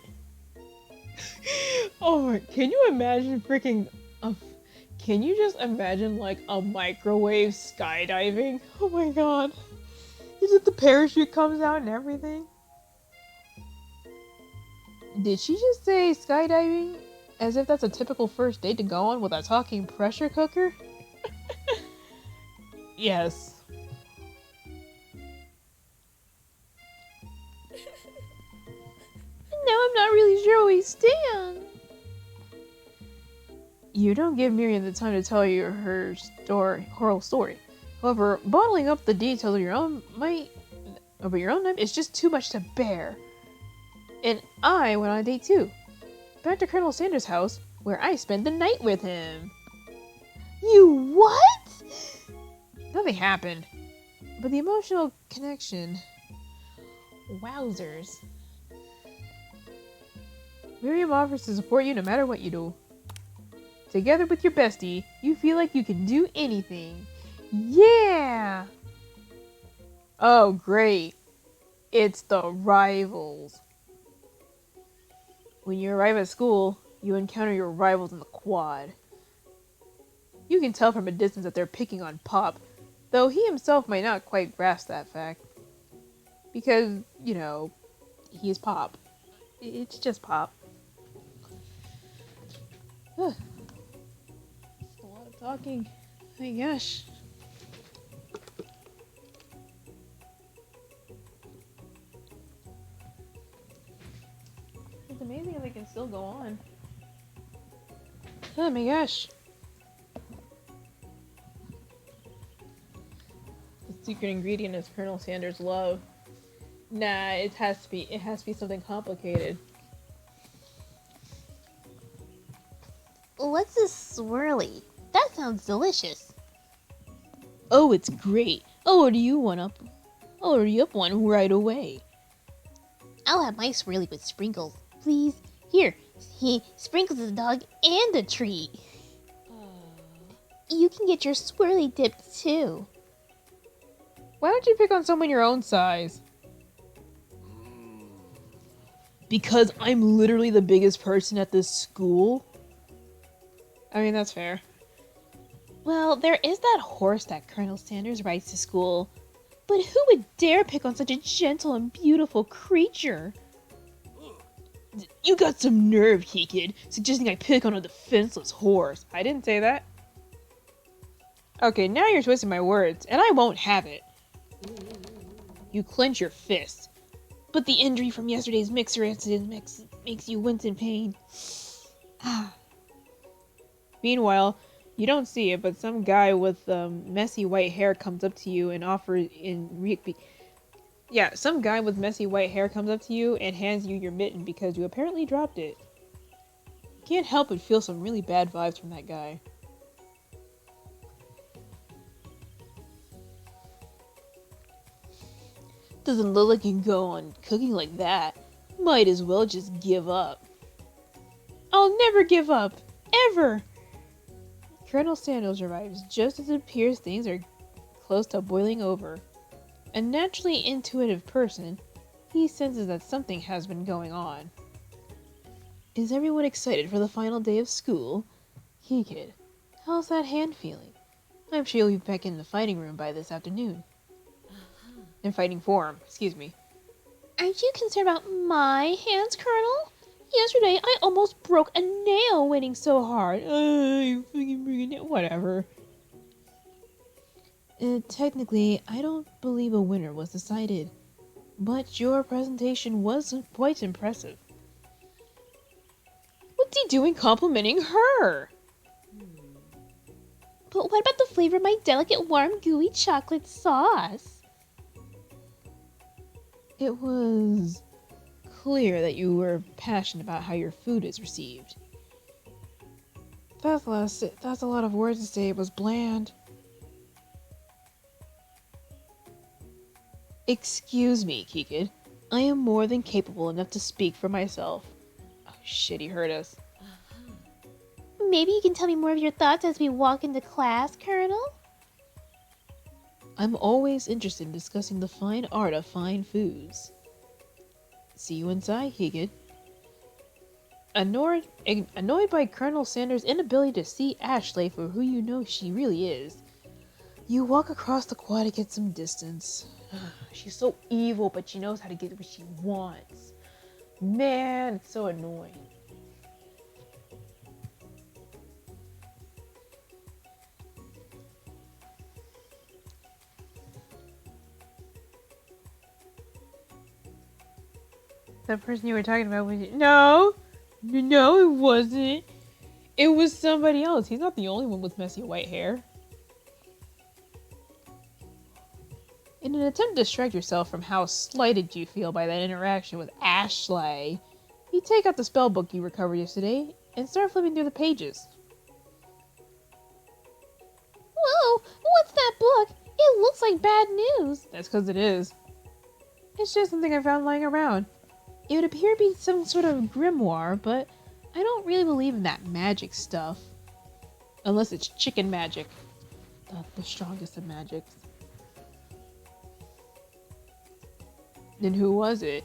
Oh my, can you imagine freaking... Can you just imagine, like, a microwave skydiving? Oh my god. Is it the parachute comes out and everything? Did she just say skydiving? As if that's a typical first date to go on with a talking pressure cooker? Yes. Now I'm not really sure where we stand. You don't give Miriam the time to tell you her whole story. However, bottling up the details of your own life is just too much to bear. And I went on a date too. Back to Colonel Sanders' house, where I spent the night with him. You what? Nothing happened. But the emotional connection... Wowzers. Miriam offers to support you no matter what you do. Together with your bestie, you feel like you can do anything. Yeah! Oh, great. It's the rivals. When you arrive at school, you encounter your rivals in the quad. You can tell from a distance that they're picking on Pop, though he himself might not quite grasp that fact. Because, you know, he is Pop. It's just Pop. That's a lot of talking. Oh my gosh. It's amazing how they can still go on. Oh my gosh. The secret ingredient is Colonel Sanders' love. Nah, it has to be something complicated. What's this swirly? That sounds delicious. Oh, it's great. I'll order you up one right away. I'll have my swirly with sprinkles, please. Here, he sprinkles the dog and the treat. You can get your swirly dipped too. Why don't you pick on someone your own size? Because I'm literally the biggest person at this school. I mean, that's fair. Well, there is that horse that Colonel Sanders rides to school. But who would dare pick on such a gentle and beautiful creature? You got some nerve, KiKiD, suggesting I pick on a defenseless horse. I didn't say that. Okay, now you're twisting my words, and I won't have it. You clench your fist. But the injury from yesterday's mixer incident makes you wince in pain. Meanwhile, you don't see it, but some guy with messy white hair comes up to you and some guy with messy white hair comes up to you and hands you your mitten because you apparently dropped it. You can't help but feel some really bad vibes from that guy. Doesn't look like you can go on cooking like that. Might as well just give up. I'll never give up. Ever! Colonel Sanders arrives just as it appears things are close to boiling over. A naturally intuitive person, he senses that something has been going on. Is everyone excited for the final day of school? KiKiD, how's that hand feeling? I'm sure you'll be back in the fighting room by this afternoon. In fighting form, excuse me. Aren't you concerned about my hands, Colonel? Yesterday, I almost broke a nail waiting so hard. Whatever. Technically, I don't believe a winner was decided, but your presentation was quite impressive. What's he doing complimenting her? But what about the flavor of my delicate, warm, gooey chocolate sauce? It was clear that you were passionate about how your food is received. That's a lot of words to say. It was bland. Excuse me, KiKiD. I am more than capable enough to speak for myself. Oh shit, he heard us. Maybe you can tell me more of your thoughts as we walk into class, Colonel? I'm always interested in discussing the fine art of fine foods. See you inside, KiKiD. Annoyed by Colonel Sanders' inability to see Ashley for who you know she really is, you walk across the quad to get some distance. She's so evil, but she knows how to get what she wants. Man, it's so annoying. That person you were talking about was... No, it wasn't. It was somebody else. He's not the only one with messy white hair. In an attempt to distract yourself from how slighted you feel by that interaction with Ashley, you take out the spell book you recovered yesterday and start flipping through the pages. Whoa, what's that book? It looks like bad news. That's because it is. It's just something I found lying around. It would appear to be some sort of grimoire, but I don't really believe in that magic stuff. Unless it's chicken magic. The strongest of magics. Then who was it?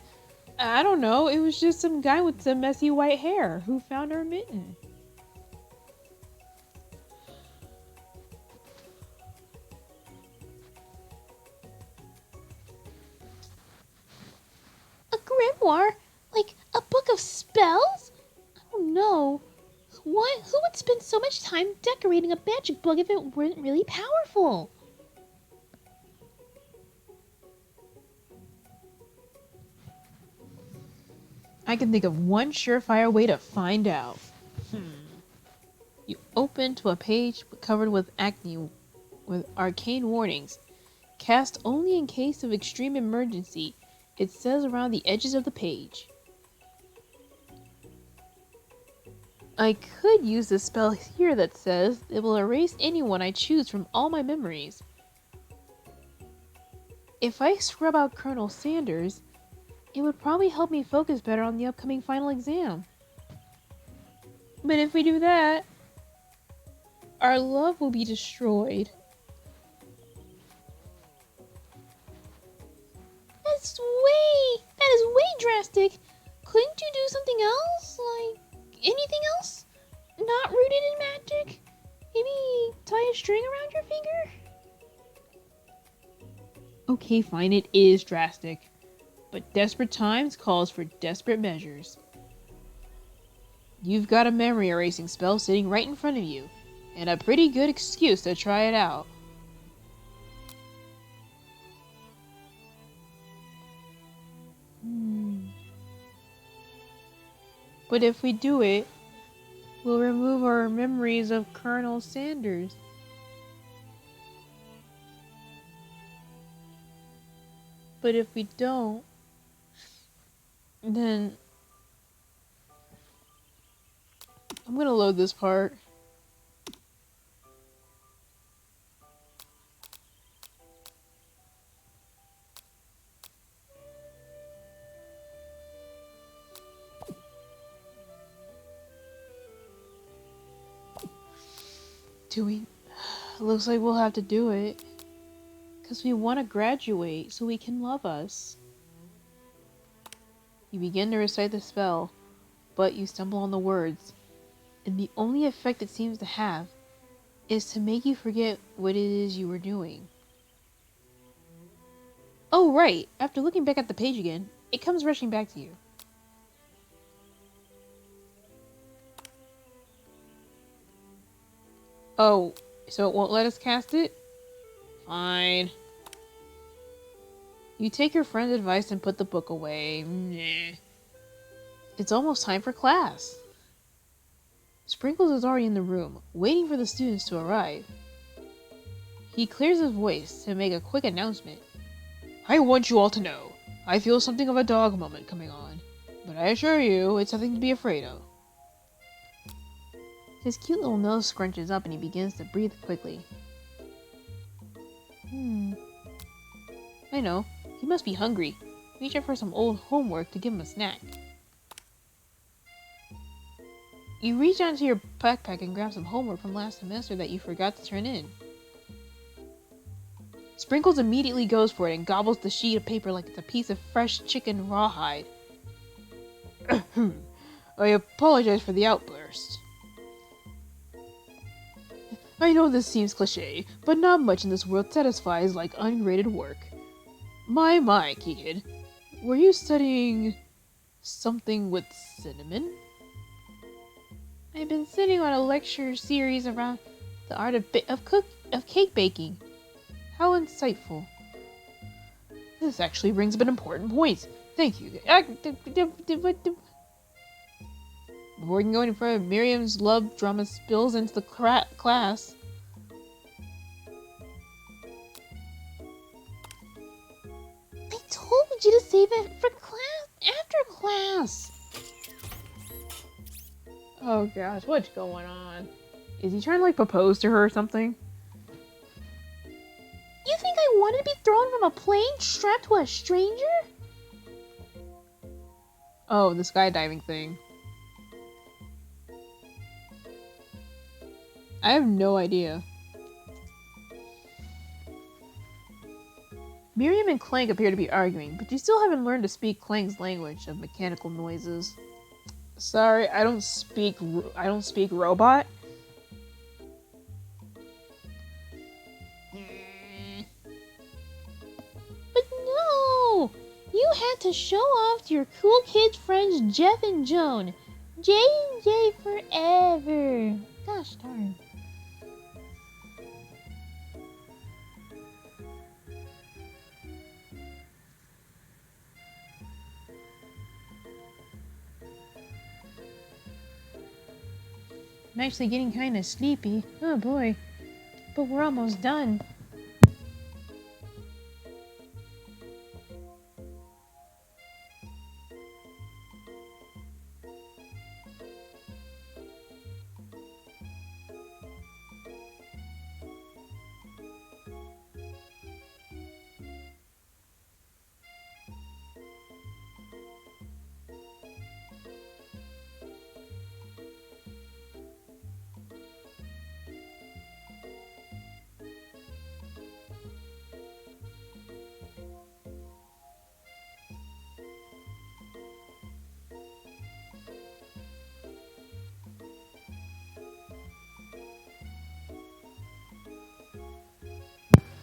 I don't know. It was just some guy with some messy white hair who found our mitten. A grimoire? Like a book of spells? Oh no. Why? Who would spend so much time decorating a magic book if it weren't really powerful? I can think of one surefire way to find out. You open to a page covered with acne with arcane warnings. Cast only in case of extreme emergency. It says around the edges of the page. I could use the spell here that says it will erase anyone I choose from all my memories. If I scrub out Colonel Sanders, it would probably help me focus better on the upcoming final exam. But if we do that, our love will be destroyed. That is way drastic. Couldn't you do something else? Like, anything else? Not rooted in magic? Maybe tie a string around your finger? Okay, fine, it is drastic. But desperate times calls for desperate measures. You've got a memory erasing spell sitting right in front of you, and a pretty good excuse to try it out. But if we do it, we'll remove our memories of Colonel Sanders. But if we don't, then I'm gonna load this part. Looks like we'll have to do it. Because we want to graduate so we can love us. You begin to recite the spell, but you stumble on the words. And the only effect it seems to have is to make you forget what it is you were doing. Oh, right. After looking back at the page again, it comes rushing back to you. Oh, so it won't let us cast it? Fine. You take your friend's advice and put the book away. Meh. It's almost time for class. Sprinkles is already in the room, waiting for the students to arrive. He clears his voice to make a quick announcement. I want you all to know, I feel something of a dog moment coming on, but I assure you, it's nothing to be afraid of. His cute little nose scrunches up and he begins to breathe quickly. I know, he must be hungry. Reach out for some old homework to give him a snack. You reach out into your backpack and grab some homework from last semester that you forgot to turn in. Sprinkles immediately goes for it and gobbles the sheet of paper like it's a piece of fresh chicken rawhide. I apologize for the outburst. I know this seems cliché, but not much in this world satisfies like ungraded work. My, KiKiD. Were you studying something with cinnamon? I've been sitting on a lecture series around the art of cake baking. How insightful. This actually brings up an important point. Thank you. Before we can go any further, Miriam's love drama spills into the class. I told you to save it for class, after class. Oh gosh, what's going on? Is he trying to like propose to her or something? You think I wanted to be thrown from a plane strapped to a stranger? Oh, the skydiving thing. I have no idea. Miriam and Clank appear to be arguing, but you still haven't learned to speak Clank's language of mechanical noises. Sorry, I don't speak robot. But no! You had to show off to your cool kids friends Jeff and Joan. J&J forever. Gosh darn. I'm actually getting kind of sleepy. Oh boy. But we're almost done.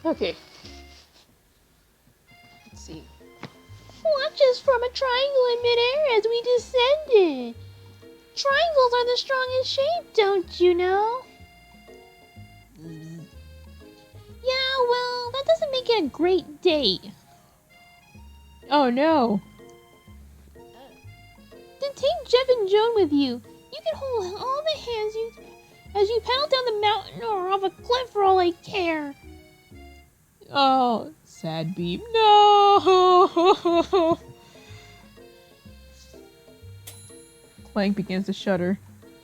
Okay. Let's see. Watch us from a triangle in midair as we descended. Triangles are the strongest shape, don't you know? Yeah, well, that doesn't make it a great date. Oh no. Then take Jeff and Joan with you. You can hold all the hands as you pedal down the mountain or off a cliff for all I care. Oh, sad beep. No! Clank begins to shudder.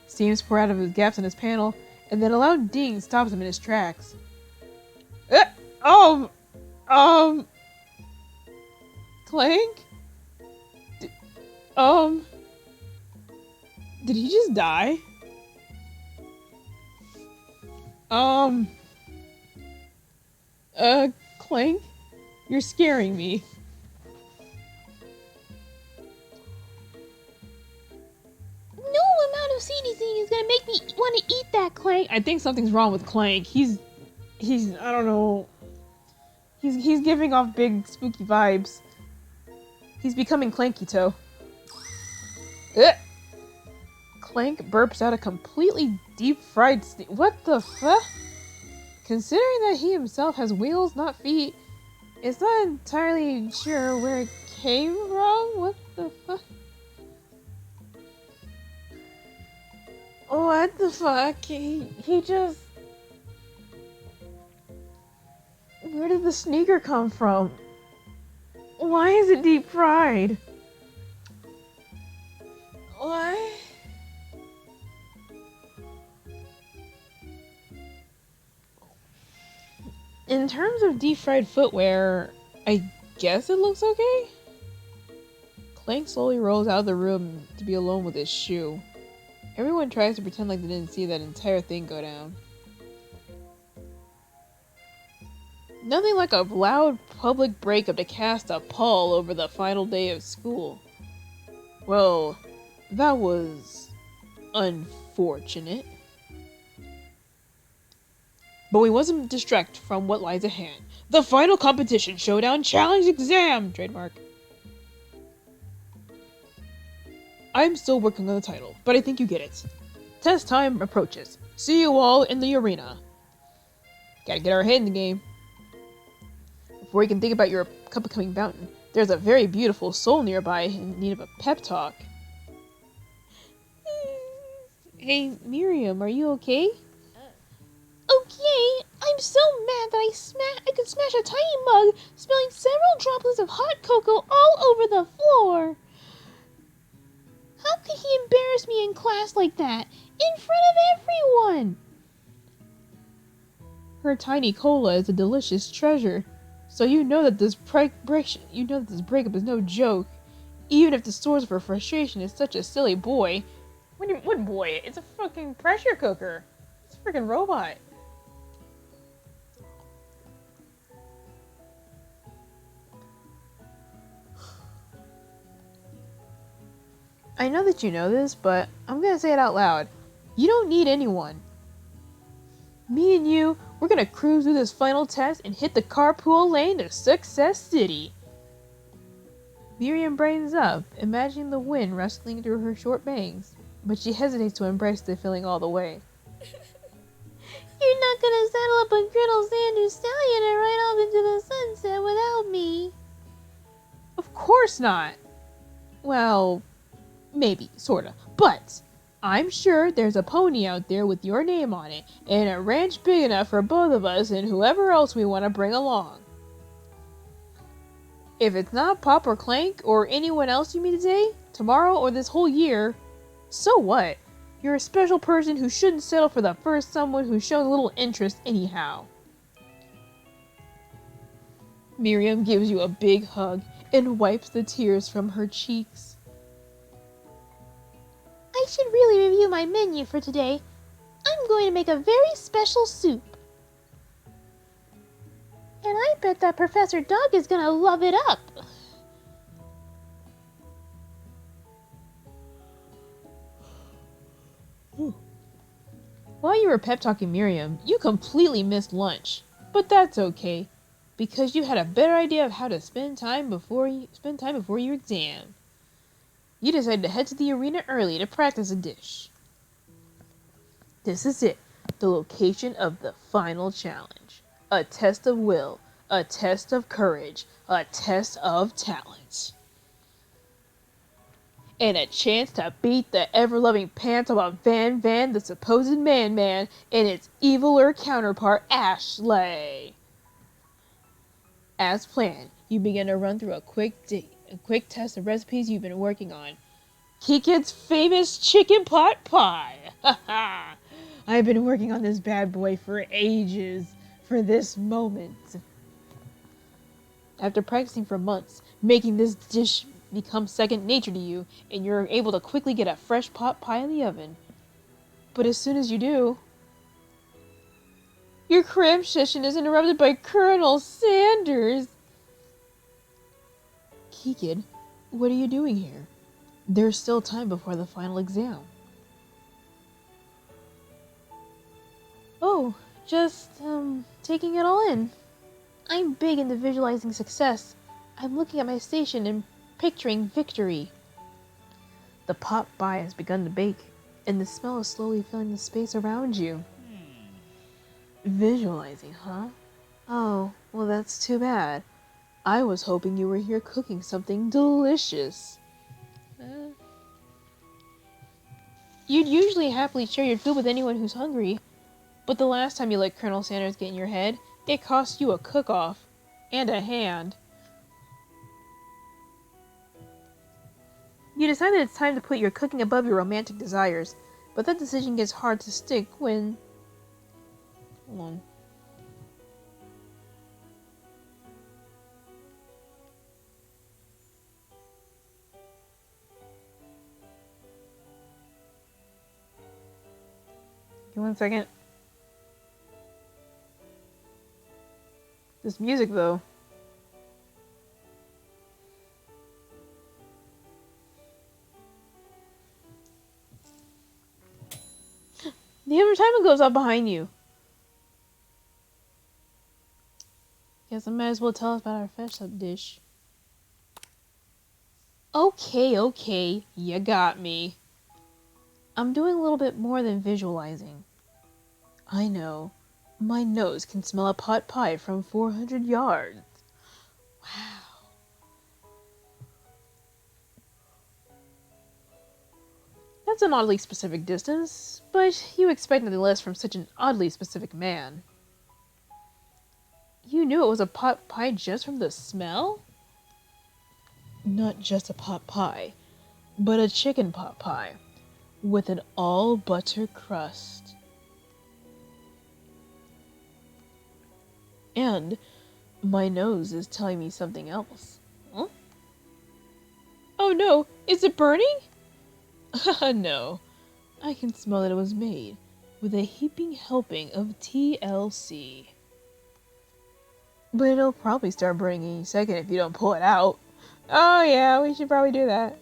Steams pour out of his gaps in his panel, and then a loud ding stops him in his tracks. Clank? Did he just die? Clank? You're scaring me. No amount of CDC is gonna make me want to eat that, Clank. I think something's wrong with Clank. He's I don't know. He's giving off big spooky vibes. He's becoming Clankito. Clank burps out a completely deep-fried what the fuck? Considering that he himself has wheels, not feet, it's not entirely sure where it came from. What the fuck? What the fuck? He just... Where did the sneaker come from? Why is it deep fried? What? In terms of deep fried footwear, I guess it looks okay? Clank slowly rolls out of the room to be alone with his shoe. Everyone tries to pretend like they didn't see that entire thing go down. Nothing like a loud public breakup to cast a pall over the final day of school. Well, that was unfortunate. But we wasn't distract from what lies ahead. The final competition showdown challenge exam! Trademark. I'm still working on the title, but I think you get it. Test time approaches. See you all in the arena. Gotta get our head in the game. Before you can think about your upcoming mountain, there's a very beautiful soul nearby in need of a pep talk. Hey, Miriam, are you okay? Okay, I'm so mad that I could smash a tiny mug, spilling several droplets of hot cocoa all over the floor. How could he embarrass me in class like that, in front of everyone? Her tiny cola is a delicious treasure, so you know that this breakup is no joke, even if the source of her frustration is such a silly boy. What boy? It's a fucking pressure cooker. It's a freaking robot. I know that you know this, but I'm gonna say it out loud. You don't need anyone. Me and you, we're gonna cruise through this final test and hit the carpool lane to Success City. Miriam brightens up, imagining the wind rustling through her short bangs, but she hesitates to embrace the feeling all the way. You're not gonna saddle up a Colonel Sanders stallion and ride off into the sunset without me. Of course not. Well, maybe, sorta. But I'm sure there's a pony out there with your name on it, and a ranch big enough for both of us and whoever else we want to bring along. If it's not Pop or Clank or anyone else you meet today, tomorrow, or this whole year, so what? You're a special person who shouldn't settle for the first someone who shows a little interest anyhow. Miriam gives you a big hug and wipes the tears from her cheeks. I should really review my menu for today. I'm going to make a very special soup. And I bet that Professor Dog is gonna love it up. While you were pep-talking Miriam, you completely missed lunch. But that's okay, because you had a better idea of how to spend time before your exam. You decided to head to the arena early to practice a dish. This is it, the location of the final challenge. A test of will, a test of courage, a test of talent. And a chance to beat the ever-loving pants off of Van Van, the supposed man-man, and its eviler counterpart, Ashley. As planned, you begin to run through a quick test of recipes you've been working on. KiKiD's famous chicken pot pie. I've been working on this bad boy for ages, for this moment. After practicing for months, making this dish becomes second nature to you, and you're able to quickly get a fresh pot pie in the oven. But as soon as you do, your cram session is interrupted by Colonel Sanders. KiKiD, what are you doing here? There's still time before the final exam. Oh, just, taking it all in. I'm big into visualizing success. I'm looking at my station and picturing victory. The pot pie has begun to bake, and the smell is slowly filling the space around you. Visualizing, huh? Oh, well that's too bad. I was hoping you were here cooking something delicious. You'd usually happily share your food with anyone who's hungry, but the last time you let Colonel Sanders get in your head, it cost you a cook-off and a hand. You decide that it's time to put your cooking above your romantic desires, but that decision gets hard to stick when... Hold on. Give me 1 second. This music, though. The advertisement goes up behind you. Guess I might as well tell us about our fresh up dish. Okay, you got me. I'm doing a little bit more than visualizing. I know. My nose can smell a pot pie from 400 yards. Wow. That's an oddly specific distance, but you expect nothing less from such an oddly specific man. You knew it was a pot pie just from the smell? Not just a pot pie, but a chicken pot pie, with an all-butter crust. And my nose is telling me something else. Huh? Oh no, is it burning? No, I can smell that it was made with a heaping helping of TLC. But it'll probably start burning any second if you don't pull it out. Oh yeah, we should probably do that.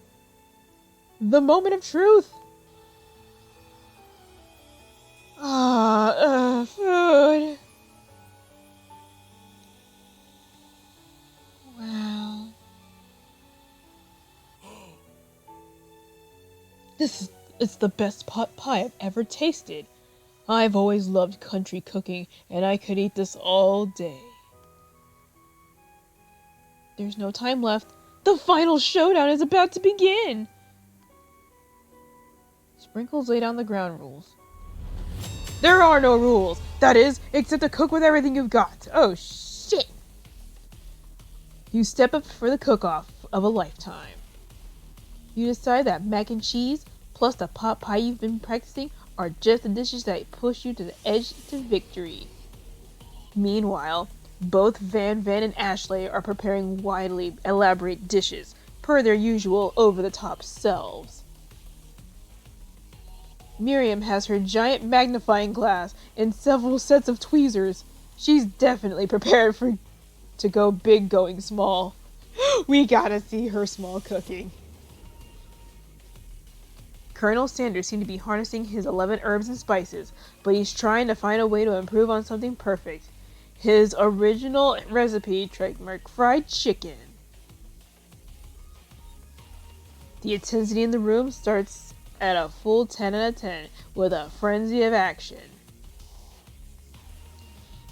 The moment of truth. Food. Wow. It's the best pot pie I've ever tasted. I've always loved country cooking, and I could eat this all day. There's no time left. The final showdown is about to begin. Sprinkles lay down the ground rules. There are no rules. That is, except to cook with everything you've got. Oh, shit. You step up for the cook-off of a lifetime. You decide that mac and cheese plus the pot pie you've been practicing are just the dishes that push you to the edge to victory. Meanwhile, both Van and Ashley are preparing widely elaborate dishes, per their usual over-the-top selves. Miriam has her giant magnifying glass and several sets of tweezers. She's definitely prepared to go big going small. We gotta see her small cooking. Colonel Sanders seemed to be harnessing his 11 herbs and spices, but he's trying to find a way to improve on something perfect. His original recipe, trademark fried chicken. The intensity in the room starts at a full 10 out of 10 with a frenzy of action.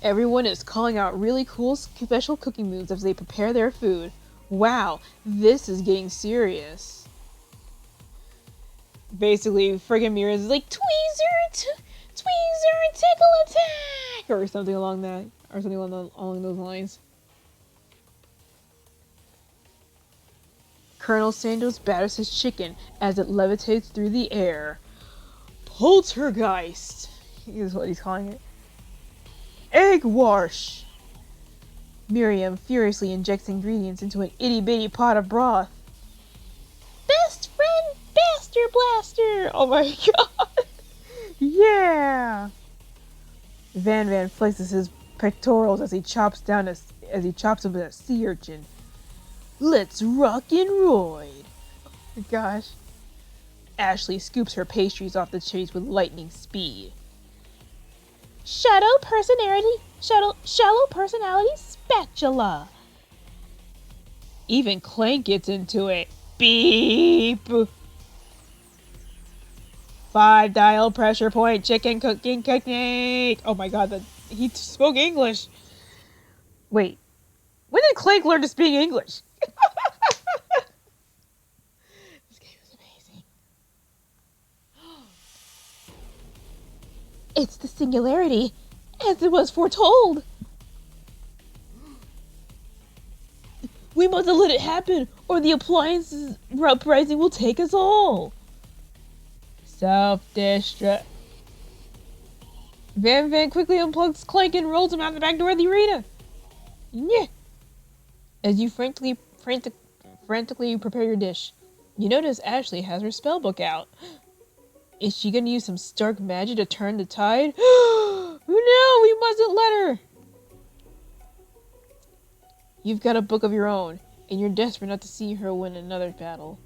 Everyone is calling out really cool special cooking moves as they prepare their food. Wow, this is getting serious. Basically, friggin' Mira's like, tweezer, tickle attack! Or something along that. Or something along those lines. Colonel Sanders batters his chicken as it levitates through the air. Poltergeist is what he's calling it. Egg wash. Miriam furiously injects ingredients into an itty-bitty pot of broth. Best friend Baster Blaster! Oh my god! Yeah! Van flexes his pectorals as he chops up a sea urchin. Let's rock and roid! Oh my gosh. Ashley scoops her pastries off the trays with lightning speed. Shallow personality spatula. Even Clank gets into it. Beep. 5 dial pressure point chicken cooking technique. Oh my god, he spoke English. Wait, when did Clank learn to speak English? This game is amazing. It's the singularity, as it was foretold. We must have let it happen, or the appliances uprising will take us all. Self-destruct. Van quickly unplugs Clank and rolls him out the back door of the arena. Yeah. As you frantically prepare your dish, you notice Ashley has her spellbook out. Is she gonna use some stark magic to turn the tide? No, we mustn't let her. You've got a book of your own, and you're desperate not to see her win another battle.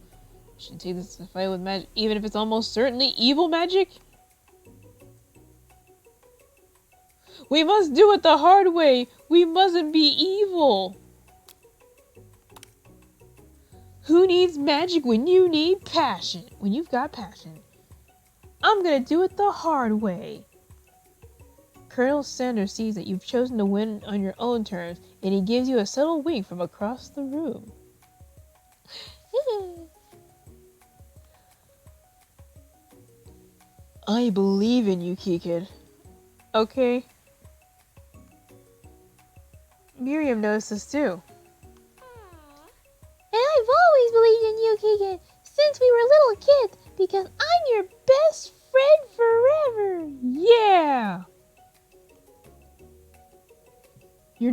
Should take this to fight with magic, even if it's almost certainly evil magic? We must do it the hard way. We mustn't be evil. Who needs magic when you need passion? When you've got passion. I'm gonna do it the hard way. Colonel Sanders sees that you've chosen to win on your own terms, and he gives you a subtle wink from across the room. I believe in you, KiKiD. Okay. Miriam notices too. And I've always believed in you, KiKiD, since we were little kids, because I'm your best friend forever. Yeah! You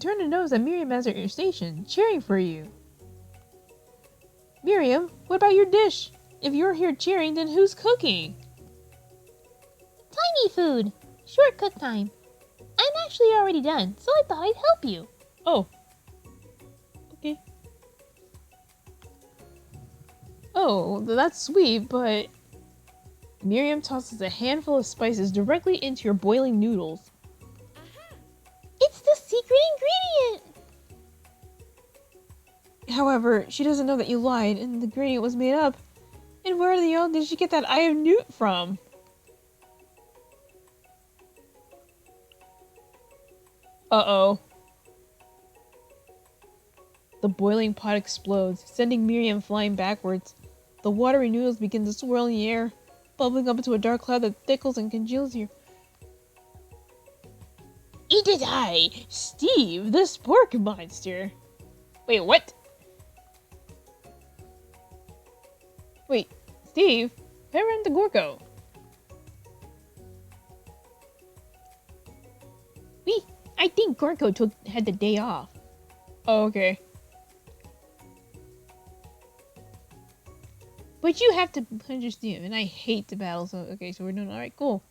turn to notice that Miriam is at your station, cheering for you. Miriam, what about your dish? If you're here cheering, then who's cooking? Tiny food. Short cook time. I'm actually already done, so I thought I'd help you. Oh. Okay. Oh, that's sweet, but... Miriam tosses a handful of spices directly into your boiling noodles. It's the secret ingredient! However, she doesn't know that you lied and the ingredient was made up. And where the hell did she get that eye of newt from? Uh-oh. The boiling pot explodes, sending Miriam flying backwards. The watery noodles begin to swirl in the air, bubbling up into a dark cloud that thickles and congeals you. It is I, Steve, the spork monster. Wait, what? Wait, Steve, where ran the Gorko? I think Gorko had the day off. Oh, okay. But you have to punch Steve, and I hate the battle, so okay, so we're doing alright, cool.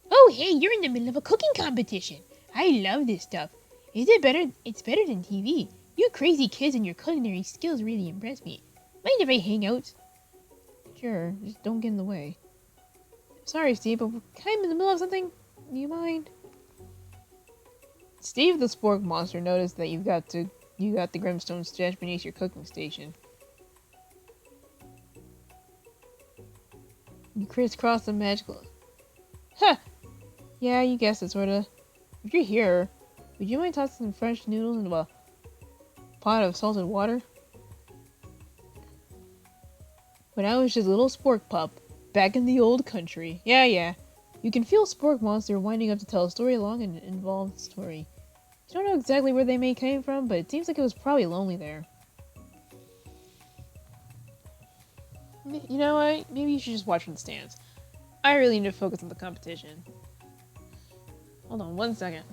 Oh, hey, you're in the middle of a cooking competition. I love this stuff. It's better than TV. You crazy kids and your culinary skills really impress me. Mind if I hang out? Sure, just don't get in the way. Sorry, Steve, but we're kind of in the middle of something. Do you mind? Steve the spork monster noticed that you got the Grimstone stashed beneath your cooking station. You crisscross the magical... Huh! Yeah, you guessed it, sorta. If you're here, would you mind tossing some fresh noodles into a pot of salted water? When I was just a little spork pup, back in the old country. Yeah. You can feel Spork Monster winding up to tell a story, a long and involved story. You don't know exactly where they may came from, but it seems like it was probably lonely there. You know what? Maybe you should just watch from the stands. I really need to focus on the competition. Hold on 1 second.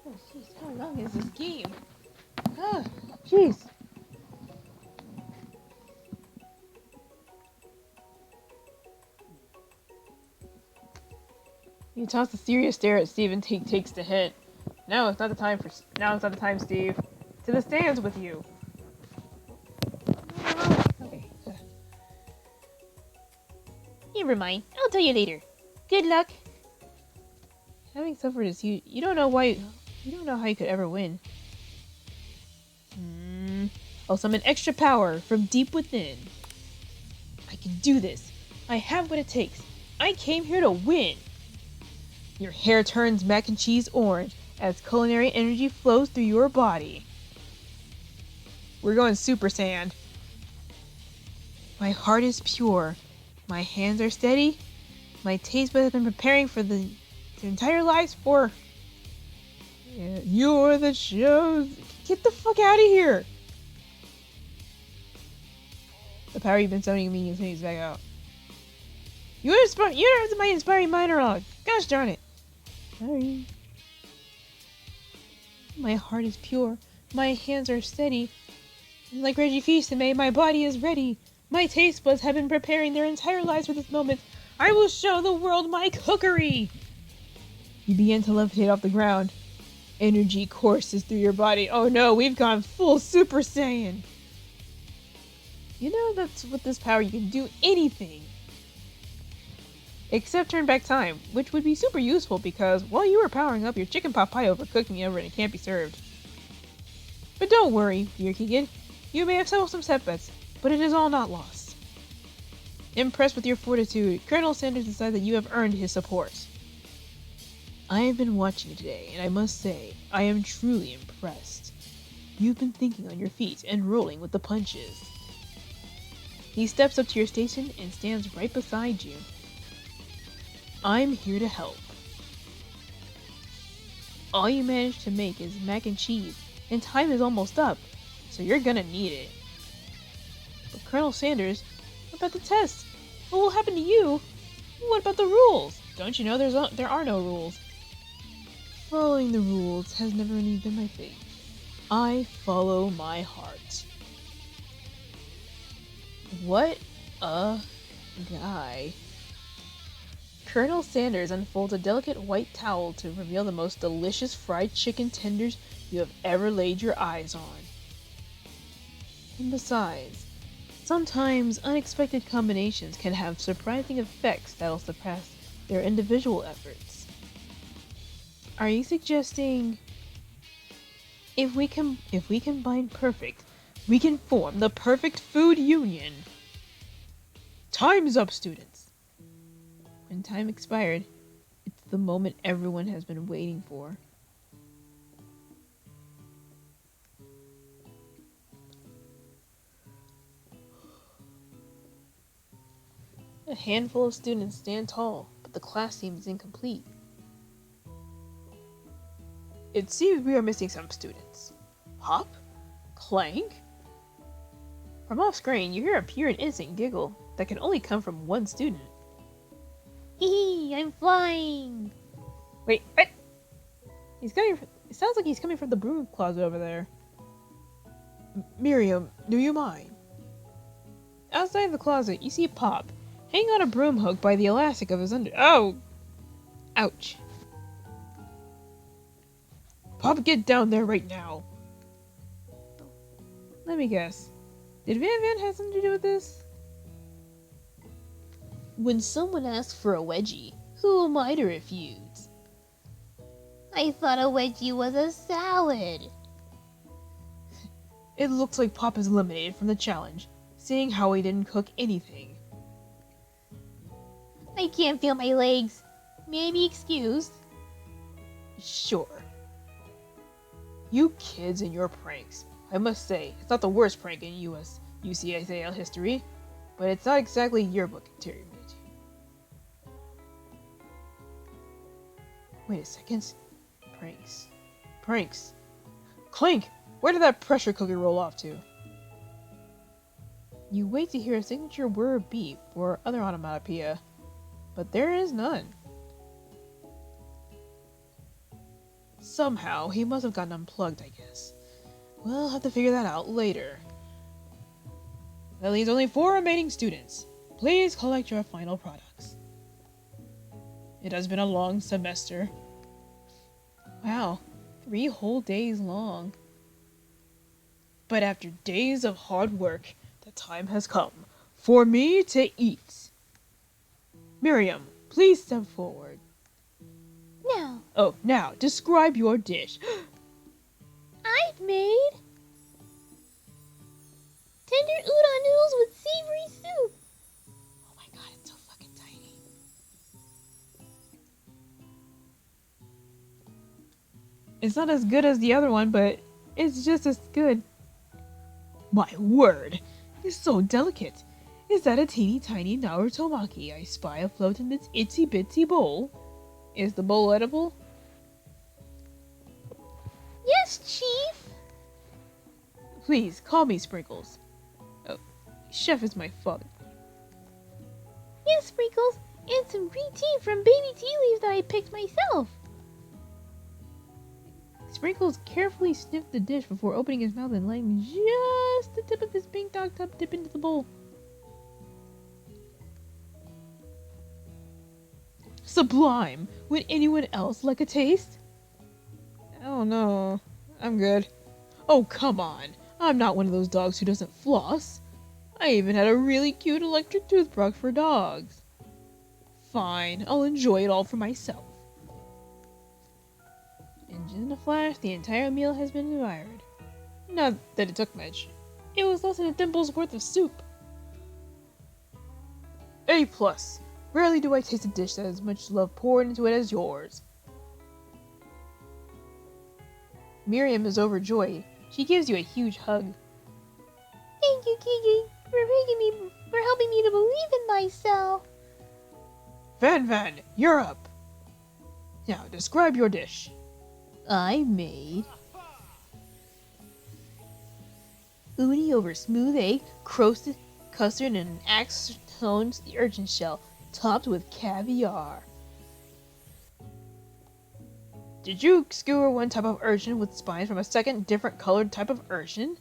Oh, jeez, how long is this game? Ah, jeez. You toss a serious stare at Steve and takes the hit. Now it's not the time, Steve. To the stands with you. Okay. Never mind. I'll tell you later. Good luck. Having suffered as you don't know how you could ever win. I'll summon extra power from deep within. I can do this. I have what it takes. I came here to win. Your hair turns mac and cheese orange as culinary energy flows through your body. We're going Super Saiyan. My heart is pure. My hands are steady. My taste buds have been preparing for their entire lives for... Yeah, you're the show. Get the fuck out of here. The power you've been summoning me is back out. You're my inspiring monologue. Gosh darn it. Sorry. My heart is pure. My hands are steady. Like Reggie Fils-Aimé, my body is ready. My taste buds have been preparing their entire lives for this moment. I will show the world my cookery. You begin to levitate off the ground. Energy courses through your body. Oh no, we've gone full Super Saiyan. You know that's with this power you can do anything. Except turn back time, which would be super useful because while you were powering up, your chicken pot pie overcooking over and it can't be served. But don't worry, dear KiKiD. You may have some setbacks, but it is all not lost. Impressed with your fortitude, Colonel Sanders decides that you have earned his support. I have been watching you today, and I must say, I am truly impressed. You've been thinking on your feet and rolling with the punches. He steps up to your station and stands right beside you. I'm here to help. All you managed to make is mac and cheese, and time is almost up, so you're gonna need it. But Colonel Sanders, what about the test? What will happen to you? What about the rules? Don't you know there are no rules? Following the rules has never really been my thing. I follow my heart. What a guy. Colonel Sanders unfolds a delicate white towel to reveal the most delicious fried chicken tenders you have ever laid your eyes on. And besides, sometimes unexpected combinations can have surprising effects that'll surpass their individual efforts. Are you suggesting if we combine perfect, we can form the perfect food union? Time's up, students. When time expired, it's the moment everyone has been waiting for. A handful of students stand tall, but the class seems incomplete. It seems we are missing some students. Hop? Clank? From off screen, you hear a pure and innocent giggle that can only come from one student. Hee, I'm flying! Wait, what? It sounds like he's coming from the broom closet over there. Miriam, do you mind? Outside the closet, you see Pop, hanging on a broom hook by the elastic of his under- Oh! Ouch. Pop, get down there right now! Let me guess. Did Van have something to do with this? When someone asks for a wedgie, who am I to refuse? I thought a wedgie was a salad. It looks like Pop is eliminated from the challenge, seeing how he didn't cook anything. I can't feel my legs. May I be excused? Sure. You kids and your pranks. I must say, it's not the worst prank in UCSAL history, but it's not exactly yearbook material. Wait a second. Pranks. Clink! Where did that pressure cooker roll off to? You wait to hear a signature word beep or other onomatopoeia, but there is none. Somehow, he must have gotten unplugged, I guess. We'll have to figure that out later. That leaves only 4 remaining students. Please collect your final products. It has been a long semester. Wow, 3 whole days long. But after days of hard work, the time has come for me to eat. Miriam, please step forward. No. Oh, now, describe your dish. I've made tender udon noodles with savory soup. Oh my god, it's so fucking tiny. It's not as good as the other one, but it's just as good. My word, it's so delicate. Is that a teeny tiny narutomaki I spy afloat in this itsy bitsy bowl? Is the bowl edible? Yes, Chief. Please, call me Sprinkles. Oh, Chef is my father. Yes, Sprinkles, and some green tea from baby tea leaves that I picked myself. Sprinkles carefully sniffed the dish before opening his mouth and letting just the tip of his pink dog tub dip into the bowl. Sublime! Would anyone else like a taste? Oh no, I'm good. Oh come on, I'm not one of those dogs who doesn't floss. I even had a really cute electric toothbrush for dogs. Fine, I'll enjoy it all for myself. And in a flash, the entire meal has been devoured. Not that it took much. It was less than a dimple's worth of soup. A+. Rarely do I taste a dish that has as much love poured into it as yours. Miriam is overjoyed, She gives you a huge hug. Thank you, Kiki, for helping me to believe in myself. Van, you're up. Now, describe your dish. I made uni over smooth egg, roasted custard, and an axe-toned urchin shell, topped with caviar. Did you skewer one type of urchin with spines from a second different colored type of urchin?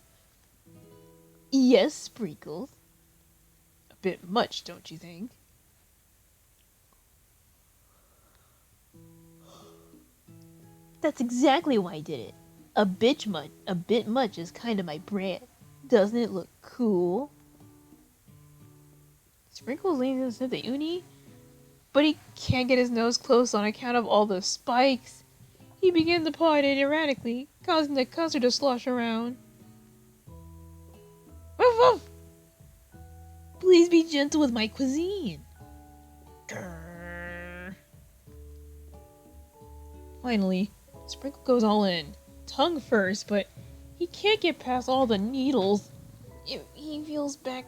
Yes, Sprinkles. A bit much, don't you think? That's exactly why I did it. A bit much is kind of my brand. Doesn't it look cool? Sprinkles leans to sniff the uni, but he can't get his nose close on account of all the spikes. He begins to paw at it erratically, causing the custard to slosh around. Woof woof! Please be gentle with my cuisine. Grrr. Finally, Sprinkle goes all in. Tongue first, but he can't get past all the needles. He reels back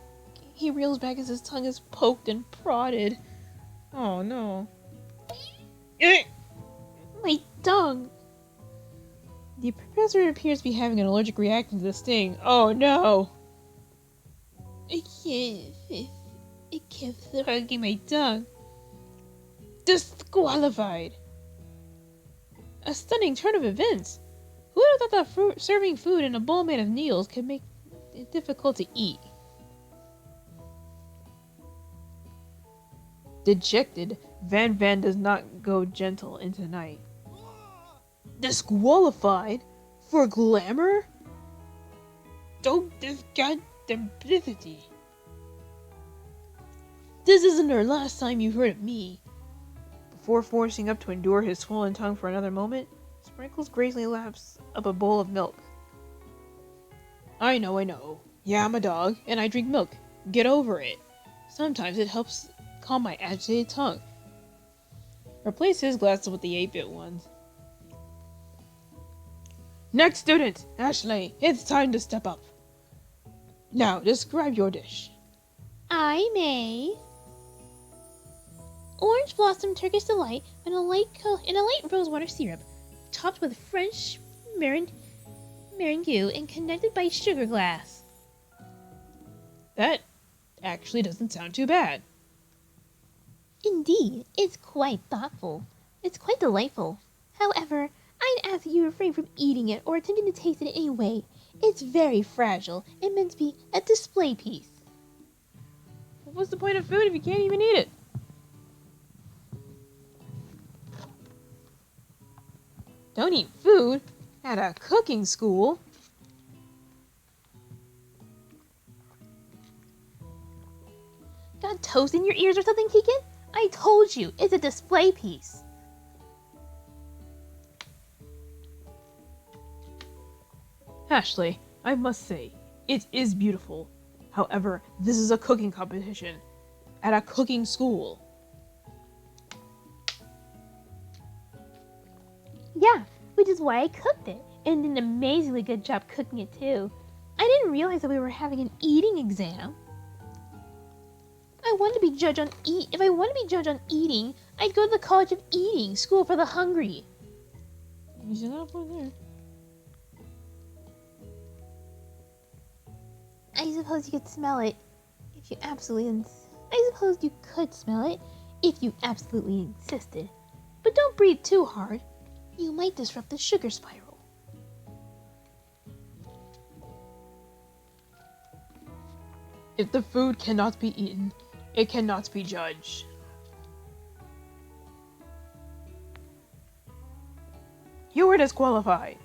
as his tongue is poked and prodded. Oh no. My tongue. The professor appears to be having an allergic reaction to the sting. Oh no! It kept Hugging my tongue. Disqualified. A stunning turn of events. Who would have thought that serving food in a bowl made of needles could make it difficult to eat? Dejected, Van does not go gentle into the night. Disqualified? For glamour? Don't this goddamn publicity. This isn't our last time you've heard of me. Before forcing up to endure his swollen tongue for another moment, Sprinkles gracefully laps up a bowl of milk. I know. Yeah, I'm a dog, and I drink milk. Get over it. Sometimes it helps calm my agitated tongue. Replace his glasses with the 8-bit ones. Next student, Ashley, it's time to step up. Now, describe your dish. I made orange blossom Turkish delight in a light rosewater syrup, topped with French meringue and connected by sugar glass. That actually doesn't sound too bad. Indeed, it's quite thoughtful. It's quite delightful. However, I'd ask that you refrain from eating it or attempting to taste it in any way. It's very fragile and meant to be a display piece. What's the point of food if you can't even eat it? Don't eat food at a cooking school. Got toast in your ears or something, Keegan? I told you, it's a display piece. Ashley, I must say, it is beautiful. However, this is a cooking competition at a cooking school. Yeah, which is why I cooked it, and did an amazingly good job cooking it too. I didn't realize that we were having an eating exam. If I wanted to be judged on eating, I'd go to the College of Eating, School for the Hungry. You see that point there? I suppose you could smell it if you absolutely I suppose you could smell it if you absolutely insisted. But don't breathe too hard. You might disrupt the sugar spiral. If the food cannot be eaten, it cannot be judged. You were disqualified.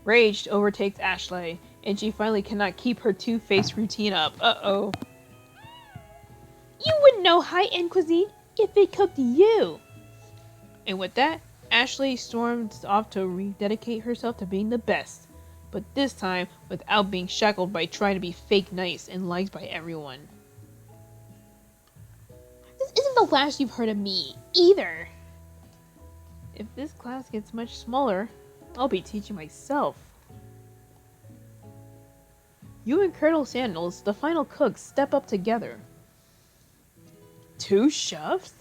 Rage overtakes Ashley, and she finally cannot keep her two-faced routine up. Uh-oh. You wouldn't know high-end cuisine if it cooked you. And with that, Ashley storms off to rededicate herself to being the best, but this time without being shackled by trying to be fake nice and liked by everyone. This isn't the last you've heard of me, either. If this class gets much smaller, I'll be teaching myself. You and Colonel Sanders, the final cook, step up together. 2 chefs?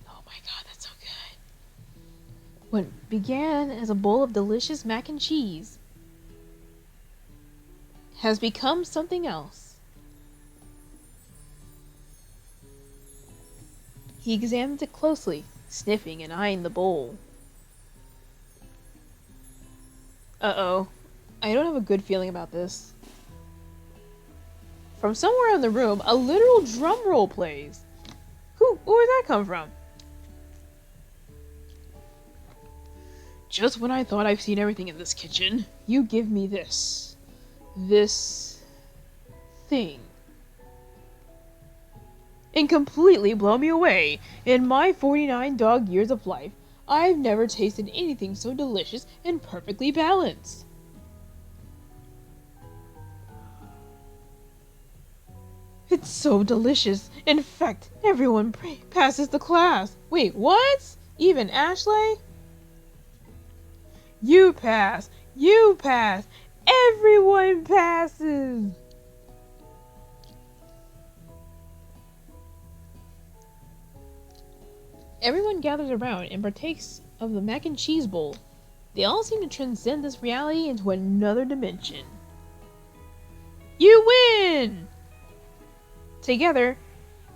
Oh my god, that's so good. What began as a bowl of delicious mac and cheese has become something else. He examined it closely, sniffing and eyeing the bowl. Uh-oh. I don't have a good feeling about this. From somewhere in the room, a literal drum roll plays. Where did that come from? Just when I thought I've seen everything in this kitchen, you give me this. This thing. And completely blow me away. In my 49 dog years of life, I've never tasted anything so delicious and perfectly balanced. It's so delicious. In fact, everyone passes the class. Wait, what? Even Ashley? You pass. You pass. Everyone passes. Everyone gathers around and partakes of the mac and cheese bowl. They all seem to transcend this reality into another dimension. You win! Together,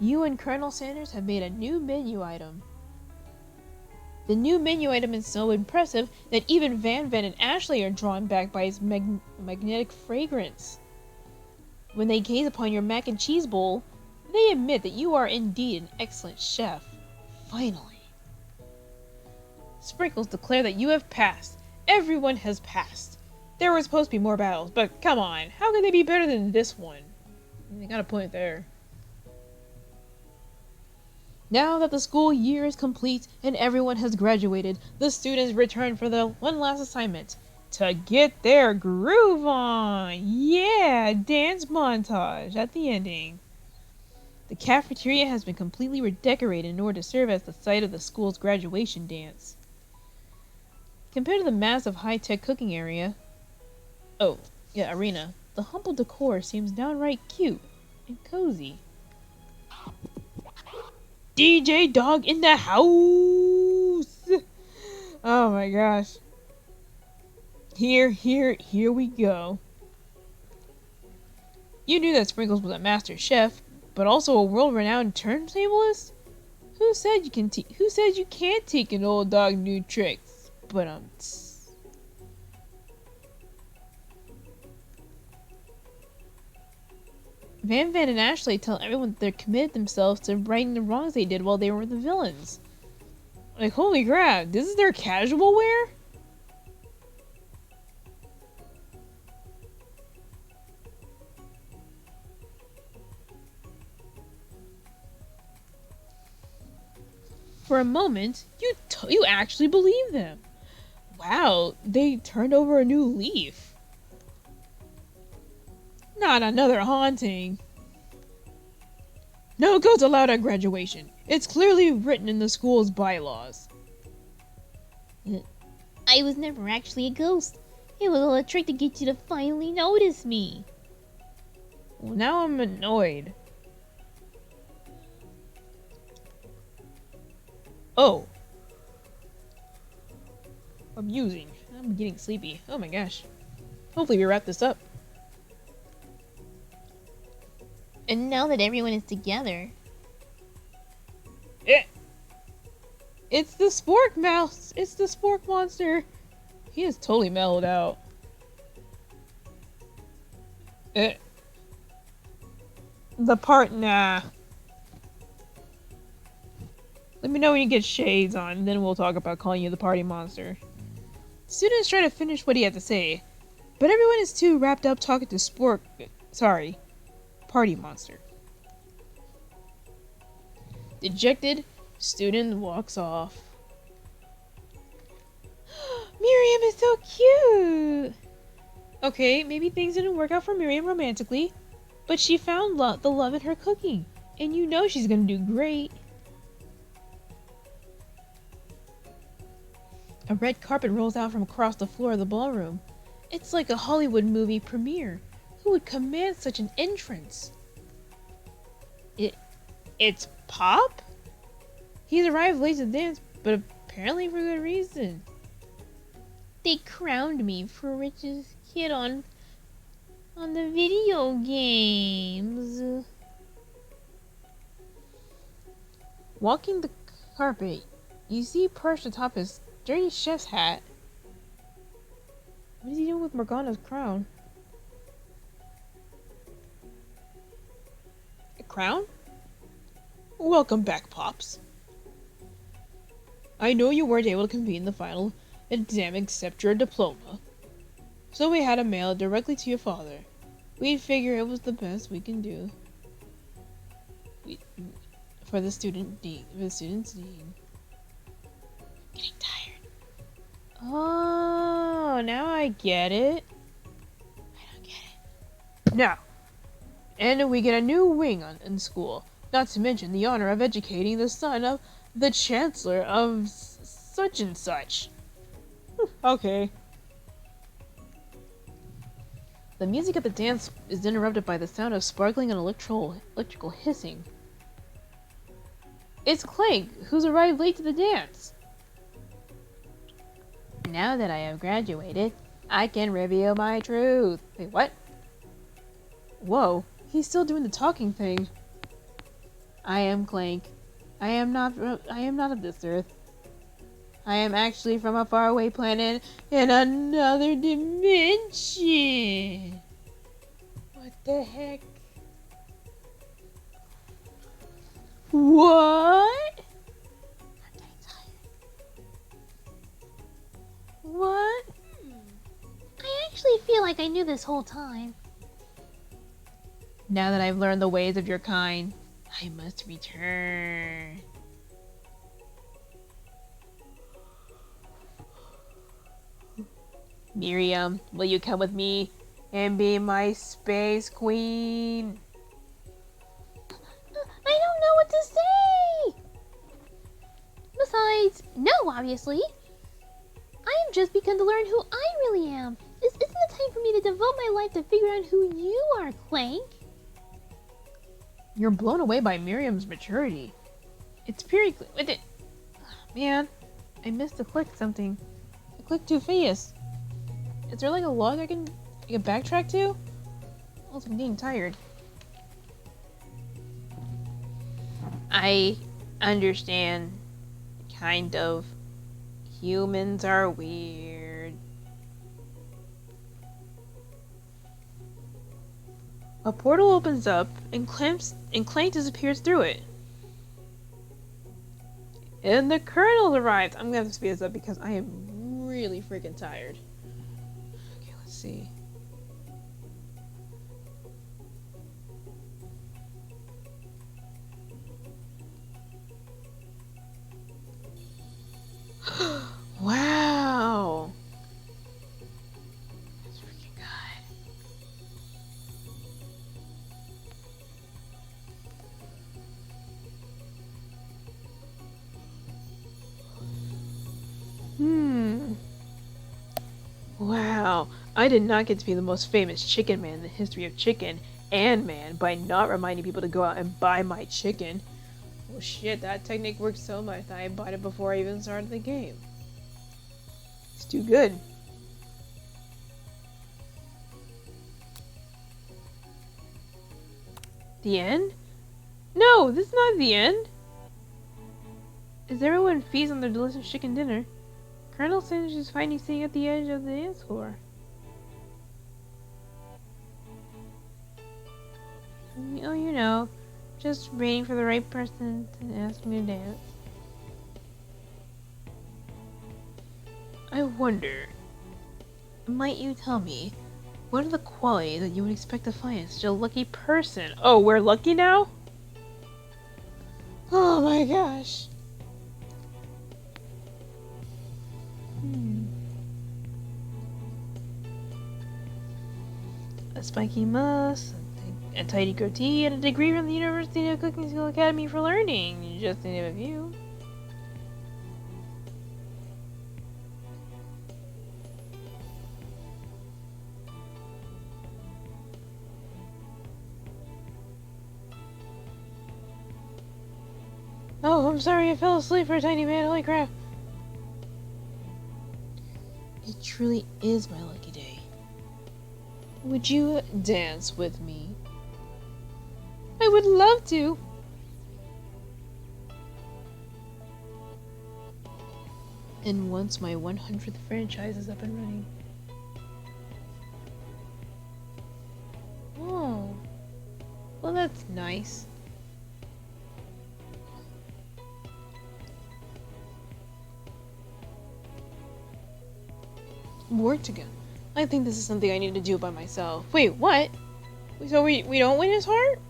you and Colonel Sanders have made a new menu item. The new menu item is so impressive that even Van and Ashley are drawn back by its magnetic fragrance. When they gaze upon your mac and cheese bowl, they admit that you are indeed an excellent chef. Finally. Sprinkles declare that you have passed. Everyone has passed. There were supposed to be more battles, but come on, how could they be better than this one? They got a point there. Now that the school year is complete and everyone has graduated, the students return for the one last assignment. To get their groove on! Yeah! Dance montage at the ending. The cafeteria has been completely redecorated in order to serve as the site of the school's graduation dance. Compared to the massive high-tech cooking area, arena, the humble decor seems downright cute and cozy. DJ Dog in the house! Oh my gosh. Here we go. You knew that Sprinkles was a master chef, but also a world-renowned turntablist? Who said you can't teach an old dog new tricks? But Van and Ashley tell everyone that they're committed themselves to righting the wrongs they did while they were the villains. Like, holy crap, this is their casual wear? For a moment, you actually believe them. Wow, they turned over a new leaf. Not another haunting. No ghosts allowed at graduation. It's clearly written in the school's bylaws. I was never actually a ghost. It was all a trick to get you to finally notice me. Well, now I'm annoyed. Oh. Amusing. I'm getting sleepy. Oh my gosh. Hopefully we wrap this up. And now that everyone is together... It's the Spork Mouse! It's the Spork Monster! He is totally mellowed out. Nah. Let me know when you get shades on, and then we'll talk about calling you the party monster. Students try to finish what he had to say, but everyone is too wrapped up talking to party monster. Dejected, student walks off. Miriam is so cute! Okay, maybe things didn't work out for Miriam romantically, but she found the love in her cooking, and you know she's gonna do great. A red carpet rolls out from across the floor of the ballroom. It's like a Hollywood movie premiere. Who would command such an entrance? It's Pop? He's arrived late to dance, but apparently for good reason. They crowned me for richest kid on the video games. Walking the carpet, you see perched atop his dirty chef's hat. What is he doing with Morgana's crown? A crown? Welcome back, Pops. I know you weren't able to compete in the final exam except your diploma. So we had to mail it directly to your father. We figure it was the best we can do. For the student's dean. Getting tired. Oh, now I get it. I don't get it. Now, and we get a new wing in school. Not to mention the honor of educating the son of the chancellor of such and such. Okay. The music at the dance is interrupted by the sound of sparkling and electrical hissing. It's Clank, who's arrived late to the dance. Now that I have graduated, I can reveal my truth. Wait, what? Whoa, he's still doing the talking thing. I am Clank. I am not of this earth. I am actually from a faraway planet in another dimension. What the heck? What? I'm getting tired. What? I actually feel like I knew this whole time. Now that I've learned the ways of your kind, I must return. Miriam, will you come with me and be my space queen? I don't know what to say! Besides, no, obviously. I have just begun to learn who I really am. This isn't the time for me to devote my life to figure out who you are, Clank. You're blown away by Miriam's maturity. It's purely with it. Man, I missed to click something. I clicked too fast. Is there like a log I can backtrack to? Also, I'm getting tired. I understand. Kind of. Humans are weird. A portal opens up and Clank disappears through it. And the Colonel's arrived. I'm gonna have to speed this up because I am really freaking tired. Okay, let's see. Wow. That's freaking good. Wow. I did not get to be the most famous chicken man in the history of chicken and man by not reminding people to go out and buy my chicken. Well, shit, that technique worked so much that I bought it before I even started the game. It's too good. The end? No, this is not the end. As everyone feasts on their delicious chicken dinner, Colonel Sanders is finally sitting at the edge of the dance floor. Oh, you know, just waiting for the right person to ask me to dance. I wonder, might you tell me, what are the qualities that you would expect to find in such a lucky person? Oh, we're lucky now? Oh my gosh. A spiky musk, a tidy goatee, and a degree from the University of Cooking School Academy for Learning, just to name a few. I'm sorry I fell asleep for a tiny minute. Holy crap. It truly is my lucky day. Would you dance with me? I would love to. And once my 100th franchise is up and running. Oh. Well, that's nice. Worked again. I think this is something I need to do by myself. Wait, what? So we don't win his heart?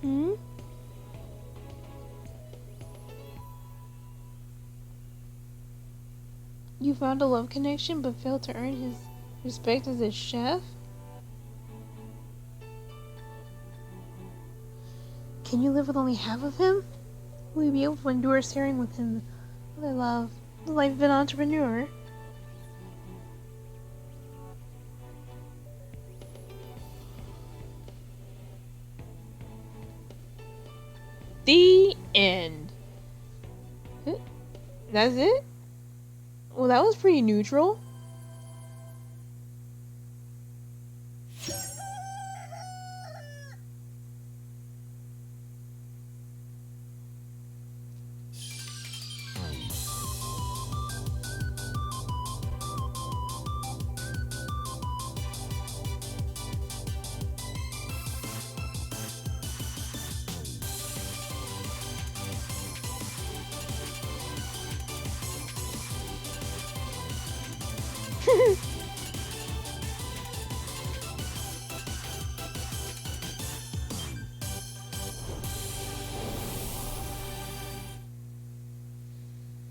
Hmm? You found a love connection but failed to earn his respect as a chef? Can you live with only half of him? Will you be able to endure sharing with him the love, the life of an entrepreneur? The end. That's it? Well, that was pretty neutral.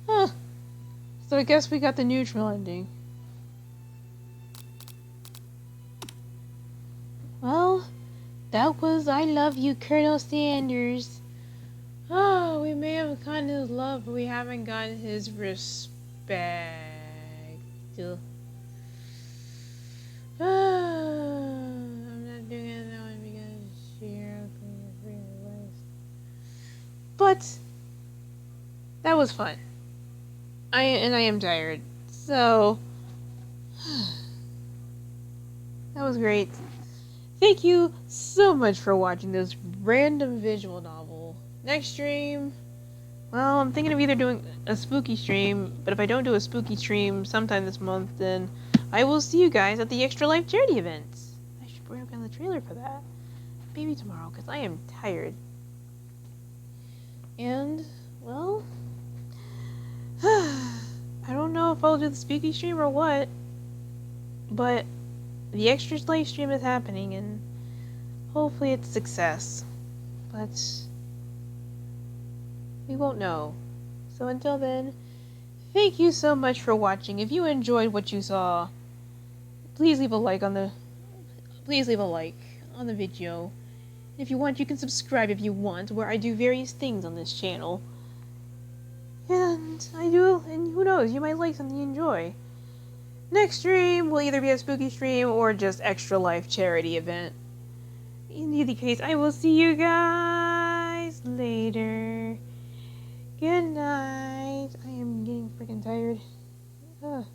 Huh. So I guess we got the neutral ending. Well, that was I Love You, Colonel Sanders. Oh, we may have gotten his love, but we haven't gotten his respect. I'm not doing it that way because you're but that was fun. I am tired, so that was great. Thank you so much for watching this random visual novel. Next stream, well, I'm thinking of either doing a spooky stream, but if I don't do a spooky stream sometime this month, then I will see you guys at the Extra Life charity event. I should work on the trailer for that. Maybe tomorrow, because I am tired. And, well, I don't know if I'll do the spooky stream or what, but the Extra Life stream is happening, and hopefully it's a success. But we won't know. So until then, thank you so much for watching. If you enjoyed what you saw, please leave a like on the video. If you want, you can subscribe if you want, where I do various things on this channel. And who knows, you might like something you enjoy. Next stream will either be a spooky stream or just Extra Life charity event. In either case, I will see you guys later. Good night. I am getting freaking tired. Ugh.